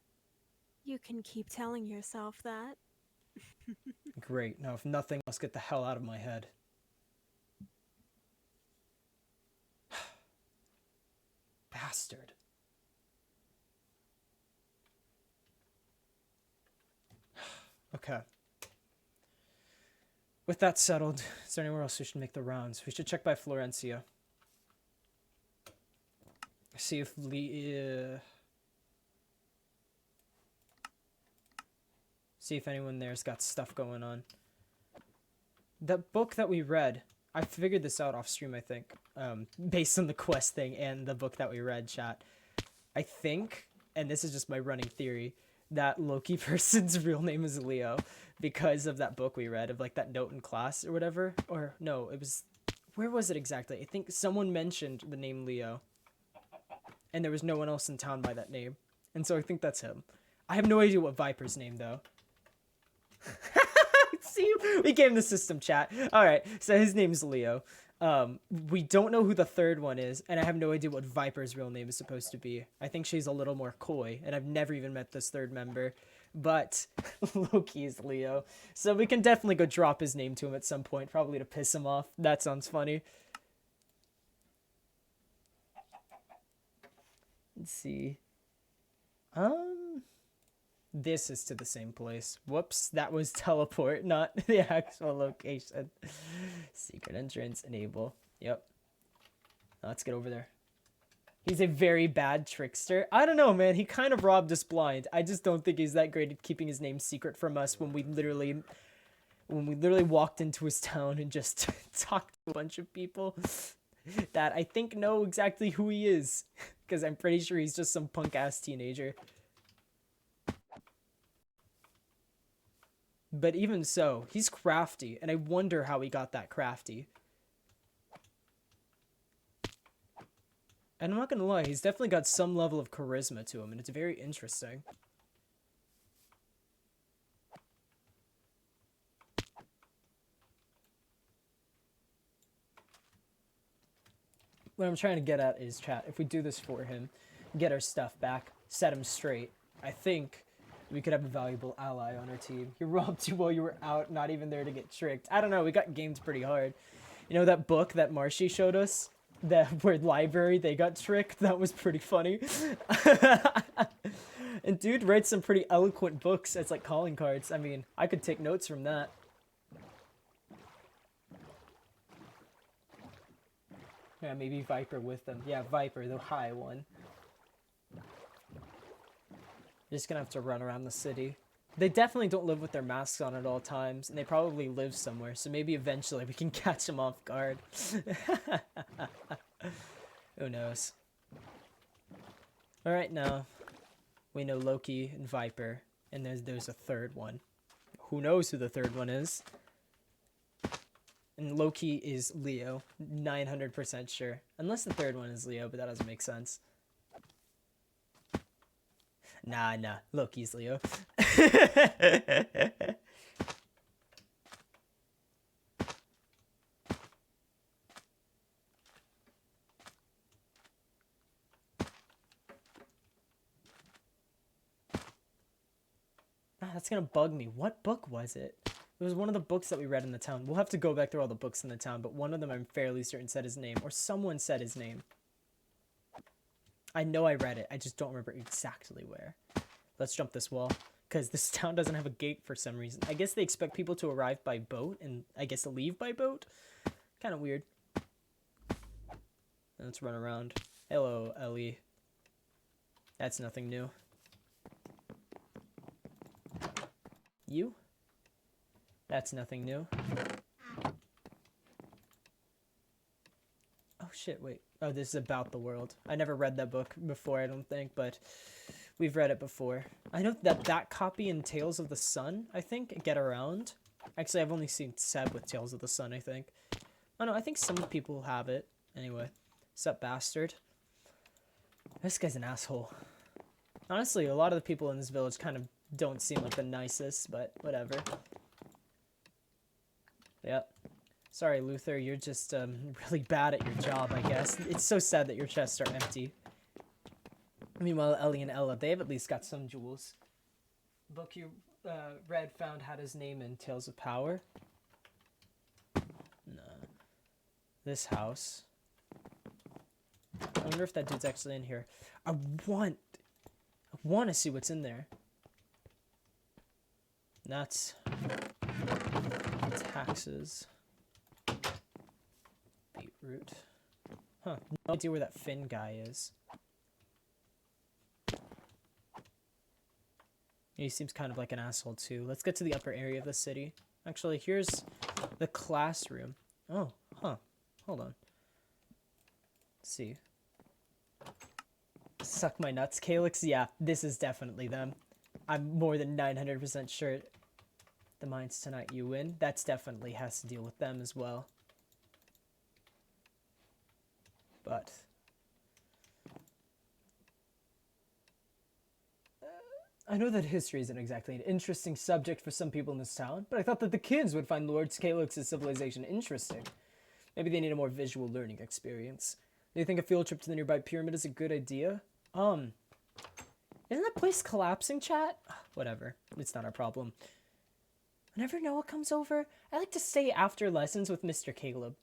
You can keep telling yourself that. Great. Now, if nothing else, get the hell out of my head. Bastard. Okay. With that settled, is there anywhere else we should make the rounds? We should check by Florencia. See if see if anyone there's got stuff going on. That book that we read, I figured this out off stream, I think, based on the quest thing and the book that we read, chat. I think, and this is just my running theory, that Loki person's real name is Leo because of that book we read, of like that note in class or whatever. Or no, it was, where was it exactly? I think someone mentioned the name Leo and there was no one else in town by that name. And so I think that's him. I have no idea what Viper's name though. See, we gave him the system, chat. All right, so his name's Leo. We don't know who the third one is, and I have no idea what Viper's real name is supposed to be. I think she's a little more coy, and I've never even met this third member. But Loki is Leo, so we can definitely go drop his name to him at some point, probably to piss him off. That sounds funny. Let's see. This is to the same place. Whoops, that was teleport, not the actual location. Secret entrance, enable. Yep. Let's get over there. He's a very bad trickster. I don't know, man. He kind of robbed us blind. I just don't think he's that great at keeping his name secret from us when we literally walked into his town and just talked to a bunch of people that I think know exactly who he is. Because I'm pretty sure he's just some punk-ass teenager. But even so, he's crafty, and I wonder how he got that crafty. And I'm not gonna lie, he's definitely got some level of charisma to him, and it's very interesting. what I'm trying to get at is, chat, if we do this for him, get our stuff back, set him straight, I think we could have a valuable ally on our team. He robbed you while you were out, not even there to get tricked. I don't know, we got gamed pretty hard. You know that book that Marshy showed us? That word library, they got tricked? That was pretty funny. And dude writes some pretty eloquent books as like calling cards. I mean, I could take notes from that. Yeah, maybe Viper with them. Yeah, Viper, the high one. Just gonna have to run around the city. They definitely don't live with their masks on at all times, and they probably live somewhere, so maybe eventually we can catch them off guard. Who knows? Alright, now we know Loki and Viper, and there's a third one. Who knows who the third one is? And Loki is Leo, 900% sure. Unless the third one is Leo, but that doesn't make sense. Nah, Loki's Leo. That's gonna bug me. What book was it? It was one of the books that we read in the town. We'll have to go back through all the books in the town, but one of them I'm fairly certain said his name, or someone said his name. I know I read it, I just don't remember exactly where. Let's jump this wall, because this town doesn't have a gate for some reason. I guess they expect people to arrive by boat, and I guess to leave by boat? Kind of weird. Let's run around. Hello, Ellie. That's nothing new. You? That's nothing new. Oh shit, wait. Oh, this is about the world. I never read that book before, I don't think, but we've read it before. I know that copy in Tales of the Sun, I think, Get Around. Actually, I've only seen Seb with Tales of the Sun, I think. Oh no, I think some people have it. Anyway. Sup, bastard? This guy's an asshole. Honestly, a lot of the people in this village kind of don't seem like the nicest, but whatever. Yep. Sorry, Luther, you're just really bad at your job, I guess. It's so sad that your chests are empty. Meanwhile, Ellie and Ella, they have at least got some jewels. Book you read found had his name in Tales of Power. No. This house. I wonder if that dude's actually in here. I want to see what's in there. That's taxes. Beetroot. Huh. No idea where that Finn guy is. He seems kind of like an asshole too. Let's get to the upper area of the city. Actually, here's the classroom. Oh, huh. Hold on. Let's see. Suck my nuts, Calyx? Yeah, this is definitely them. I'm more than 900% sure. The mines tonight, you win. That's definitely has to deal with them as well. But I know that history isn't exactly an interesting subject for some people in this town, but I thought that the kids would find Lord Calyx's civilization interesting. Maybe they need a more visual learning experience. Do you think a field trip to the nearby pyramid is a good idea? Isn't that place collapsing, chat? Whatever. It's not our problem. Whenever Noah comes over, I like to stay after lessons with Mr. Caleb.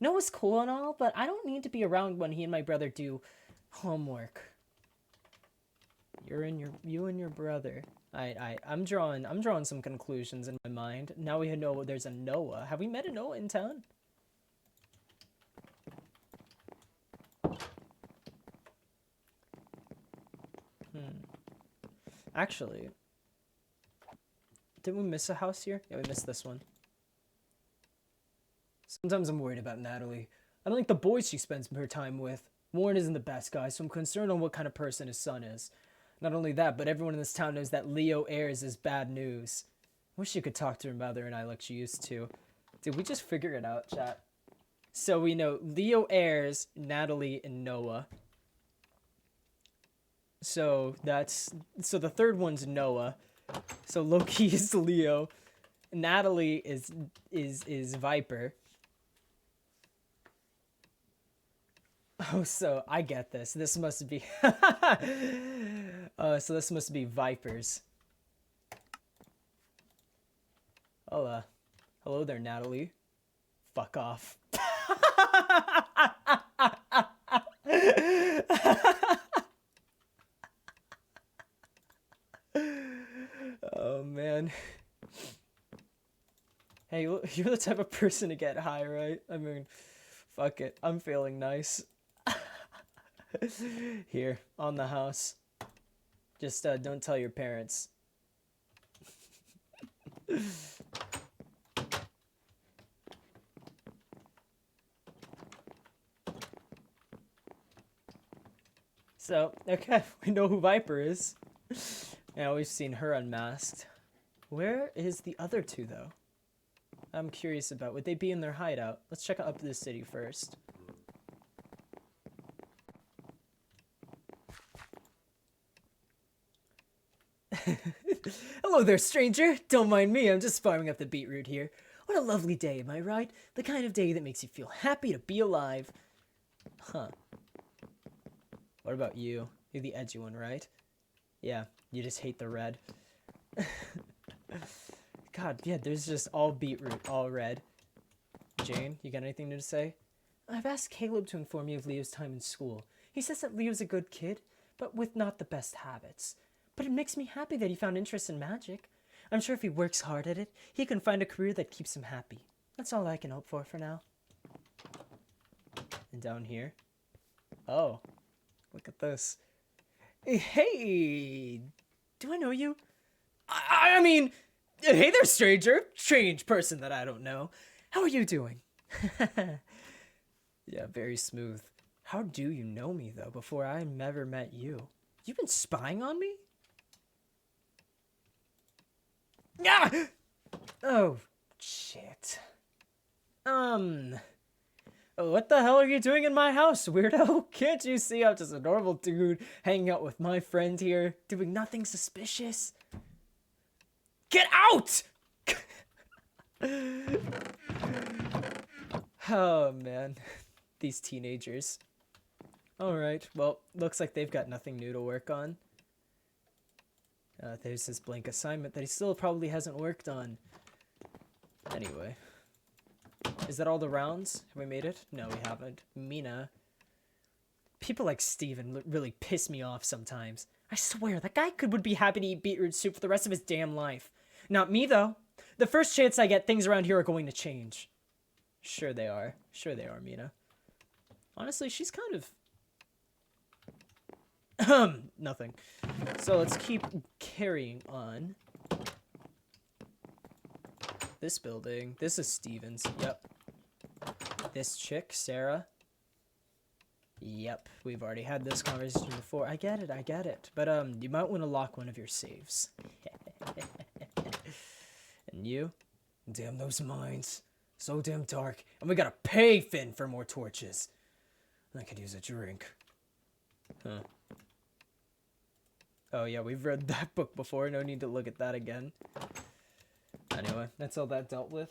Noah's cool and all, but I don't need to be around when he and my brother do homework. You and your brother. I'm drawing some conclusions in my mind. Now we know there's a Noah. Have we met a Noah in town? Actually, did we miss a house here? Yeah, we missed this one. Sometimes I'm worried about Natalie. I don't like the boys she spends her time with. Warren isn't the best guy, so I'm concerned on what kind of person his son is. Not only that, but everyone in this town knows that Leo Ayres is bad news. Wish you could talk to her mother and I like she used to. Did we just figure it out, chat? So we know Leo Ayres, Natalie, and Noah. So the third one's Noah. So Loki is Leo. Natalie is Viper. Oh, so I get this. This must be. So this must be vipers. Oh, hello there, Natalie. Fuck off. Oh man. Hey, you're the type of person to get high, right? I mean, fuck it. I'm feeling nice. Here, on the house. Just don't tell your parents. So, okay, we know who Viper is. Now we've seen her unmasked. Where is the other two, though? I'm curious about. Would they be in their hideout? Let's check out the city first. Hello there, stranger. Don't mind me, I'm just farming up the beetroot here. What a lovely day, am I right? The kind of day that makes you feel happy to be alive. Huh. What about you? You're the edgy one, right? Yeah, you just hate the red. God, yeah, there's just all beetroot, all red. Jane, you got anything to say? I've asked Caleb to inform you of Leo's time in school. He says that Leo's a good kid, but with not the best habits. But it makes me happy that he found interest in magic. I'm sure if he works hard at it, he can find a career that keeps him happy. That's all I can hope for now. And down here. Oh, look at this. Hey, do I know you? I mean, hey there, stranger. Strange person that I don't know. How are you doing? Yeah, very smooth. How do you know me, though, before I never met you? You've been spying on me? Yeah! Oh, shit. What the hell are you doing in my house, weirdo? Can't you see I'm just a normal dude hanging out with my friend here, doing nothing suspicious? Get out! Oh, man. These teenagers. Alright, well, looks like they've got nothing new to work on. There's his blank assignment that he still probably hasn't worked on. Anyway. Is that all the rounds? Have we made it? No, we haven't. Mina. People like Steven really piss me off sometimes. I swear, that guy would be happy to eat beetroot soup for the rest of his damn life. Not me, though. The first chance I get, things around here are going to change. Sure they are. Sure they are, Mina. Honestly, she's kind of... Nothing. So let's keep carrying on. This building. This is Steven's. Yep. This chick, Sarah. Yep. We've already had this conversation before. I get it. I get it. But, you might want to lock one of your saves. And you? Damn those mines. So damn dark. And we gotta pay Finn for more torches. I could use a drink. Huh. Oh yeah, we've read that book before. No need to look at that again. Anyway, that's all that dealt with.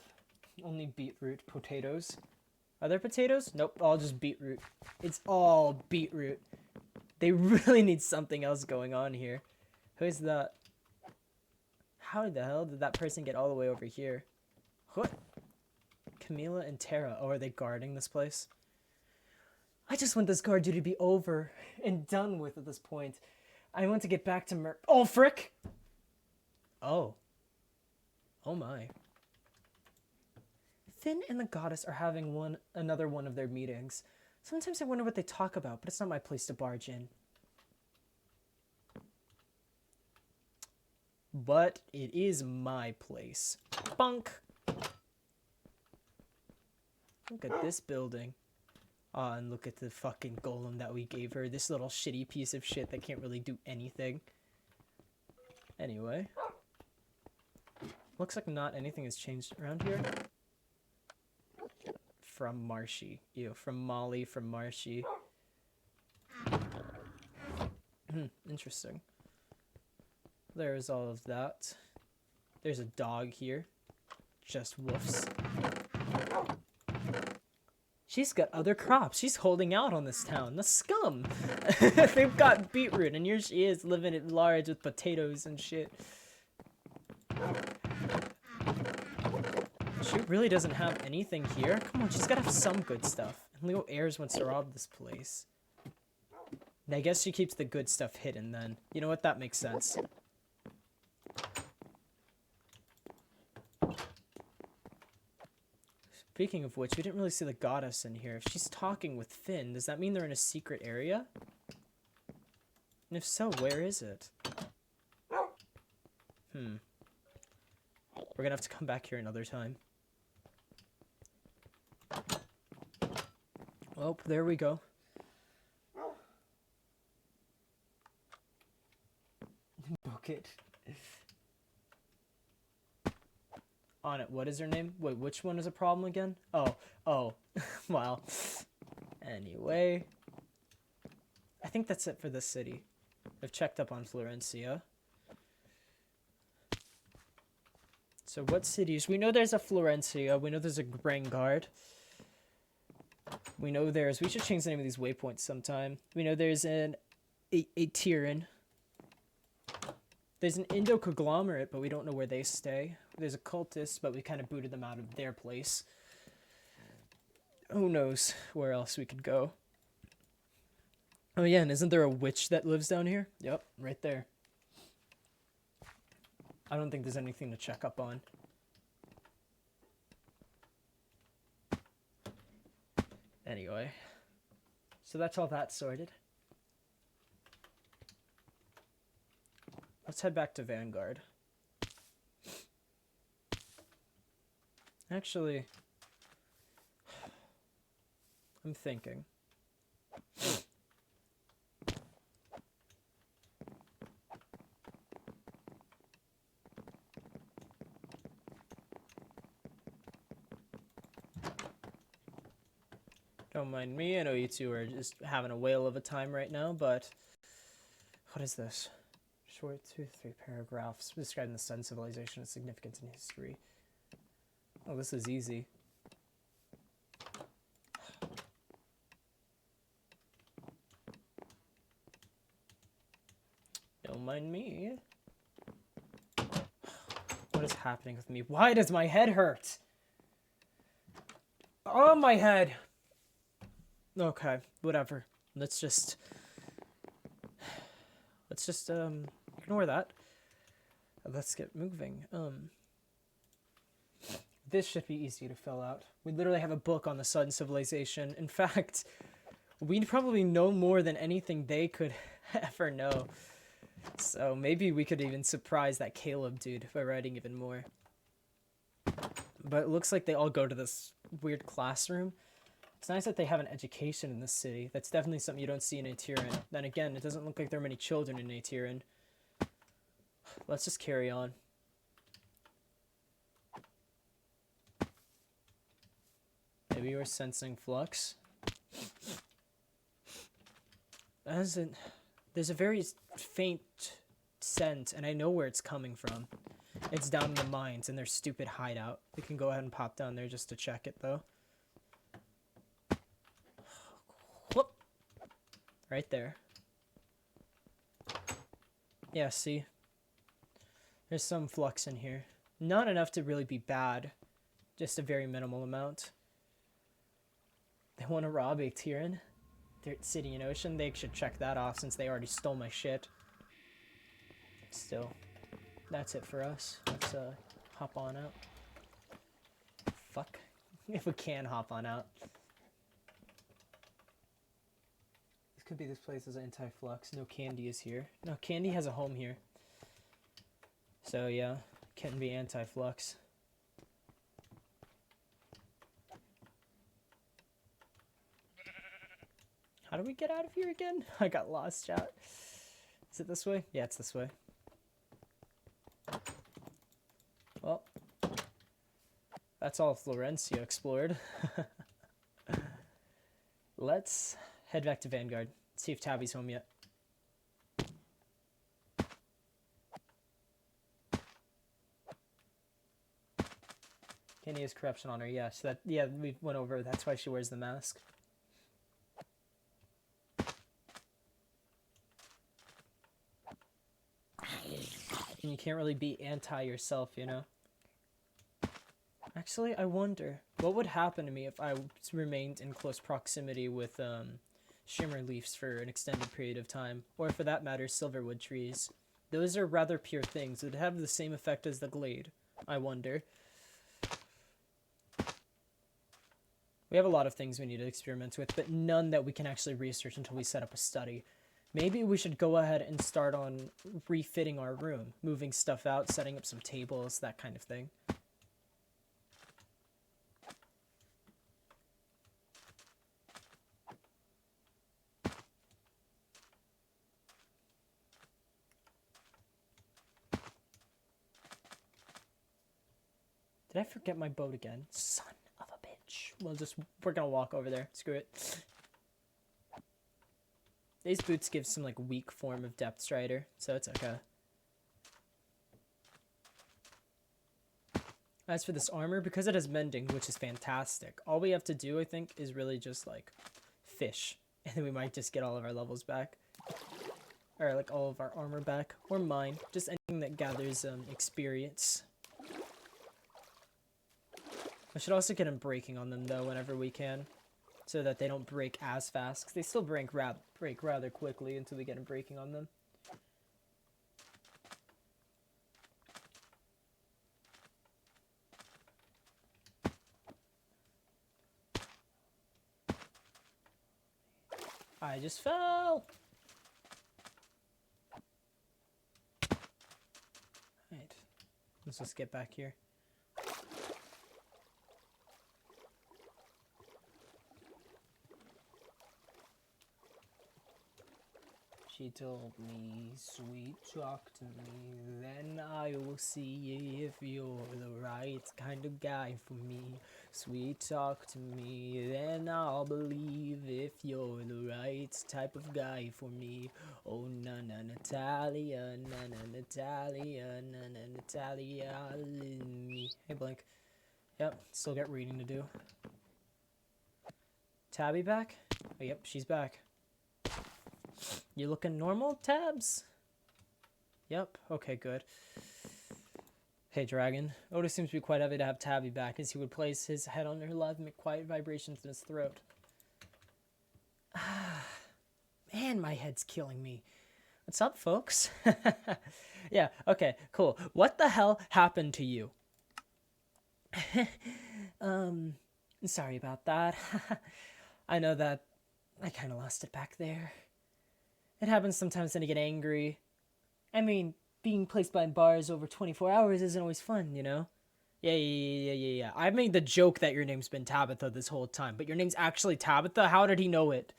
Only beetroot, potatoes. Are there potatoes? Nope, all just beetroot. It's all beetroot. They really need something else going on here. Who's that? How the hell did that person get all the way over here? What? Camila and Tara. Oh, are they guarding this place? I just want this guard duty to be over and done with at this point. I want to get back to Oh, frick! Oh. Oh my. Finn and the goddess are having another one of their meetings. Sometimes I wonder what they talk about, but it's not my place to barge in. But it is my place. Bunk! Look at this building. Oh, and look at the fucking golem that we gave her. This little shitty piece of shit that can't really do anything. Anyway. Looks like not anything has changed around here. From Marshy. Ew, from Molly, from Marshy. Interesting. There's all of that. There's a dog here. Just woofs. She's got other crops. She's holding out on this town. The scum. They've got beetroot, and here she is living at large with potatoes and shit. She really doesn't have anything here. Come on, she's gotta have some good stuff. And Leo Ayers wants to rob this place. And I guess she keeps the good stuff hidden then. You know what? That makes sense. Speaking of which, we didn't really see the goddess in here. If she's talking with Finn, does that mean they're in a secret area? And if so, where is it? We're gonna have to come back here another time. Oh, there we go. Book it. On it. What is her name? Wait, which one is a problem again? Oh. Wow. Anyway. I think that's it for this city. I've checked up on Florencia. So what cities? We know there's a Florencia. We know there's a Gringard. We know there's... We should change the name of these waypoints sometime. We know there's a Tyrian. There's an Indo-conglomerate, but we don't know where they stay. There's a cultist, but we kind of booted them out of their place. Who knows where else we could go. Oh yeah, and isn't there a witch that lives down here? Yep, right there. I don't think there's anything to check up on. Anyway. So that's all that sorted. Let's head back to Vanguard. Actually, I'm thinking. Don't mind me, I know you two are just having a whale of a time right now, but what is this? Short 2-3 paragraphs describing the Sun civilization of significance in history. Oh, this is easy. Don't mind me. What is happening with me? Why does my head hurt? Oh, my head! Okay, whatever. Let's just ignore that. Let's get moving. This should be easy to fill out. We literally have a book on the Sun civilization. In fact, we probably know more than anything they could ever know. So maybe we could even surprise that Caleb dude by writing even more. But it looks like they all go to this weird classroom. It's nice that they have an education in this city. That's definitely something you don't see in Atiran. Then again, it doesn't look like there are many children in Atiran. Let's just carry on. Maybe you're sensing flux. There's a very faint scent, and I know where it's coming from. It's down in the mines in their stupid hideout. We can go ahead and pop down there just to check it, though. Whoop! Right there. Yeah, see? There's some flux in here. Not enough to really be bad. Just a very minimal amount. They want to rob a Tyrian? Dirt City and Ocean? They should check that off since they already stole my shit. Still, that's it for us. Let's hop on out. Fuck. If we can hop on out. This could be this place is anti-flux. No, Candy is here. No, Candy has a home here. So yeah, can be anti-flux. How do we get out of here again? I got lost, chat. Is it this way? Yeah, it's this way. Well, that's all Florencia explored. Let's head back to Vanguard. See if Tabby's home yet. Kenny has corruption on her, yeah. So that, yeah, we went over, that's why she wears the mask. And you can't really be anti-yourself, you know? Actually, I wonder, what would happen to me if I remained in close proximity with, shimmer leaves for an extended period of time? Or, for that matter, silverwood trees. Those are rather pure things. It would have the same effect as the glade, I wonder. We have a lot of things we need to experiment with, but none that we can actually research until we set up a study. Maybe we should go ahead and start on refitting our room, moving stuff out, setting up some tables, that kind of thing. Did I forget my boat again? Son of a bitch. We're gonna walk over there. Screw it. These boots give some, like, weak form of depth strider, so it's okay. As for this armor, because it has mending, which is fantastic, all we have to do, I think, is really just, like, fish. And then we might just get all of our levels back. Or, like, all of our armor back. Or mine. Just anything that gathers experience. I should also get breaking on them, though, whenever we can. So that they don't break as fast. Because they still break rather quickly until we get breaking on them. I just fell! Alright. Let's just get back here. She told me, sweet, talk to me, then I will see if you're the right kind of guy for me. Sweet, talk to me, then I'll believe if you're the right type of guy for me. Oh, na-na, Natalia, na-na, Natalia, na-na, Natalia, me. Hey, Blink. Yep, still got reading to do. Tabby back? Oh, yep, she's back. You looking normal, Tabs? Yep. Okay, good. Hey, Dragon. Otis seems to be quite happy to have Tabby back, as he would place his head on her lap and make quiet vibrations in his throat. Man, my head's killing me. What's up, folks? Yeah, okay, cool. What the hell happened to you? Sorry about that. I know that I kind of lost it back there. It happens sometimes when I get angry. I mean, being placed behind bars over 24 hours isn't always fun, you know? Yeah. I made the joke that your name's been Tabitha this whole time, but your name's actually Tabitha? How did he know it?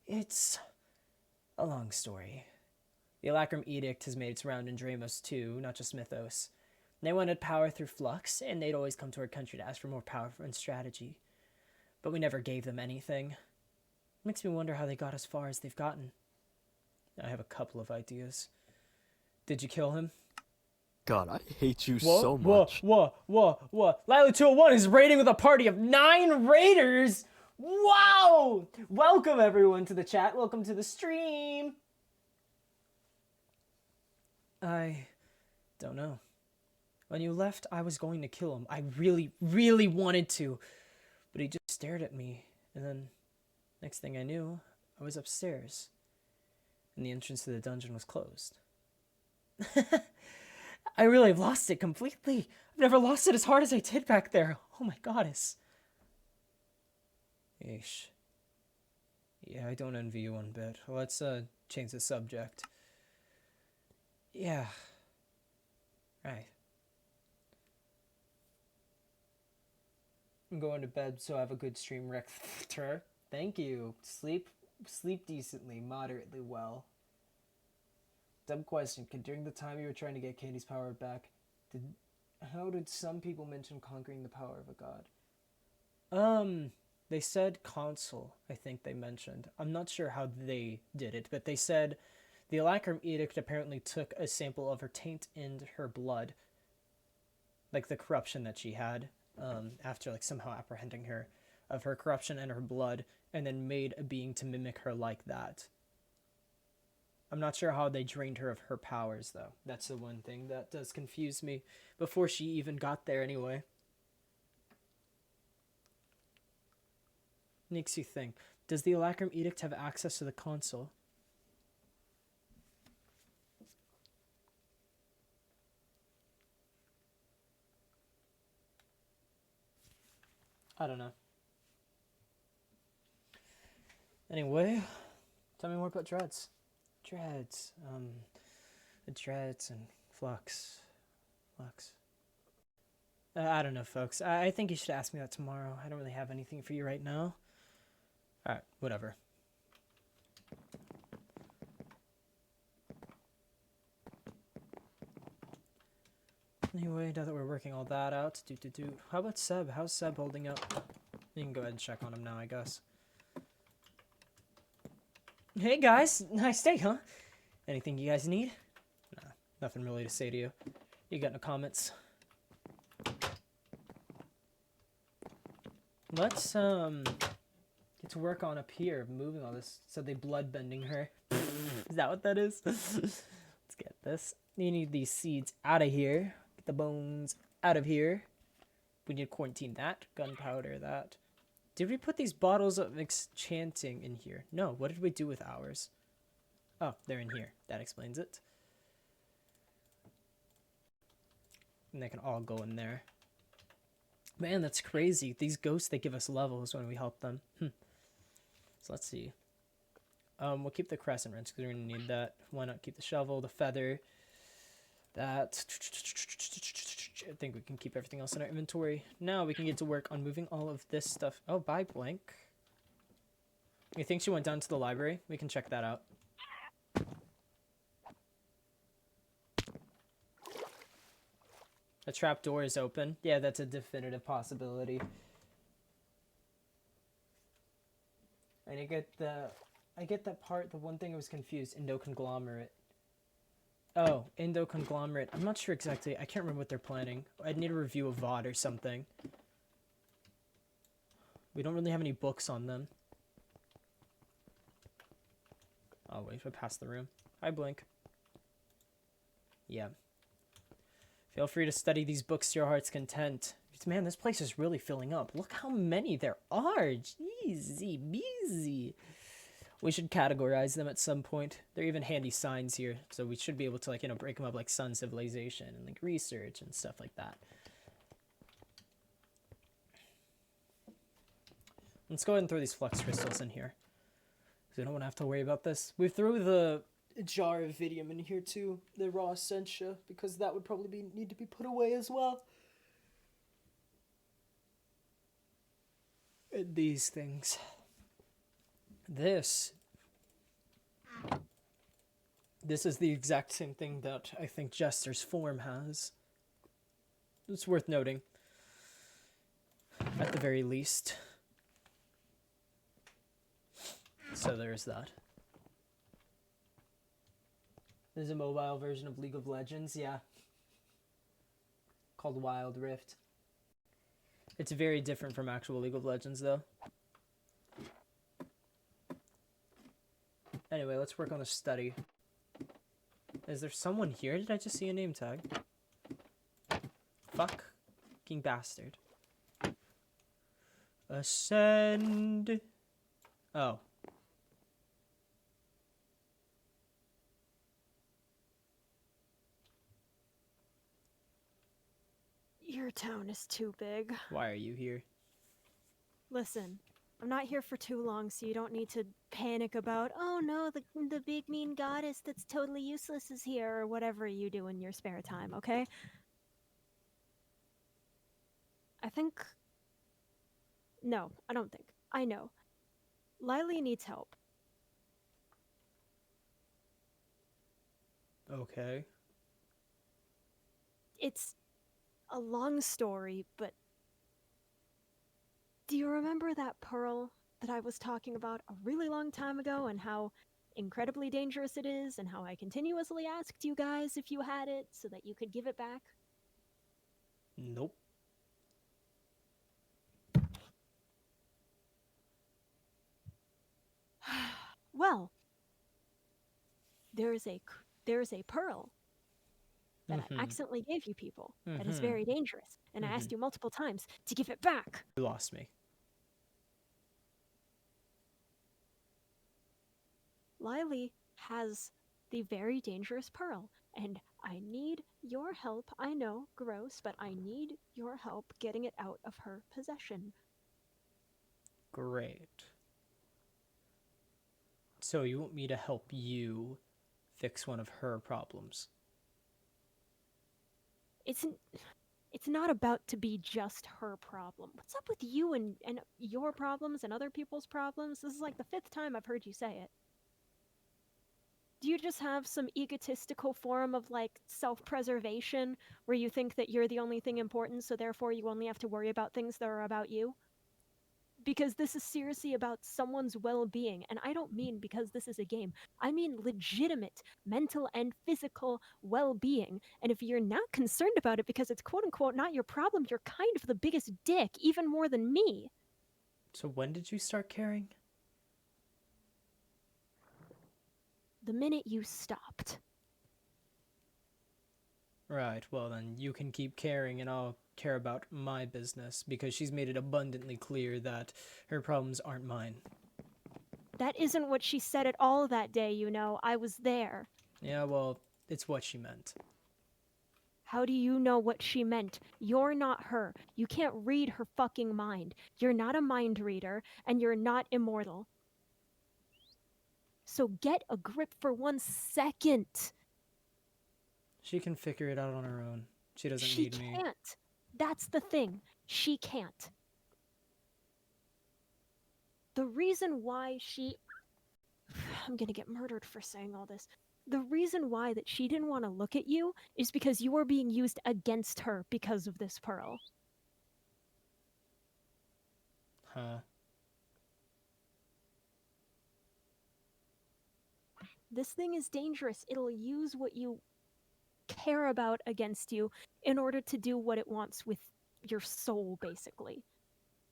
It's a long story. The Alacrum Edict has made its round in Dramos too, not just Mythos. They wanted power through flux, and they'd always come to our country to ask for more power and strategy. But we never gave them anything. It makes me wonder how they got as far as they've gotten. I have a couple of ideas. Did you kill him? God, I hate you so much. Whoa. Lila 201 is raiding with a party of 9 raiders! Wow! Welcome, everyone, to the chat. Welcome to the stream. I don't know. When you left, I was going to kill him. I really wanted to. But he just stared at me. And then, next thing I knew, I was upstairs. And the entrance to the dungeon was closed. I really have lost it completely. I've never lost it as hard as I did back there. Oh my goddess. Yeesh. Yeah, I don't envy you one bit. Let's change the subject. Yeah. Right. I'm going to bed so I have a good stream rector. Thank you. Sleep decently, moderately well. Dumb question. During the time you were trying to get Candy's power back, how did some people mention conquering the power of a god? They said console, I think they mentioned. I'm not sure how they did it, but they said the Alacrum Edict apparently took a sample of her taint and her blood. Like the corruption that she had. after like somehow apprehending her of her corruption and her blood, and then made a being to mimic her like that. I'm not sure how they drained her of her powers, though. That's the one thing that does confuse me before she even got there anyway. Makes you think, does the Alacrum Edict have access to the console? I don't know. Anyway, tell me more about dreads. Dreads. The dreads and flux. I don't know, folks. I think you should ask me that tomorrow. I don't really have anything for you right now. Alright, whatever. Anyway, now that we're working all that out, how about Seb? How's Seb holding up? You can go ahead and check on him now, I guess. Hey guys, nice day, huh? Anything you guys need? Nah, nothing really to say to you. You got no comments? Let's get to work on up here, moving all this. So they blood bending her. Is that what that is? Let's get this. You need these seeds out of here. Get the bones out of here. We need to quarantine that. Gunpowder, that. Did we put these bottles of enchanting in here? No, what did we do with ours? Oh, they're in here. That explains it. And they can all go in there. Man, that's crazy. These ghosts, they give us levels when we help them. So let's see. We'll keep the crescent wrench because we're going to need that. Why not keep the shovel, the feather, that. I think we can keep everything else in our inventory. Now we can get to work on moving all of this stuff. Oh, bye, Blank. You think she went down to the library? We can check that out. A trap door is open. Yeah, that's a definitive possibility. And I get that part. The one thing I was confused, Indo-conglomerate. Oh, Indo-conglomerate. I'm not sure exactly. I can't remember what they're planning. I'd need a review of VOD or something. We don't really have any books on them. Oh, wait, if I pass the room. Hi, Blink. Yeah. Feel free to study these books to your heart's content. Man, this place is really filling up. Look how many there are. Jeezy, beezy. We should categorize them at some point. They're even handy signs here, so we should be able to, like, you know, break them up like Sun Civilization and like research and stuff like that. Let's go ahead and throw these flux crystals in here, because we don't want to have to worry about this. We threw the jar of Vidium in here too, the raw essentia, because that would probably need to be put away as well. And these things. This is the exact same thing that I think Jester's form has. It's worth noting, at the very least. So there's that. There's a mobile version of League of Legends, yeah. Called Wild Rift. It's very different from actual League of Legends, though. Anyway, let's work on the study. Is there someone here? Did I just see a name tag? Fucking bastard. Ascend. Oh. Your town is too big. Why are you here? Listen, I'm not here for too long, so you don't need to panic about, oh no, the big mean goddess that's totally useless is here, or whatever you do in your spare time, okay? No, I don't think. I know. Lily needs help. Okay. It's a long story, but do you remember that pearl that I was talking about a really long time ago, and how incredibly dangerous it is, and how I continuously asked you guys if you had it so that you could give it back? Nope. Well, there's a pearl that I accidentally gave you people that is very dangerous, and I asked you multiple times to give it back. You lost me. Lily has the very dangerous pearl, and I need your help. I know, gross, but I need your help getting it out of her possession. Great. So you want me to help you fix one of her problems? It's not about to be just her problem. What's up with you and your problems and other people's problems? This is like the 5th time I've heard you say it. Do you just have some egotistical form of like self-preservation where you think that you're the only thing important, so therefore you only have to worry about things that are about you? Because this is seriously about someone's well-being, and I don't mean because this is a game. I mean legitimate mental and physical well-being. And if you're not concerned about it because it's quote-unquote not your problem, you're kind of the biggest dick, even more than me. So when did you start caring? The minute you stopped. Right, well then you can keep caring and I'll care about my business because she's made it abundantly clear that her problems aren't mine. That isn't what she said at all that day, you know. I was there. Yeah, well, it's what she meant. How do you know what she meant? You're not her. You can't read her fucking mind. You're not a mind reader, and you're not immortal. So get a grip for 1 second. She can figure it out on her own. She doesn't She need me. can't. That's the thing. She can't. The reason why she... I'm gonna get murdered for saying all this. The reason why that she didn't want to look at you is because you were being used against her because of this pearl. Huh. This thing is dangerous. It'll use what you care about against you in order to do what it wants with your soul, basically.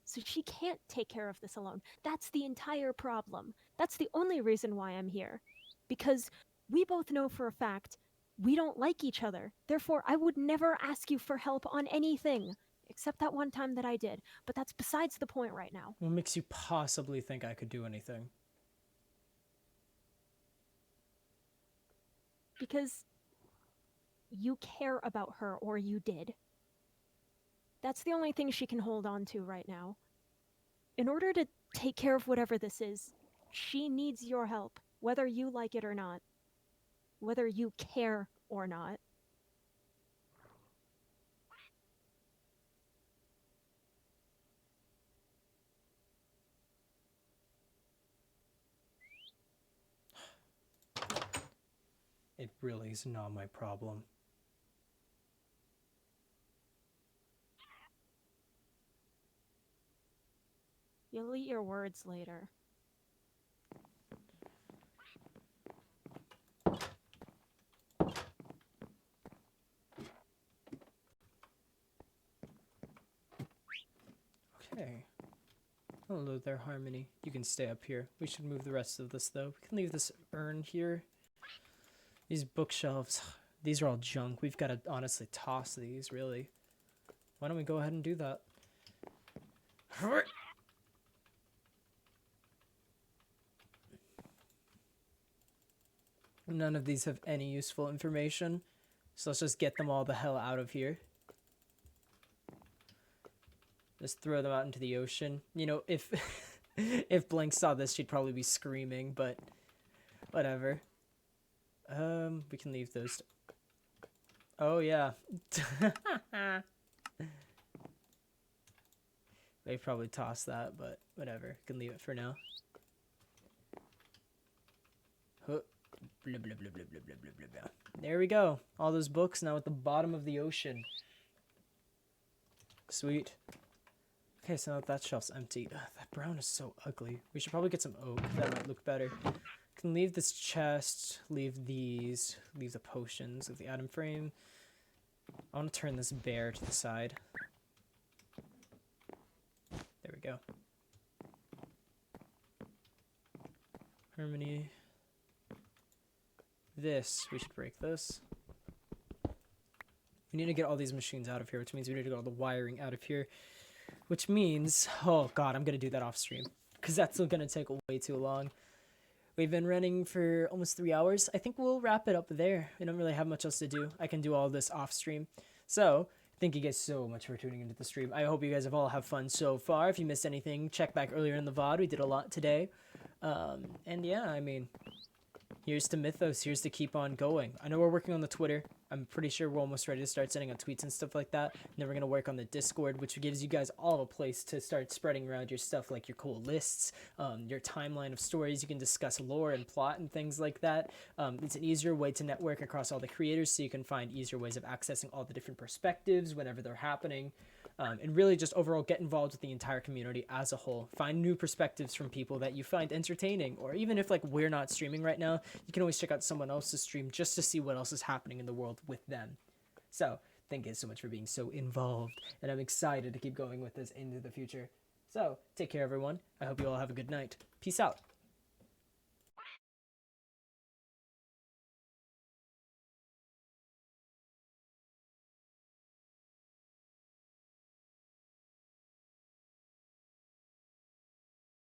So she can't take care of this alone. That's the entire problem. That's the only reason why I'm here. Because we both know for a fact we don't like each other. Therefore, I would never ask you for help on anything. Except that one time that I did. But that's besides the point right now. What makes you possibly think I could do anything? Because you care about her, or you did. That's the only thing she can hold on to right now. In order to take care of whatever this is, she needs your help, whether you like it or not. Whether you care or not. It really is not my problem. You'll eat your words later. Okay. Hello there, Harmony. You can stay up here. We should move the rest of this, though. We can leave this urn here. These bookshelves, these are all junk. We've got to honestly toss these, really. Why don't we go ahead and do that? None of these have any useful information, so let's just get them all the hell out of here. Just throw them out into the ocean. You know, if if Blank saw this, she'd probably be screaming, but whatever. We can leave those. Oh yeah. They probably toss that, but whatever. Can leave it for now. Huh. Blah, blah, blah, blah, blah, blah, blah, blah, blah. There we go. All those books now at the bottom of the ocean. Sweet. Okay, so now that shelf's empty. Ugh, that brown is so ugly. We should probably get some oak. That might look better. Can leave this chest. Leave these. Leave the potions of the item frame. I want to turn this bear to the side. There we go. Harmony. This, we should break this. We need to get all these machines out of here, which means we need to get all the wiring out of here. Which means, oh god, I'm going to do that off stream. Because that's still going to take way too long. We've been running for almost 3 hours. I think we'll wrap it up there. We don't really have much else to do. I can do all this off stream. So, thank you guys so much for tuning into the stream. I hope you guys have all had fun so far. If you missed anything, check back earlier in the VOD. We did a lot today. And yeah, I mean, here's to Mythos. Here's to keep on going. I know we're working on the Twitter. I'm pretty sure we're almost ready to start sending out tweets and stuff like that. And then we're going to work on the Discord, which gives you guys all a place to start spreading around your stuff, like your cool lists, your timeline of stories. You can discuss lore and plot and things like that. It's an easier way to network across all the creators, so you can find easier ways of accessing all the different perspectives whenever they're happening. And really just overall get involved with the entire community as a whole. Find new perspectives from people that you find entertaining, or even if like we're not streaming right now, you can always check out someone else's stream just to see what else is happening in the world with them. So thank you so much for being so involved, and I'm excited to keep going with this into the future. So take care everyone. I hope you all have a good night. Peace out.